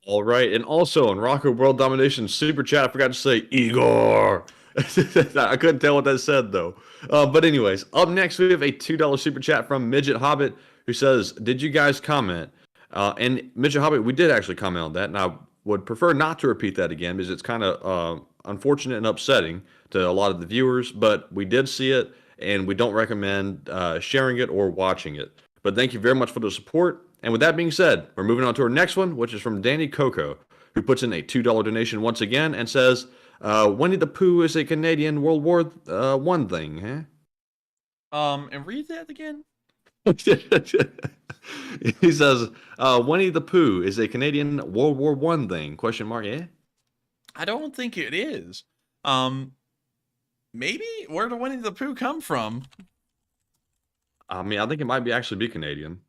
Speaker 4: All right, and also on Rocco World Domination Super Chat, I forgot to say Igor. I couldn't tell what that said, though. But anyways, up next, we have a $2 Super Chat from Midget Hobbit, who says, "Did you guys comment?" And Midget Hobbit, we did actually comment on that, and I would prefer not to repeat that again, because it's kind of unfortunate and upsetting to a lot of the viewers, but we did see it, and we don't recommend sharing it or watching it. But thank you very much for the support. And with that being said, we're moving on to our next one, which is from Danny Coco, who puts in a $2 donation once again and says, "Winnie the Pooh is a Canadian World War I thing, huh?"
Speaker 3: And read that again.
Speaker 4: He says, "Winnie the Pooh is a Canadian World War I thing, question mark, yeah?"
Speaker 3: I don't think it is. Maybe? Where did Winnie the Pooh come from?
Speaker 4: I mean, I think it might actually be Canadian.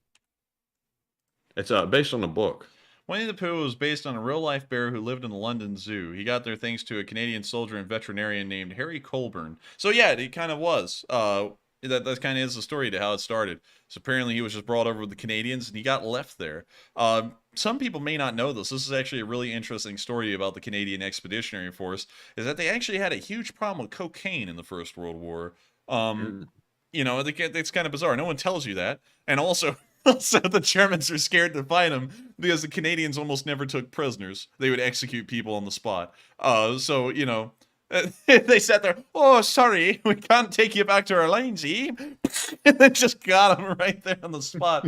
Speaker 4: It's based on a book.
Speaker 3: Winnie the Pooh was based on a real-life bear who lived in the London Zoo. He got there thanks to a Canadian soldier and veterinarian named Harry Colburn. So yeah, it kind of was. That kind of is the story to how it started. So apparently he was just brought over with the Canadians and he got left there. Some people may not know this. This is actually a really interesting story about the Canadian Expeditionary Force, is that they actually had a huge problem with cocaine in the First World War. You know, it's kind of bizarre. No one tells you that. And also, the Germans are scared to fight them because the Canadians almost never took prisoners. They would execute people on the spot. So, you know, they sat there, "Oh, sorry, we can't take you back to our lines, eh?" And they just got them right there on the spot.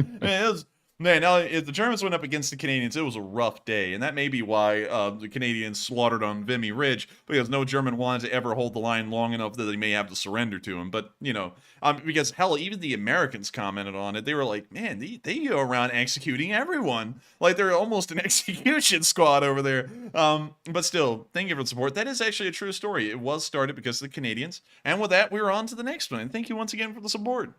Speaker 3: Man, if the Germans went up against the Canadians, it was a rough day, and that may be why the Canadians slaughtered on Vimy Ridge, because no German wanted to ever hold the line long enough that they may have to surrender to him. But, you know, because, hell, even the Americans commented on it. They were like, "Man, they go around executing everyone. Like, they're almost an execution squad over there." But still, thank you for the support. That is actually a true story. It was started because of the Canadians. And with that, we're on to the next one. And thank you once again for the support.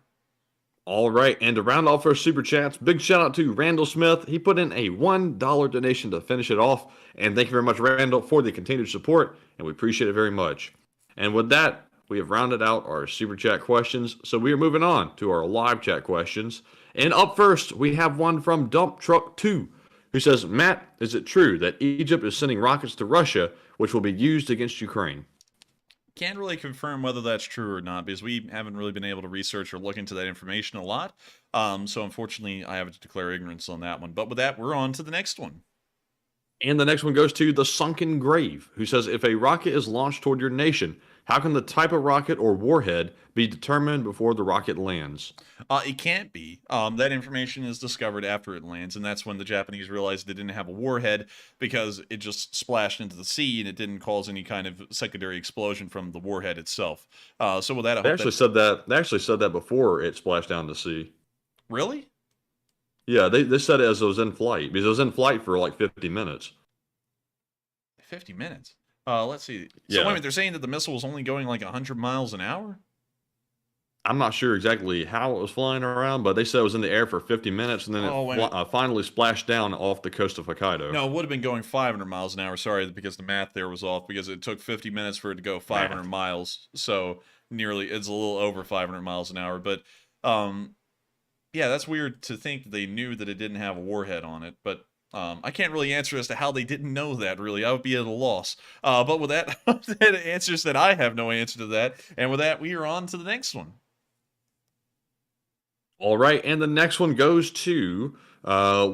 Speaker 4: All right, and to round off our super chats, big shout out to Randall Smith. He put in a $1 donation to finish it off. And thank you very much, Randall, for the continued support, and we appreciate it very much. And with that, we have rounded out our super chat questions, so we are moving on to our live chat questions. And up first, we have one from Dump Truck 2, who says, "Matt, is it true that Egypt is sending rockets to Russia, which will be used against Ukraine?"
Speaker 3: Can't really confirm whether that's true or not, because we haven't really been able to research or look into that information a lot. So unfortunately, I have to declare ignorance on that one. But with that, we're on to the next one.
Speaker 4: And the next one goes to The Sunken Grave, who says, "If a rocket is launched toward your nation, how can the type of rocket or warhead be determined before the rocket lands?"
Speaker 3: It can't be. That information is discovered after it lands, and that's when the Japanese realized they didn't have a warhead, because it just splashed into the sea and it didn't cause any kind of secondary explosion from the warhead itself. So with that, I
Speaker 4: They
Speaker 3: hope
Speaker 4: actually said that. They actually said that before it splashed down the sea.
Speaker 3: Really?
Speaker 4: Yeah, they said it as it was in flight, because it was in flight for like 50 minutes.
Speaker 3: 50 minutes? Let's see. So
Speaker 4: Yeah.
Speaker 3: wait a minute, they're saying that the missile was only going like 100 miles an hour?
Speaker 4: I'm not sure exactly how it was flying around, but they said it was in the air for 50 minutes, and then it finally splashed down off the coast of Hokkaido.
Speaker 3: No, it would have been going 500 miles an hour. Sorry, because the math there was off, because it took 50 minutes for it to go 500 miles. So it's a little over 500 miles an hour. But yeah, that's weird to think that they knew that it didn't have a warhead on it. But I can't really answer as to how they didn't know that, really. I would be at a loss. But with that, that answers that I have no answer to that. And with that, we are on to the next one.
Speaker 4: All right, and the next one goes to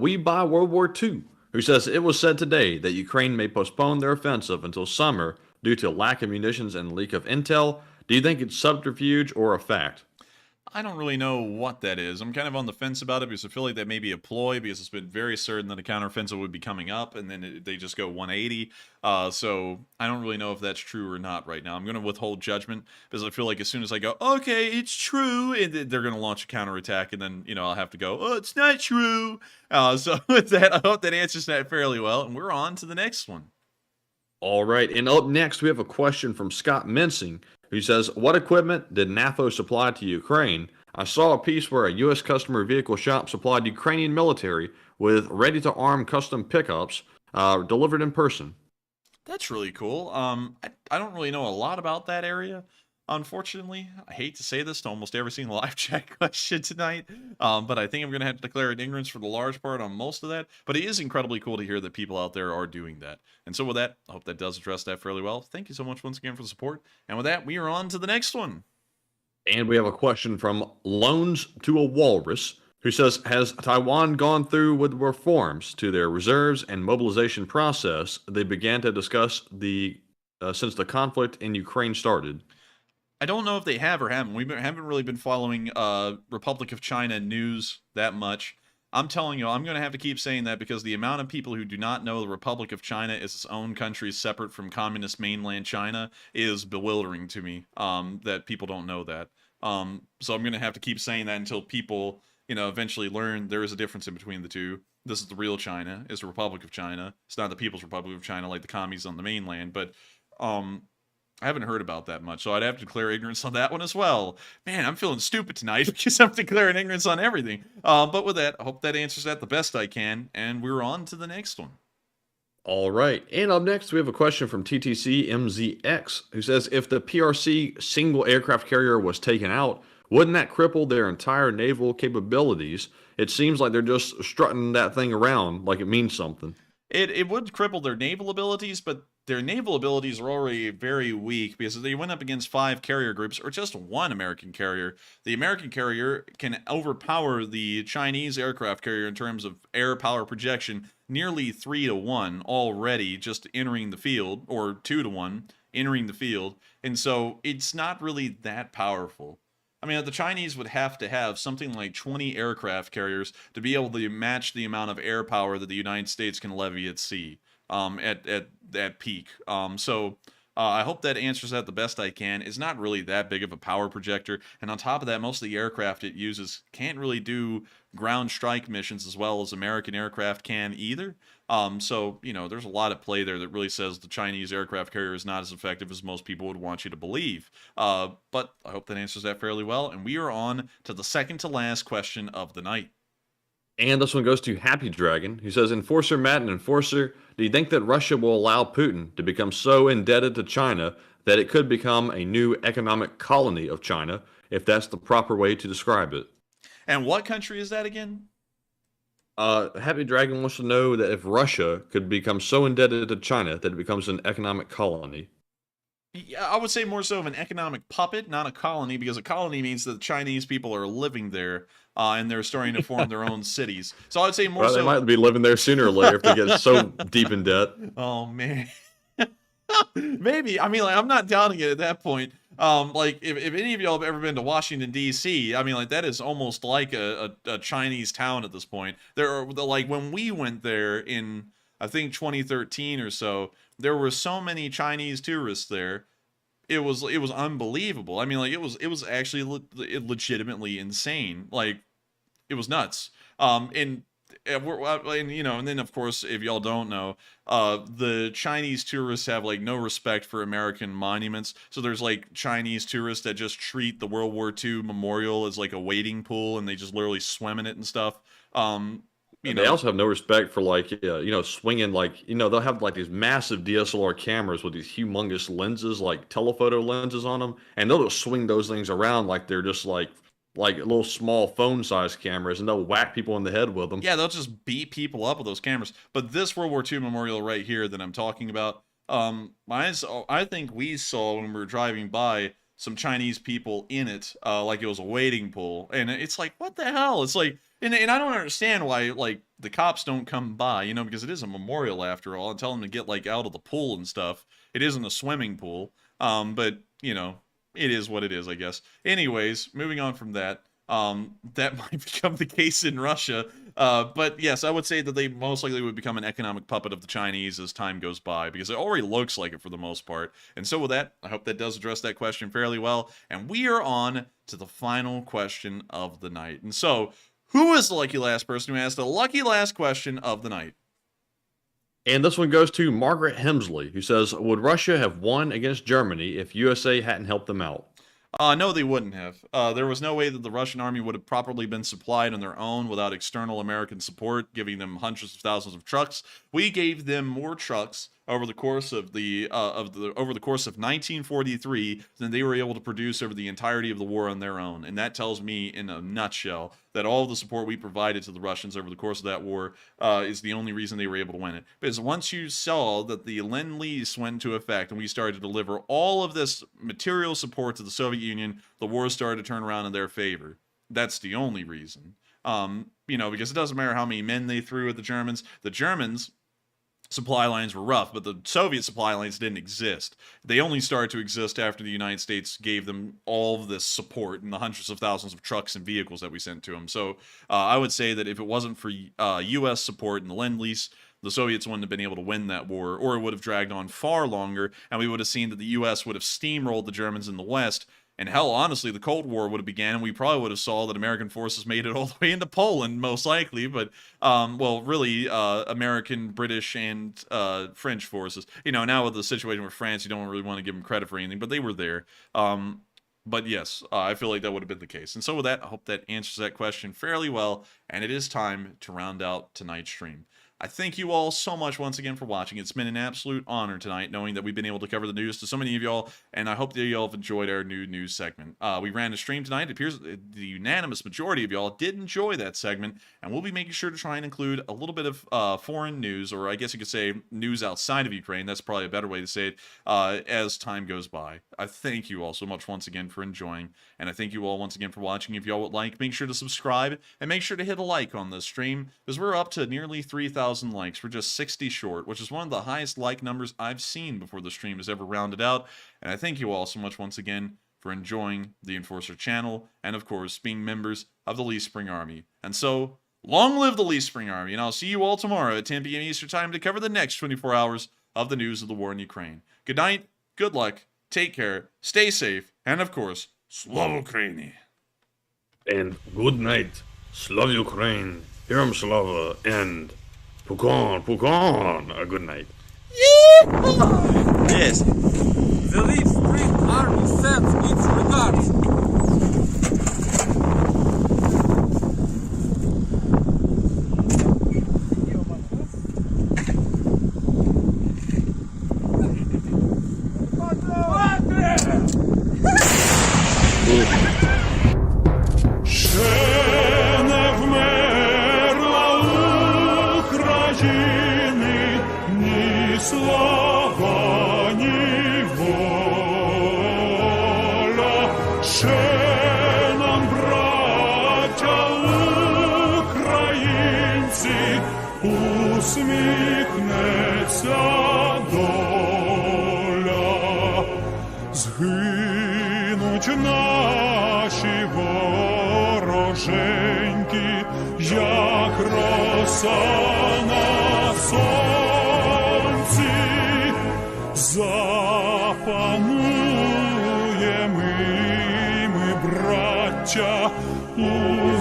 Speaker 4: We Buy World War II, who says it was said today that Ukraine may postpone their offensive until summer due to lack of munitions and leak of intel. Do you think it's subterfuge or a fact?
Speaker 3: I don't really know what that is. I'm kind of on the fence about it because I feel like that may be a ploy because it's been very certain that a counteroffensive would be coming up and then they just go 180. So I don't really know if that's true or not right now. I'm going to withhold judgment because I feel like as soon as I go, okay, it's true, and they're going to launch a counterattack and then, I'll have to go, oh, it's not true. So with that, I hope that answers that fairly well. And we're on to the next one.
Speaker 4: All right, and up next we have a question from Scott Mensing, who says, what equipment did NAFO supply to Ukraine? I saw a piece where a U.S. customer vehicle shop supplied Ukrainian military with ready-to-arm custom pickups delivered in person.
Speaker 3: That's really cool. I don't really know a lot about that area, unfortunately. I hate to say this to almost every single live chat question tonight, but I think I'm going to have to declare an ignorance for the large part on most of that. But it is incredibly cool to hear that people out there are doing that. And so with that, I hope that does address that fairly well. Thank you so much once again for the support. And with that, we are on to the next one.
Speaker 4: And we have a question from Loans to a Walrus, who says, has Taiwan gone through with reforms to their reserves and mobilization process they began to discuss since the conflict in Ukraine started?
Speaker 3: I don't know if they have or haven't. We haven't really been following Republic of China news that much. I'm telling you, I'm going to have to keep saying that because the amount of people who do not know the Republic of China is its own country separate from communist mainland China is bewildering to me, that people don't know that. So I'm going to have to keep saying that until people, eventually learn there is a difference in between the two. This is the real China. It's the Republic of China. It's not the People's Republic of China like the commies on the mainland. But I haven't heard about that much, so I'd have to declare ignorance on that one as well. Man, I'm feeling stupid tonight because I'm declaring ignorance on everything. But with that, I hope that answers that the best I can, and we're on to the next one.
Speaker 4: All right, and up next we have a question from TTC MZX, who says, if the PRC single aircraft carrier was taken out, wouldn't that cripple their entire naval capabilities? It seems like they're just strutting that thing around like it means something.
Speaker 3: It would cripple their naval abilities, but their naval abilities are already very weak because they went up against 5 carrier groups or just one American carrier. The American carrier can overpower the Chinese aircraft carrier in terms of air power projection nearly 3-1 already just entering the field, or 2-1 entering the field. And so it's not really that powerful. I mean, the Chinese would have to have something like 20 aircraft carriers to be able to match the amount of air power that the United States can levy at sea at peak. So I hope that answers that the best I can. It's not really that big of a power projector. And on top of that, most of the aircraft it uses can't really do ground strike missions as well as American aircraft can either. So, there's a lot at play there that really says the Chinese aircraft carrier is not as effective as most people would want you to believe. But I hope that answers that fairly well. And we are on to the second to last question of the night.
Speaker 4: And this one goes to Happy Dragon, who says, Enforcer Matt and Enforcer, do you think that Russia will allow Putin to become so indebted to China that it could become a new economic colony of China, if that's the proper way to describe it?
Speaker 3: And what country is that again?
Speaker 4: Happy Dragon wants to know that if Russia could become so indebted to China that it becomes an economic colony.
Speaker 3: Yeah, I would say more so of an economic puppet, not a colony, because a colony means that the Chinese people are living there and they're starting to form their own cities. So I would say more so.
Speaker 4: They might be living there sooner or later if they get so deep in debt.
Speaker 3: Oh, man. Maybe. I mean, I'm not doubting it at that point. If any of y'all have ever been to Washington, D.C., I mean, that is almost like a Chinese town at this point. When we went there in, I think, 2013 or so, there were so many Chinese tourists there. It was unbelievable. I mean, it was actually legitimately insane. It was nuts. And then of course, if y'all don't know, the Chinese tourists have no respect for American monuments. So there's Chinese tourists that just treat the World War II memorial as a wading pool, and they just literally swim in it and stuff.
Speaker 4: They also have no respect for swinging they'll have these massive DSLR cameras with these humongous lenses, telephoto lenses on them, and they'll just swing those things around like they're just like little small phone-sized cameras, and they'll whack people in the head with them.
Speaker 3: Yeah, they'll just beat people up with those cameras. But this World War II memorial right here that I'm talking about, I think we saw when we were driving by some Chinese people in it, like it was a wading pool. And it's like, what the hell? It's like, and I don't understand why, like, the cops don't come by, you know, because it is a memorial after all, and tell them to get, like, out of the pool and stuff. It isn't a swimming pool. But, you know, it is what it is, I guess. Anyways, moving on from that. That might become the case in Russia. But yes, I would say that they most likely would become an economic puppet of the Chinese as time goes by, because it already looks like it for the most part. And so with that, I hope that does address that question fairly well. And we are on to the final question of the night. And so, who is the lucky last person who asked the lucky last question of the night?
Speaker 4: And this one goes to Margaret Hemsley, who says, would Russia have won against Germany if USA hadn't helped them out?
Speaker 3: No, they wouldn't have. There was no way that the Russian army would have properly been supplied on their own without external American support, giving them hundreds of thousands of trucks. We gave them more trucks over the course of over the course of 1943 than they were able to produce over the entirety of the war on their own. And that tells me in a nutshell that all of the support we provided to the Russians over the course of that war is the only reason they were able to win it. Because once you saw that the Lend-Lease went into effect and we started to deliver all of this material support to the Soviet Union, the war started to turn around in their favor. That's the only reason. You know, because it doesn't matter how many men they threw at the Germans. The Germans' supply lines were rough, but the Soviet supply lines didn't exist. They only started to exist after the United States gave them all of this support and the hundreds of thousands of trucks and vehicles that we sent to them. So I would say that if it wasn't for U.S. support and the Lend-Lease, the Soviets wouldn't have been able to win that war, or it would have dragged on far longer, and we would have seen that the U.S. would have steamrolled the Germans in the West. And hell, honestly, the Cold War would have began, and we probably would have saw that American forces made it all the way into Poland, most likely. But, well, really, American, British, and French forces. You know, now with the situation with France, you don't really want to give them credit for anything, but they were there. But yes, I feel like that would have been the case. And so with that, I hope that answers that question fairly well. And it is time to round out tonight's stream. I thank you all so much once again for watching. It's been an absolute honor tonight knowing that we've been able to cover the news to so many of y'all, and I hope that y'all have enjoyed our new news segment. We ran a stream tonight. It appears the unanimous majority of y'all did enjoy that segment, and we'll be making sure to try and include a little bit of foreign news, or I guess you could say news outside of Ukraine. That's probably a better way to say it, as time goes by. I thank you all so much once again for enjoying, and I thank you all once again for watching. If y'all would like, make sure to subscribe, and make sure to hit a like on this stream, because we're up to nearly 3,000 likes. We're just 60 short, which is one of the highest like numbers I've seen before the stream has ever rounded out. And I thank you all so much once again for enjoying the Enforcer channel, and of course being members of the Lee Spring Army. And so, long live the Lee Spring Army, and I'll see you all tomorrow at 10 p.m. Eastern Time to cover the next 24 hours of the news of the war in Ukraine. Good night, good luck, take care, stay safe, and of course, Slava Ukraini.
Speaker 14: And good night, Slava Ukraine, Herom Slava, and Pugon, good night.
Speaker 3: Yes.
Speaker 7: The Lee Spring Army sends its regards.
Speaker 1: Усміхнеться доля, згинуть наші вороженьки, як роса на сонці, запануємо ми, браття, у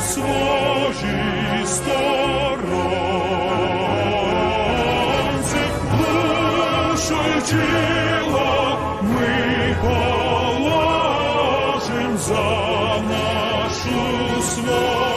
Speaker 1: своїй сторонці. Душу й тіло ми положим за нашу свободу.